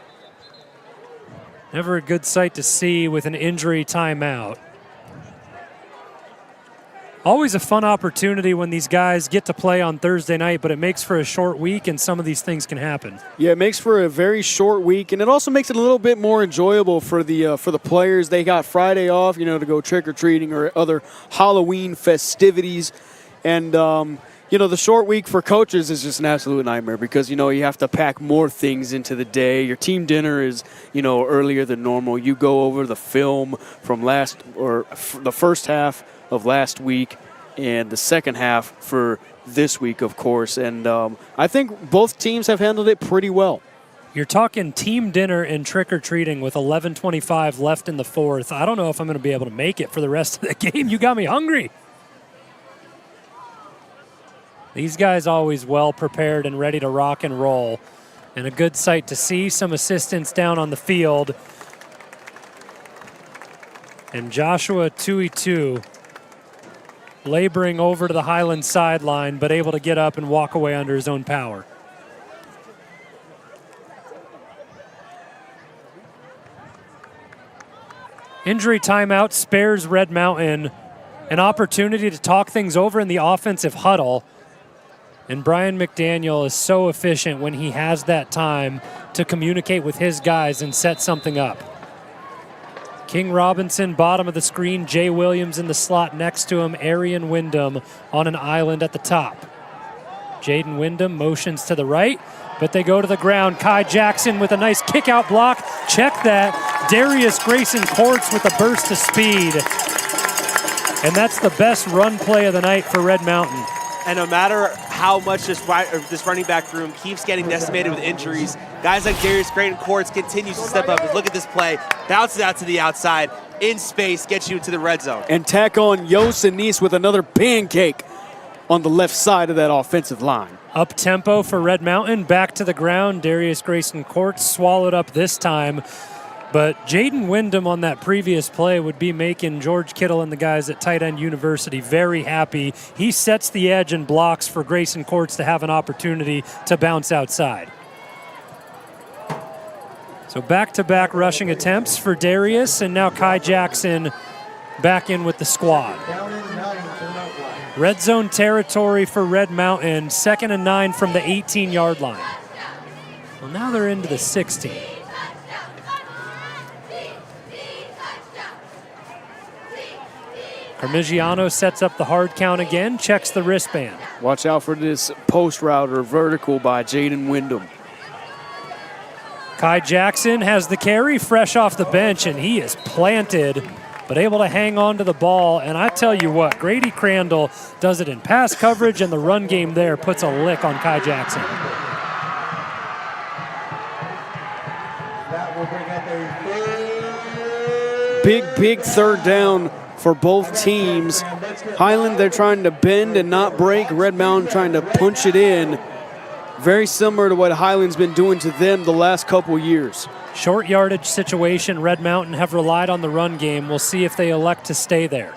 Never a good sight to see with an injury timeout. Always a fun opportunity when these guys get to play on Thursday night, but it makes for a short week, and some of these things can happen. Yeah, it makes for a very short week, and it also makes it a little bit more enjoyable for the players. They got Friday off, to go trick-or-treating or other Halloween festivities. And, the short week for coaches is just an absolute nightmare because, you have to pack more things into the day. Your team dinner is, earlier than normal. You go over the film from the first half of last week and the second half for this week, of course. And I think both teams have handled it pretty well. You're talking team dinner and trick-or-treating with 11:25 left in the fourth. I don't know if I'm going to be able to make it for the rest of the game. You got me hungry. These guys always well prepared and ready to rock and roll. And a good sight to see. Some assistance down on the field. And Joshua Tuitu laboring over to the Highland sideline, but able to get up and walk away under his own power. Injury timeout spares Red Mountain an opportunity to talk things over in the offensive huddle. And Brian McDaniel is so efficient when he has that time to communicate with his guys and set something up. King Robinson, bottom of the screen. Jay Williams in the slot next to him. Arian Wyndham on an island at the top. Jaden Wyndham motions to the right, but they go to the ground. Kai Jackson with a nice kick-out block. Check that. Darius Grayson Courts with a burst of speed. And that's the best run play of the night for Red Mountain. And no matter how much this running back room keeps getting decimated with injuries, guys like Darius Grayson Courts continues to step up. And look at this play. Bounces out to the outside, in space, gets you into the red zone. And tack on Yosinise with another pancake on the left side of that offensive line. Up tempo for Red Mountain, back to the ground. Darius Grayson Court swallowed up this time. But Jaden Wyndham on that previous play would be making George Kittle and the guys at Tight End University very happy. He sets the edge and blocks for Grayson Courts to have an opportunity to bounce outside. So back-to-back rushing attempts for Darius, and now Kai Jackson back in with the squad. Red zone territory for Red Mountain, 2nd and 9 from the 18-yard line. Well, now they're into the 16. Parmigiano sets up the hard count again, checks the wristband. Watch out for this post route or vertical by Jaden Wyndham. Kai Jackson has the carry fresh off the bench, and he is planted, but able to hang on to the ball. And I tell you what, Grady Crandall does it in pass coverage, and the run game there puts a lick on Kai Jackson. That will bring up a Big third down for both teams. Highland, they're trying to bend and not break. Red Mountain trying to punch it in. Very similar to what Highland's been doing to them the last couple years. Short yardage situation. Red Mountain have relied on the run game. We'll see if they elect to stay there.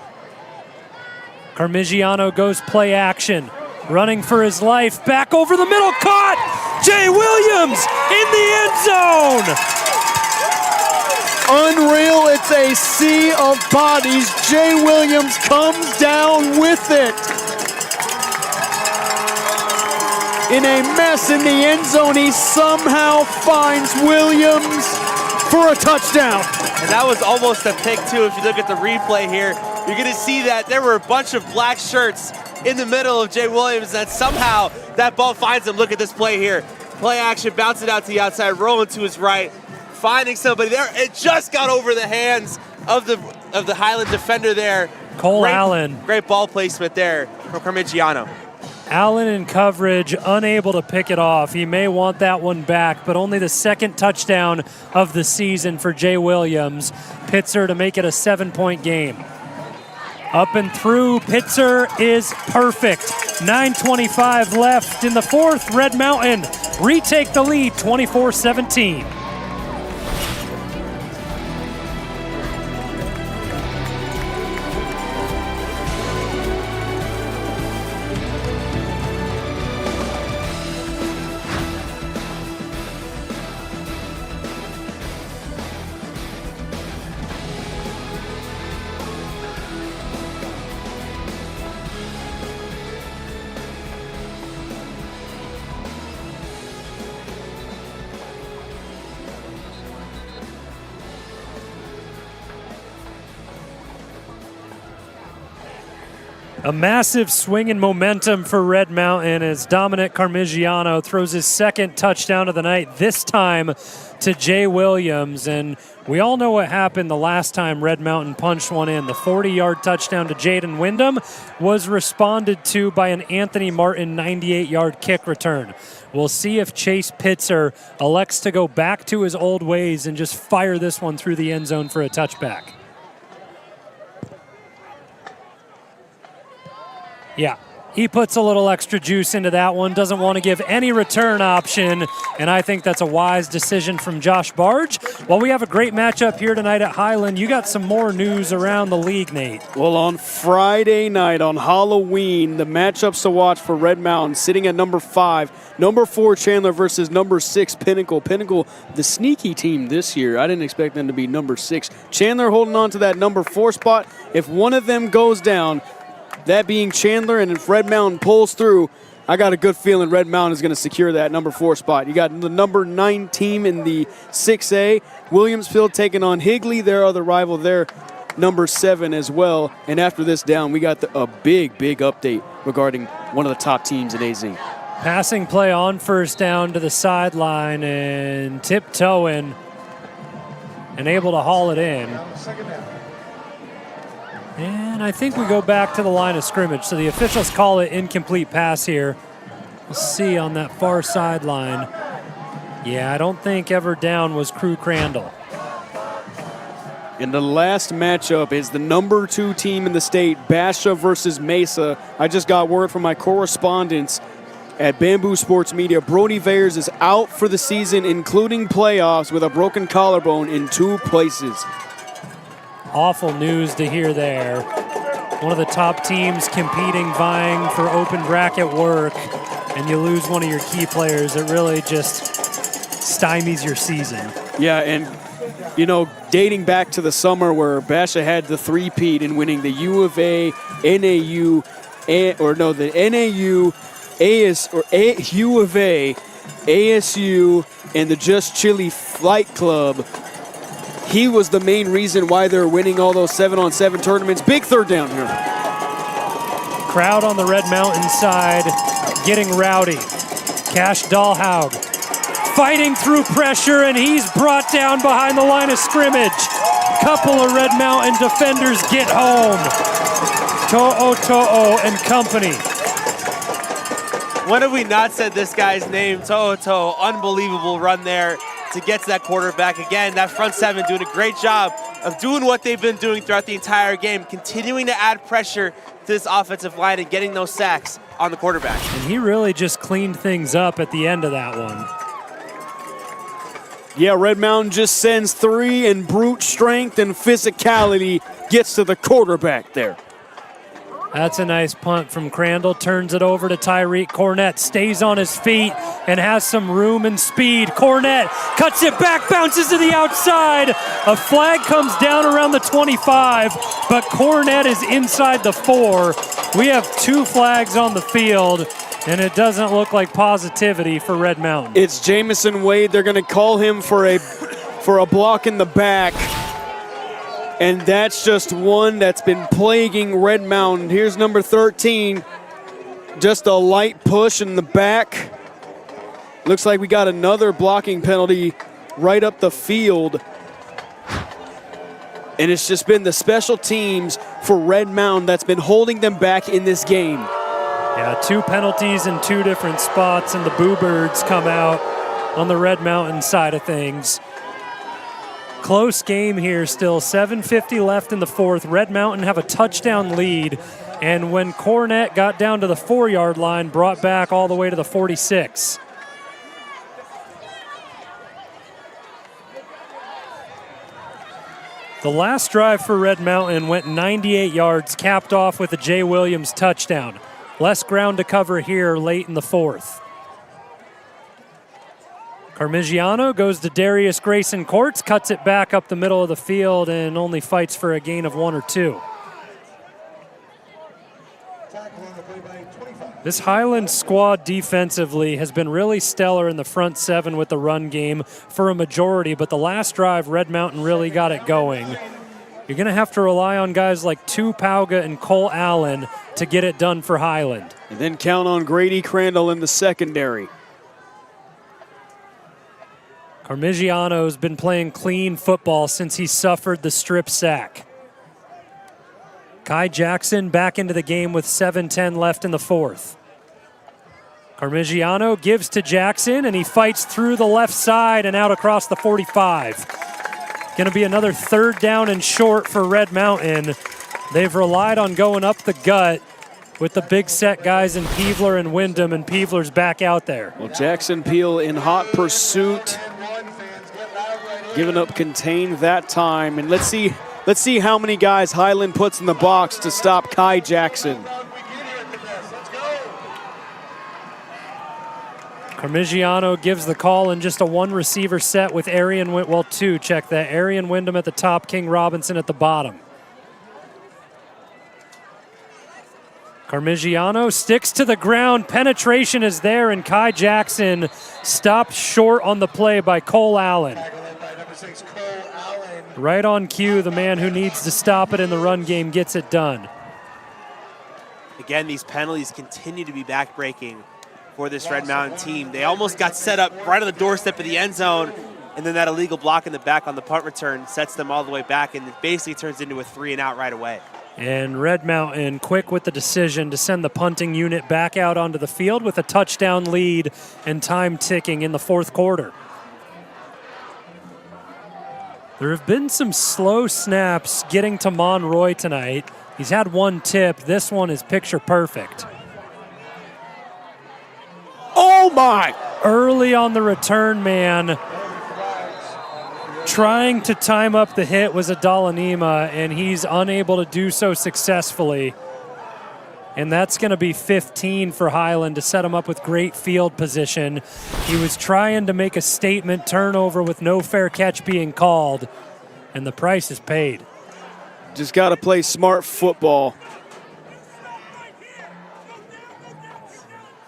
Parmigiano goes play action. Running for his life. Back over the middle. Caught! Jay Williams in the end zone! Unreal, it's a sea of bodies. Jay Williams comes down with it. In a mess in the end zone, he somehow finds Williams for a touchdown. And that was almost a pick, too. If you look at the replay here, you're going to see that there were a bunch of black shirts in the middle of Jay Williams, and somehow that ball finds him. Look at this play here. Play action, bounce it out to the outside, rolling to his right, finding somebody there. It just got over the hands of the Highland defender there. Cole Allen. Great ball placement there from Parmigiano. Allen in coverage, unable to pick it off. He may want that one back, but only the 2nd touchdown of the season for Jay Williams. Pitzer to make it a 7-point game. Up and through, Pitzer is perfect. 9:25 left in the 4th. Red Mountain retake the lead, 24-17. A massive swing in momentum for Red Mountain as Dominic Parmigiano throws his 2nd touchdown of the night, this time to Jay Williams. And we all know what happened the last time Red Mountain punched one in. The 40-yard touchdown to Jaden Wyndham was responded to by an Anthony Martin 98-yard kick return. We'll see if Chase Pitzer elects to go back to his old ways and just fire this one through the end zone for a touchback. Yeah, he puts a little extra juice into that one, doesn't want to give any return option, and I think that's a wise decision from Josh Barge. Well, we have a great matchup here tonight at Highland. You got some more news around the league, Nate. Well, on Friday night, on Halloween, the matchups to watch for Red Mountain, sitting at number 5, number 4 Chandler versus number 6 Pinnacle. Pinnacle, the sneaky team this year. I didn't expect them to be number 6. Chandler holding on to that number 4 spot. If one of them goes down, that being Chandler, and if Red Mountain pulls through, I got a good feeling Red Mountain is going to secure that number 4 spot. You got the number 9 team in the 6A, Williamsfield taking on Higley, their other rival there, number 7 as well. And after this down, we got a big update regarding one of the top teams in AZ. Passing play on first down to the sideline and tiptoeing and able to haul it in. And I think we go back to the line of scrimmage. So the officials call it incomplete pass here. We'll see on that far sideline. Yeah, I don't think ever down was Crew Crandall. And the last matchup is the number 2 team in the state, Basha versus Mesa. I just got word from my correspondents. at Bamboo Sports Media. Brody Vayers is out for the season, including playoffs, with a broken collarbone in 2 places. Awful news to hear there. One of the top teams competing, vying for open bracket work, and you lose one of your key players. It really just stymies your season. Yeah, and you know, dating back to the summer where Basha had the three-peat in winning the U of A, NAU, the NAU, U of A, ASU, and the Just Chili Flight Club. He was the main reason why they're winning all those 7-on-7 tournaments. Big third down here. Crowd on the Red Mountain side getting rowdy. Cash Dahlhaug fighting through pressure, and he's brought down behind the line of scrimmage. Couple of Red Mountain defenders get home. To'o and company. When have we not said this guy's name? To'o, unbelievable run there to get to that quarterback. Again, that front seven doing a great job of doing what they've been doing throughout the entire game, continuing to add pressure to this offensive line and getting those sacks on the quarterback. And he really just cleaned things up at the end of that one. Yeah, Red Mountain just sends 3, and brute strength and physicality gets to the quarterback there. That's a nice punt from Crandall. Turns it over to Tyreek Cornett. Stays on his feet and has some room and speed. Cornett cuts it back, bounces to the outside. A flag comes down around the 25, but Cornett is inside the 4. We have 2 flags on the field, and it doesn't look like positivity for Red Mountain. It's Jamison Wade. They're going to call him for a block in the back. And that's just one that's been plaguing Red Mountain. Here's number 13. Just a light push in the back. Looks like we got another blocking penalty right up the field. And it's just been the special teams for Red Mountain that's been holding them back in this game. Yeah, 2 penalties in 2 different spots, and the Boo Birds come out on the Red Mountain side of things. Close game here still, 7:50 left in the 4th. Red Mountain have a touchdown lead, and when Cornett got down to the 4-yard line, brought back all the way to the 46. The last drive for Red Mountain went 98 yards, capped off with a Jay Williams touchdown. Less ground to cover here late in the 4th. Carmigiano goes to Darius Grayson Courts, cuts it back up the middle of the field, and only fights for a gain of 1 or 2. This Highland squad defensively has been really stellar in the front 7 with the run game for a majority, but the last drive, Red Mountain really got it going. You're going to have to rely on guys like Tu Pauga and Cole Allen to get it done for Highland. And then count on Grady Crandall in the secondary. Carmigiano's been playing clean football since he suffered the strip sack. Kai Jackson back into the game with 7:10 left in the 4th. Carmigiano gives to Jackson, and he fights through the left side and out across the 45. Going to be another 3rd down and short for Red Mountain. They've relied on going up the gut with the big set guys in Peevler and Wyndham, and Peevler's back out there. Well, Jackson Peel in hot pursuit, giving up contain that time. And let's see how many guys Highland puts in the box to stop Kai Jackson. Carmigiano gives the call in just a 1-receiver set with Arian, 2. Check that. Arian Wyndham at the top, King Robinson at the bottom. Carmigiano sticks to the ground. Penetration is there, and Kai Jackson stopped short on the play by Cole Allen. Right on cue, the man who needs to stop it in the run game gets it done. Again, these penalties continue to be backbreaking for this Red Mountain team. They almost got set up right on the doorstep of the end zone, and then that illegal block in the back on the punt return sets them all the way back, and it basically turns into a 3-and-out right away. And Red Mountain quick with the decision to send the punting unit back out onto the field with a touchdown lead and time ticking in the 4th quarter. There have been some slow snaps getting to Monroy tonight. He's had 1 tip. This one is picture perfect. Oh, my. Early on the return man, trying to time up the hit was Adalanima, and he's unable to do so successfully. And that's going to be 15 for Highland to set him up with great field position. He was trying to make a statement turnover with no fair catch being called, and the price is paid. Just got to play smart football.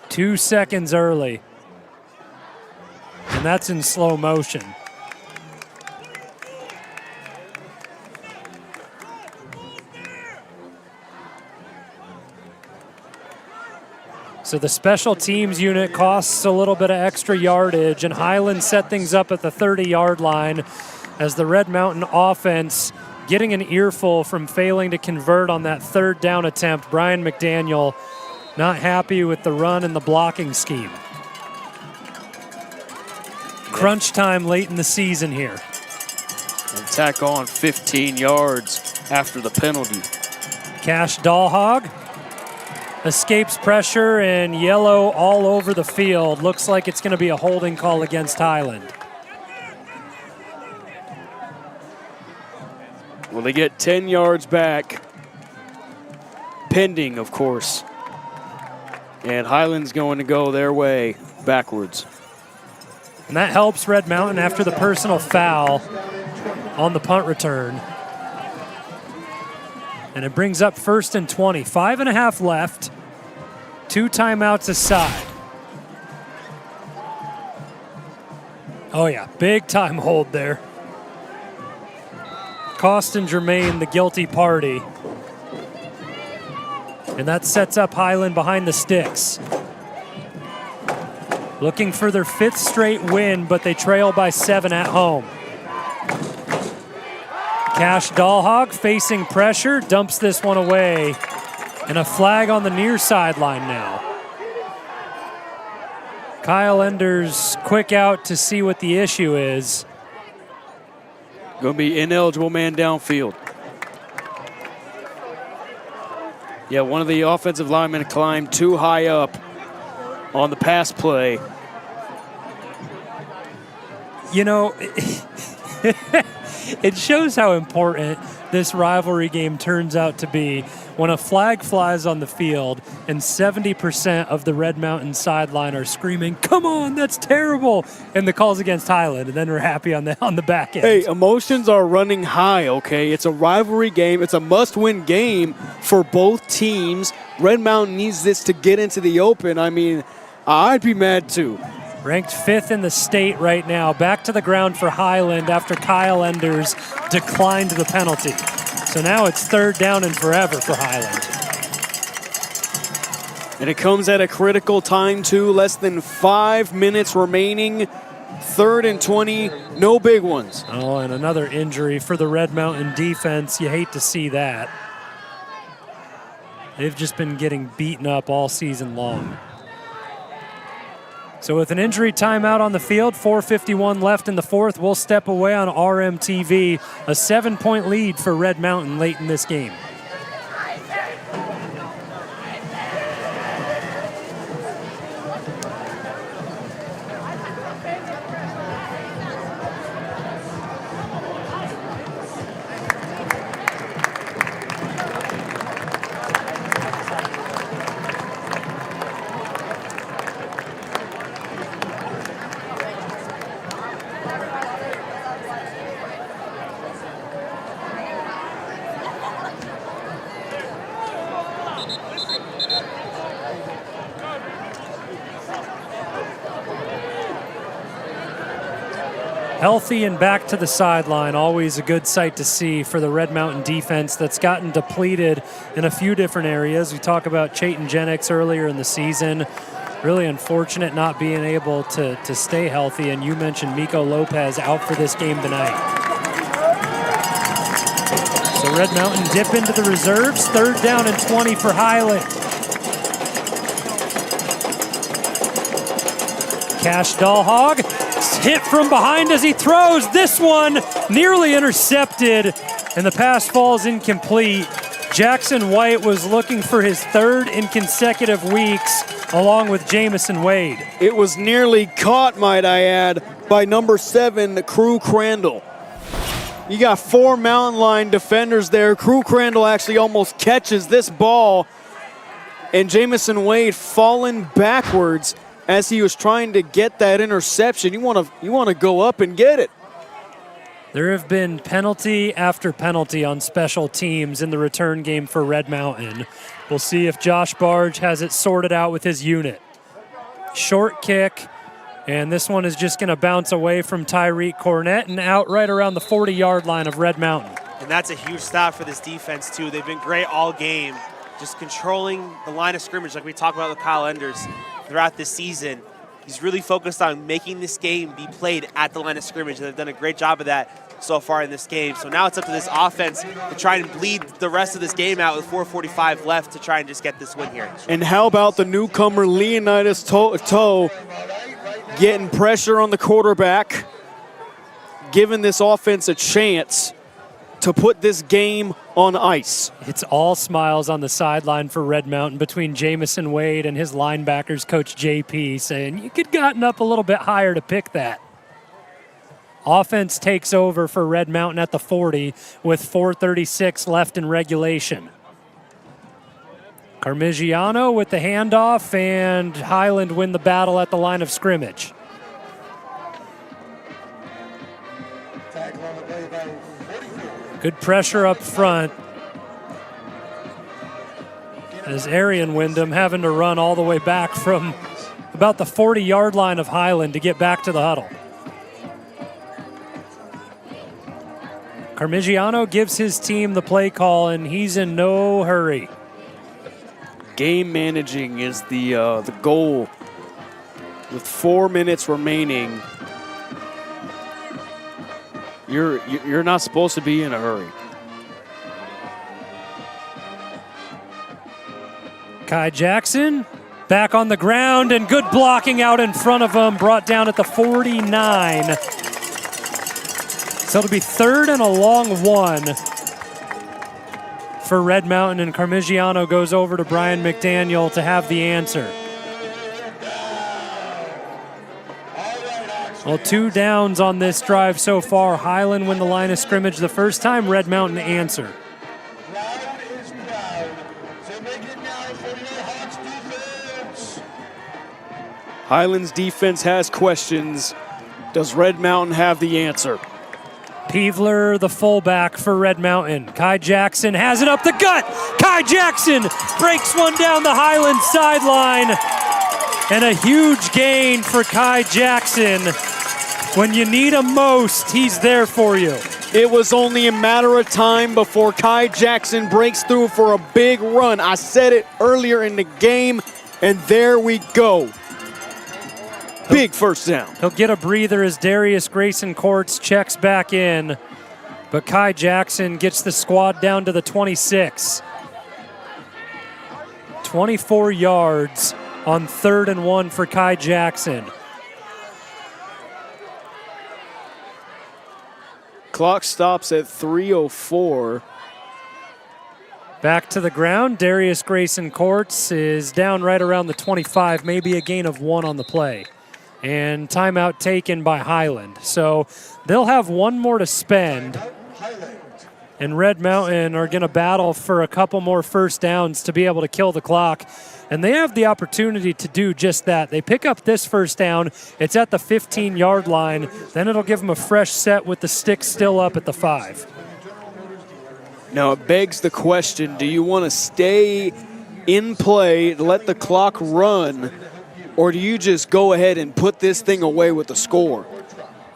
2 seconds early, and that's in slow motion. So the special teams unit costs a little bit of extra yardage, and Highland set things up at the 30-yard line as the Red Mountain offense getting an earful from failing to convert on that third down attempt. Brian McDaniel not happy with the run and the blocking scheme. Crunch time late in the season here. And tack on 15 yards after the penalty. Cash Dahlhog escapes pressure, and yellow all over the field. Looks like it's going to be a holding call against Highland. Well, they get 10 yards back, pending, of course. And Highland's going to go their way backwards. And that helps Red Mountain after the personal foul on the punt return. And it brings up 1st and 20. 5.5 left. 2 timeouts aside. Oh yeah, big time hold there. Costin Germain, the guilty party. And that sets up Highland behind the sticks. Looking for their 5th straight win, but they trail by 7 at home. Cash Dahlhog facing pressure, dumps this one away, and a flag on the near sideline now. Kyle Enders quick out to see what the issue is. Going to be ineligible man downfield. Yeah, one of the offensive linemen climbed too high up on the pass play. You know, it shows how important this rivalry game turns out to be when a flag flies on the field and 70% of the Red Mountain sideline are screaming, "Come on, that's terrible!" and the call's against Highland, and then we're happy on the back end. Hey, emotions are running high, okay? It's a rivalry game. It's a must-win game for both teams. Red Mountain needs this to get into the open. I mean, I'd be mad too. Ranked 5th in the state right now. Back to the ground for Highland after Kyle Enders declined the penalty. So now it's 3rd down and forever for Highland. And it comes at a critical time too. Less than 5 minutes remaining. 3rd and 20, no big ones. Oh, and another injury for the Red Mountain defense. You hate to see that. They've just been getting beaten up all season long. So with an injury timeout on the field, 4:51 left in the 4th, we'll step away on RMTV. A 7-point lead for Red Mountain late in this game. Healthy and back to the sideline, always a good sight to see for the Red Mountain defense that's gotten depleted in a few different areas. We talk about Chayton Jennings earlier in the season. Really unfortunate not being able to stay healthy, and you mentioned Miko Lopez out for this game tonight. So Red Mountain dip into the reserves, 3rd down and 20 for Highland. Cash Dahlhog, hit from behind as he throws. This one nearly intercepted, and the pass falls incomplete. Jackson White was looking for his third in consecutive weeks, along with Jamison Wade. It was nearly caught, might I add, by number 7, Crew Crandall. You got 4 mountain line defenders there. Crew Crandall actually almost catches this ball, and Jamison Wade falling backwards as he was trying to get that interception. You want to go up and get it. There have been penalty after penalty on special teams in the return game for Red Mountain. We'll see if Josh Barge has it sorted out with his unit. Short kick, and this one is just going to bounce away from Tyreek Cornett and out right around the 40-yard line of Red Mountain. And that's a huge stop for this defense, too. They've been great all game, just controlling the line of scrimmage like we talked about with Kyle Enders throughout this season. He's really focused on making this game be played at the line of scrimmage, and they've done a great job of that so far in this game. So now it's up to this offense to try and bleed the rest of this game out with 4:45 left to try and just get this win here. And how about the newcomer Leonidas Toe getting pressure on the quarterback, giving this offense a chance to put this game on ice. It's all smiles on the sideline for Red Mountain between Jamison Wade and his linebackers coach JP, saying you could gotten up a little bit higher to pick that. Offense takes over for Red Mountain at the 40 with 4:36 left in regulation. Carmigiano with the handoff, and Highland win the battle at the line of scrimmage. Good pressure up front, as Arian Wyndham having to run all the way back from about the 40-yard line of Highland to get back to the huddle. Carmigiano gives his team the play call, and he's in no hurry. Game managing is the goal. With 4 minutes remaining, you're not supposed to be in a hurry. Kai Jackson back on the ground, and good blocking out in front of him, brought down at the 49. So it'll be 3rd and a long one for Red Mountain, and Carmigiano goes over to Brian McDaniel to have the answer. Well, 2 downs on this drive so far. Highland win the line of scrimmage the first time. Red Mountain answer. Highland's defense has questions. Does Red Mountain have the answer? Peevler, the fullback for Red Mountain. Kai Jackson has it up the gut. Kai Jackson breaks one down the Highland sideline. And a huge gain for Kai Jackson. When you need him most, he's there for you. It was only a matter of time before Kai Jackson breaks through for a big run. I said it earlier in the game, and there we go. Big first down. He'll get a breather as Darius Grayson Courts checks back in. But Kai Jackson gets the squad down to the 26. 24 yards on 3rd and 1 for Kai Jackson. Clock stops at 3:04. Back to the ground. Darius Grayson Courts is down right around the 25, maybe a gain of 1 on the play. And timeout taken by Highland. So they'll have 1 more to spend. And Red Mountain are going to battle for a couple more first downs to be able to kill the clock. And they have the opportunity to do just that. They pick up this first down. It's at the 15-yard line. Then it'll give them a fresh set with the stick still up at the 5. Now it begs the question, do you want to stay in play, let the clock run, or do you just go ahead and put this thing away with a score?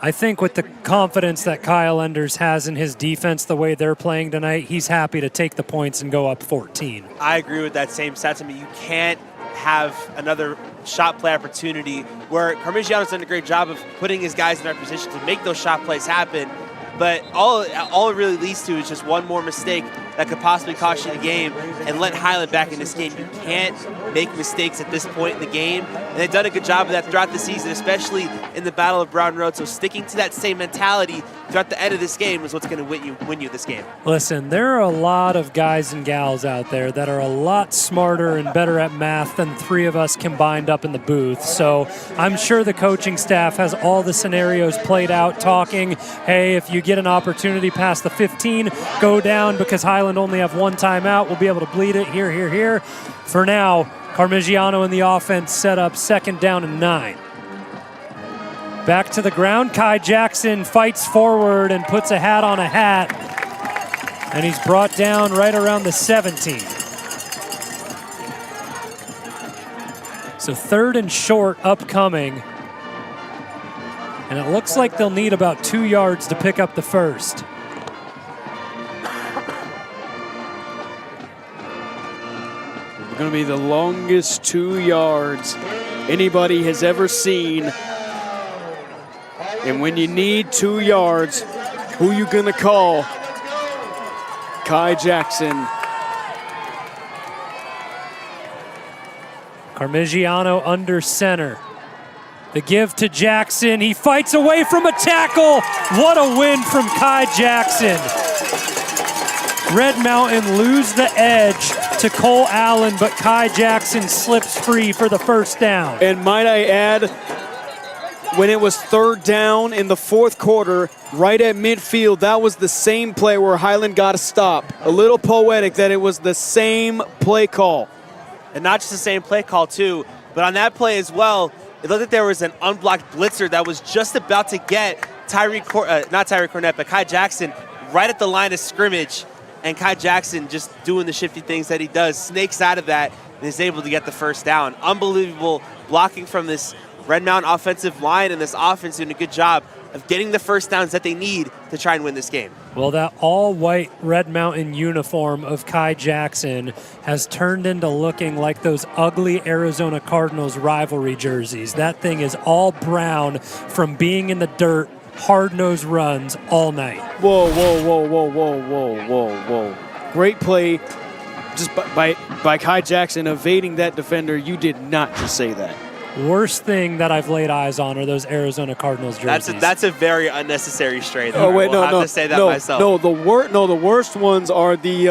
I think with the confidence that Kyle Enders has in his defense, the way they're playing tonight, he's happy to take the points and go up 14. I agree with that same sentiment. You can't have another shot play opportunity where Carmigiano's done a great job of putting his guys in their position to make those shot plays happen. But all it really leads to is just one more mistake that could possibly cost you the game and let Highland back in this game. You can't make mistakes at this point in the game, and they've done a good job of that throughout the season, especially in the Battle of Brown Road. So sticking to that same mentality throughout the end of this game is what's going to win you this game. Listen, there are a lot of guys and gals out there that are a lot smarter and better at math than three of us combined up in the booth. So I'm sure the coaching staff has all the scenarios played out, talking, hey, if you get an opportunity past the 15, go down because Highland only have one timeout. We'll be able to bleed it here. For now, Carmigiano and the offense set up 2nd down and 9. Back to the ground. Kai Jackson fights forward and puts a hat on a hat. And he's brought down right around the 17. So 3rd and short upcoming. And it looks like they'll need about 2 yards to pick up the first. Going to be the longest 2 yards anybody has ever seen. And when you need 2 yards, who you going to call? Kai Jackson. Carmigiano under center. The give to Jackson. He fights away from a tackle. What a win from Kai Jackson. Red Mountain lose the edge to Cole Allen, but Kai Jackson slips free for the first down. And might I add, when it was 3rd down in the 4th quarter, right at midfield, that was the same play where Highland got a stop. A little poetic that it was the same play call. And not just the same play call, too, but on that play as well, it looked like there was an unblocked blitzer that was just about to get not Tyree Cornett, but Kai Jackson right at the line of scrimmage. And Kai Jackson just doing the shifty things that he does, snakes out of that, and is able to get the first down. Unbelievable blocking from this Red Mountain offensive line, and this offense doing a good job of getting the first downs that they need to try and win this game. Well, that all-white Red Mountain uniform of Kai Jackson has turned into looking like those ugly Arizona Cardinals rivalry jerseys. That thing is all brown from being in the dirt, hard-nosed runs all night. Whoa. Great play just by Kai Jackson evading that defender. You did not just say that. Worst thing that I've laid eyes on are those Arizona Cardinals jerseys. That's a very unnecessary stray. Though. Oh wait, I have no, to say that no, myself. no. The worst ones are the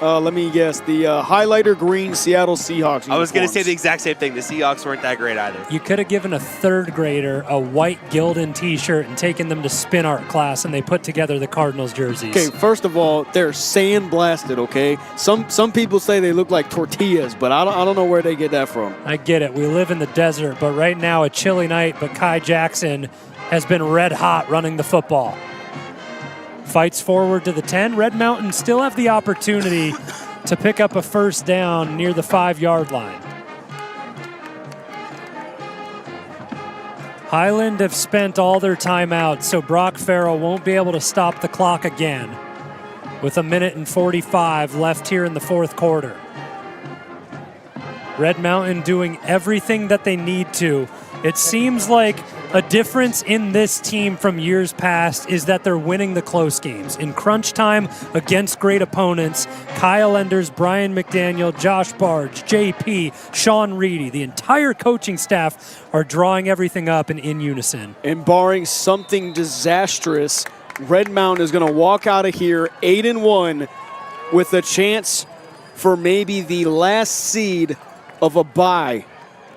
let me guess, the highlighter green Seattle Seahawks. I was going to say uniforms. the exact same thing. The Seahawks weren't that great either. You could have given a 3rd grader a white Gildan t-shirt and taken them to spin art class, and they put together the Cardinals jerseys. Okay, first of all, they're sandblasted. Okay, some people say they look like tortillas, but I don't know where they get that from. I get it. We live in the desert, but right now a chilly night, but Kai Jackson has been red hot running the football. Fights forward to the 10. Red Mountain still have the opportunity to pick up a first down near the 5-yard line. Highland have spent all their timeouts, so Brock Farrell won't be able to stop the clock again with 1:45 left here in the 4th quarter. Red Mountain doing everything that they need to. It seems like a difference in this team from years past is that they're winning the close games. In crunch time against great opponents, Kyle Enders, Brian McDaniel, Josh Barge, JP, Sean Reedy, the entire coaching staff are drawing everything up and in unison. And barring something disastrous, Red Mountain is going to walk out of here 8-1 with a chance for maybe the last seed of a bye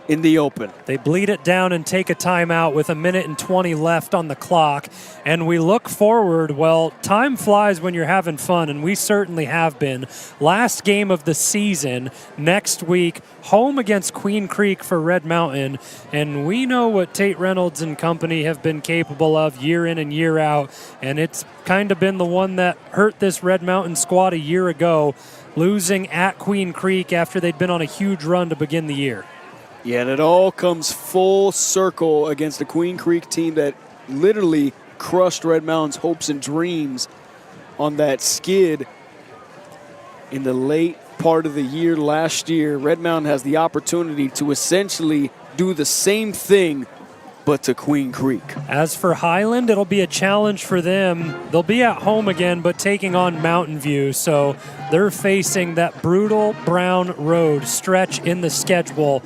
in the open. They bleed it down and take a timeout with 1:20 left on the clock. And we look forward. Well, time flies when you're having fun, and we certainly have been. Last game of the season next week, home against Queen Creek for Red Mountain. And we know what Tate Reynolds and company have been capable of year in and year out. And it's kind of been the one that hurt this Red Mountain squad a year ago, losing at Queen Creek after they'd been on a huge run to begin the year. Yeah, and it all comes full circle against the Queen Creek team that literally crushed Red Mountain's hopes and dreams on that skid in the late part of the year last year. Red Mountain has the opportunity to essentially do the same thing but to Queen Creek. As for Highland, it'll be a challenge for them. They'll be at home again, but taking on Mountain View. So they're facing that brutal Brown Road stretch in the schedule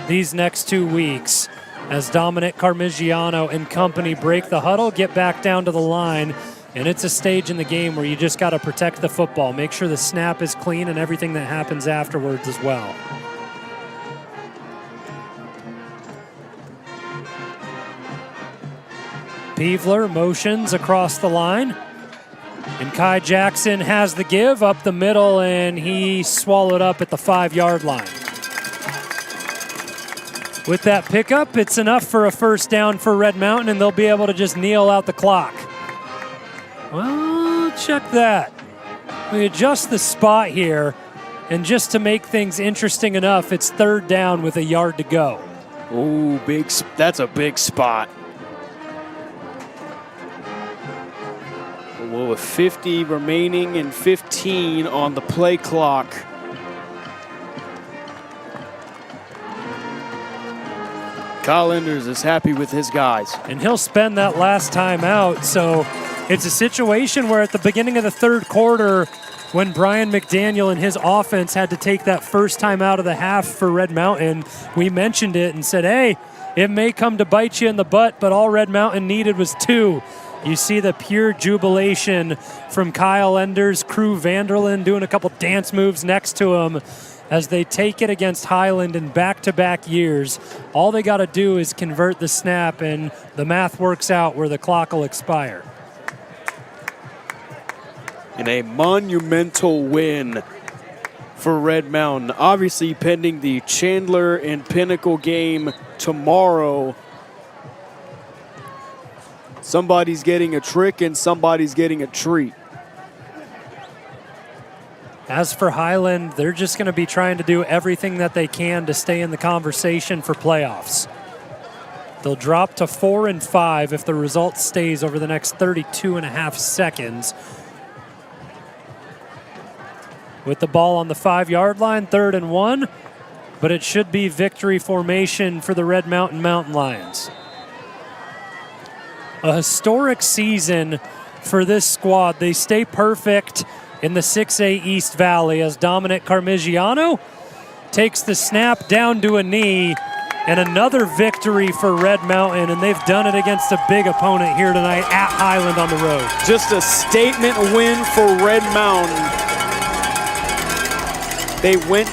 these next 2 weeks as Dominic Carmigiano and company break the huddle, get back down to the line, and it's a stage in the game where you just got to protect the football, make sure the snap is clean and everything that happens afterwards as well. Peevler motions across the line, and Kai Jackson has the give up the middle, and he swallowed up at the 5-yard line. With that pickup, it's enough for a first down for Red Mountain, and they'll be able to just kneel out the clock. Well, check that. We adjust the spot here, and just to make things interesting enough, it's 3rd down with 1 yard to go. Oh, that's a big spot. Well, with 50 remaining and 15 on the play clock. Kyle Enders is happy with his guys. And he'll spend that last time out. So it's a situation where at the beginning of the 3rd quarter, when Brian McDaniel and his offense had to take that first time out of the half for Red Mountain, we mentioned it and said, hey, it may come to bite you in the butt, but all Red Mountain needed was 2. You see the pure jubilation from Kyle Enders, Crew Vanderlyn doing a couple dance moves next to him as they take it against Highland in back-to-back years. All they got to do is convert the snap, and the math works out where the clock will expire. And a monumental win for Red Mountain. Obviously pending the Chandler and Pinnacle game tomorrow. Somebody's getting a trick and somebody's getting a treat. As for Highland, they're just going to be trying to do everything that they can to stay in the conversation for playoffs. They'll drop to 4-5 if the result stays over the next 32.5 seconds. With the ball on the 5-yard line, 3rd and 1, but it should be victory formation for the Red Mountain Mountain Lions. A historic season for this squad. They stay perfect in the 6A East Valley as Dominic Carmigiano takes the snap down to a knee, and another victory for Red Mountain, and they've done it against a big opponent here tonight at Highland on the road. Just a statement win for Red Mountain. They went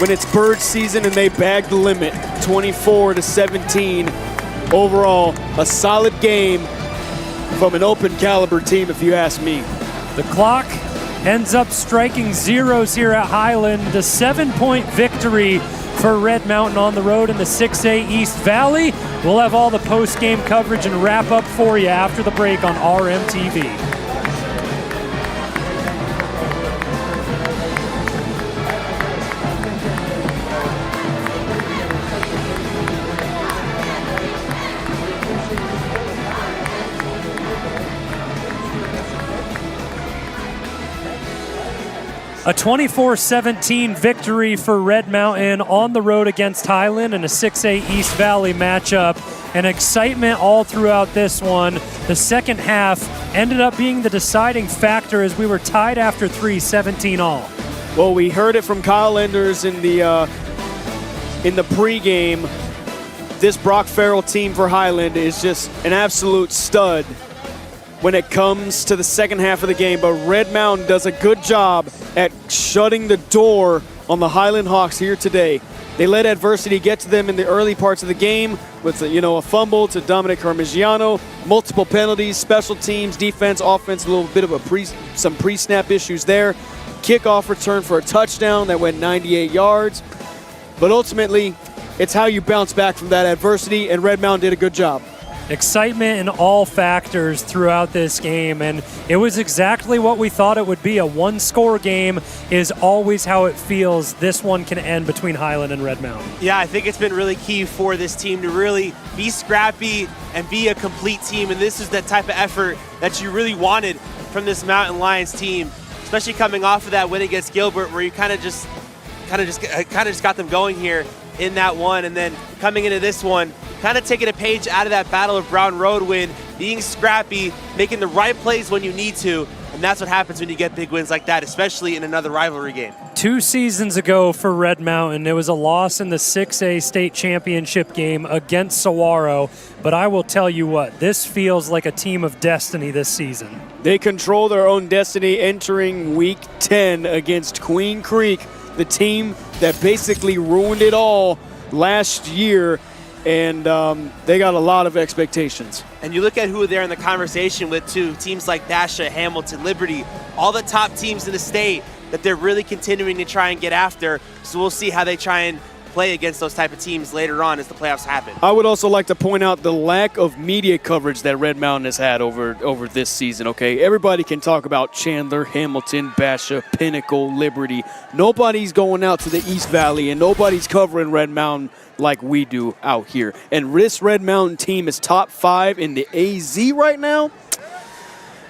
when it's bird season and they bagged the limit, 24-17. Overall, a solid game from an open caliber team, if you ask me. The clock ends up striking zeros here at Highland. A 7-point victory for Red Mountain on the road in the 6A East Valley. We'll have all the post-game coverage and wrap up for you after the break on RMTV. A 24-17 victory for Red Mountain on the road against Highland in a 6A East Valley matchup. And excitement all throughout this one. The second half ended up being the deciding factor as we were tied after 3, 17 all. Well, we heard it from Kyle Enders in the pregame. This Brock Farrell team for Highland is just an absolute stud when it comes to the second half of the game, but Red Mountain does a good job at shutting the door on the Highland Hawks here today. They let adversity get to them in the early parts of the game with a fumble to Dominic Carmigiano, multiple penalties, special teams, defense, offense, a little bit of some pre-snap issues there. Kickoff return for a touchdown that went 98 yards. But ultimately, it's how you bounce back from that adversity, and Red Mountain did a good job. Excitement in all factors throughout this game, and it was exactly what we thought it would be. A one-score game is always how it feels. This one can end between Highland and Red Mountain. Yeah, I think it's been really key for this team to really be scrappy and be a complete team, and this is that type of effort that you really wanted from this Mountain Lions team, especially coming off of that win against Gilbert, where you kind of just got them going here in that one, and then coming into this one, kind of taking a page out of that Battle of Brown Road win, being scrappy, making the right plays when you need to, and that's what happens when you get big wins like that, especially in another rivalry game. 2 seasons ago for Red Mountain, it was a loss in the 6A state championship game against Saguaro, but I will tell you what, this feels like a team of destiny this season. They control their own destiny entering week 10 against Queen Creek, the team that basically ruined it all last year, and they got a lot of expectations. And you look at who they're in the conversation with too, teams like Dasha, Hamilton, Liberty, all the top teams in the state that they're really continuing to try and get after. So we'll see how they try and play against those type of teams later on as the playoffs happen. I would also like to point out the lack of media coverage that Red Mountain has had over this season, okay? Everybody can talk about Chandler, Hamilton, Basha, Pinnacle, Liberty. Nobody's going out to the East Valley, and nobody's covering Red Mountain like we do out here. And this Red Mountain team is top 5 in the AZ right now.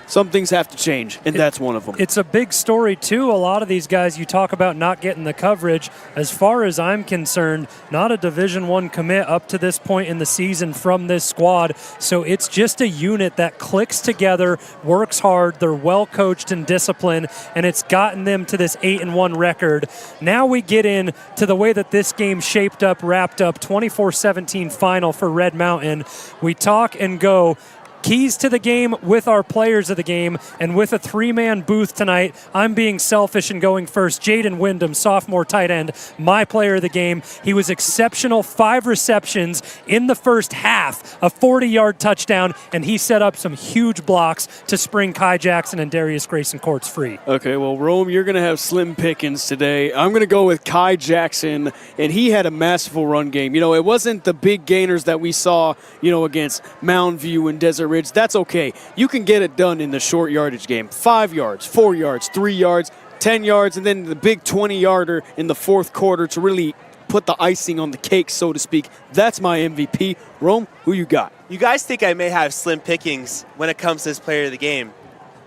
Some things have to change, and that's one of them. It's a big story, too. A lot of these guys, you talk about not getting the coverage. As far as I'm concerned, not a Division I commit up to this point in the season from this squad. So it's just a unit that clicks together, works hard, they're well coached and disciplined, and it's gotten them to this 8-1 record. Now we get in to the way that this game shaped up, wrapped up, 24-17 final for Red Mountain. We talk and go keys to the game with our players of the game, and with a 3-man booth tonight, I'm being selfish and going first. Jaden Wyndham, sophomore tight end, my player of the game. He was exceptional, 5 receptions in the first half, a 40-yard touchdown, and he set up some huge blocks to spring Kai Jackson and Darius Grayson courts free. Okay, well, Rome, you're going to have slim pickings today. I'm going to go with Kai Jackson, and he had a masterful run game. You know, it wasn't the big gainers that we saw, against Mound View and Desert Ridge. That's okay. You can get it done in the short yardage game. 5 yards, 4 yards, 3 yards, 10 yards, and then the big 20-yarder in the fourth quarter to really put the icing on the cake, so to speak. That's my MVP. Rome, who you got? You guys think I may have slim pickings when it comes to this player of the game.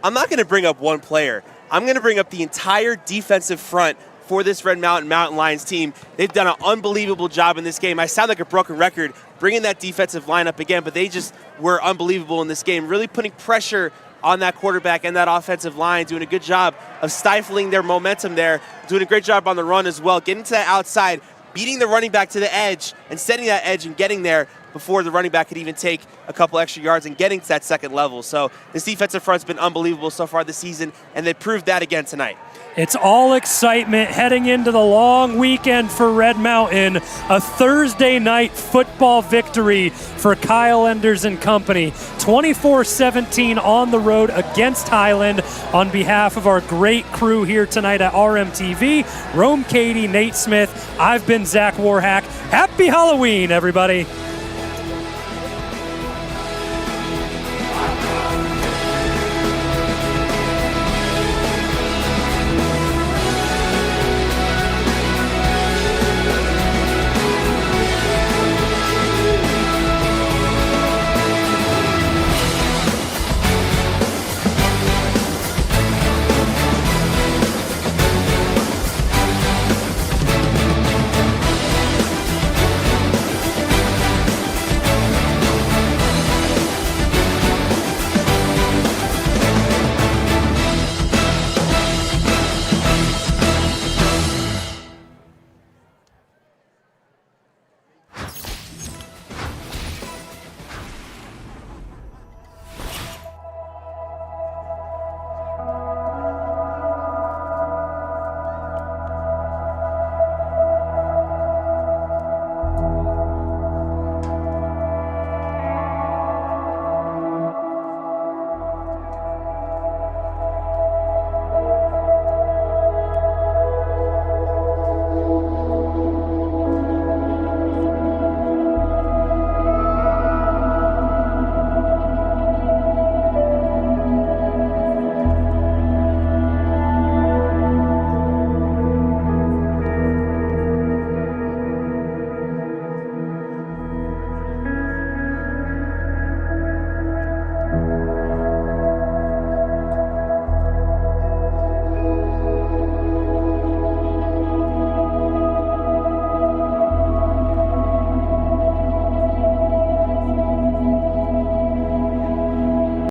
I'm not going to bring up one player. I'm going to bring up the entire defensive front for this Red Mountain Lions team. They've done an unbelievable job in this game. I sound like a broken record bringing that defensive line up again, but they just were unbelievable in this game, really putting pressure on that quarterback and that offensive line, doing a good job of stifling their momentum there, doing a great job on the run as well, getting to that outside, beating the running back to the edge and setting that edge and getting there before the running back could even take a couple extra yards and getting to that second level. So this defensive front's been unbelievable so far this season, and they proved that again tonight. It's all excitement heading into the long weekend for Red Mountain. A Thursday night football victory for Kyle Enders and company. 24-17 on the road against Highland. On behalf of our great crew here tonight at RMTV, Rome Cady, Nate Smith, I've been Zach Warhack. Happy Halloween, everybody.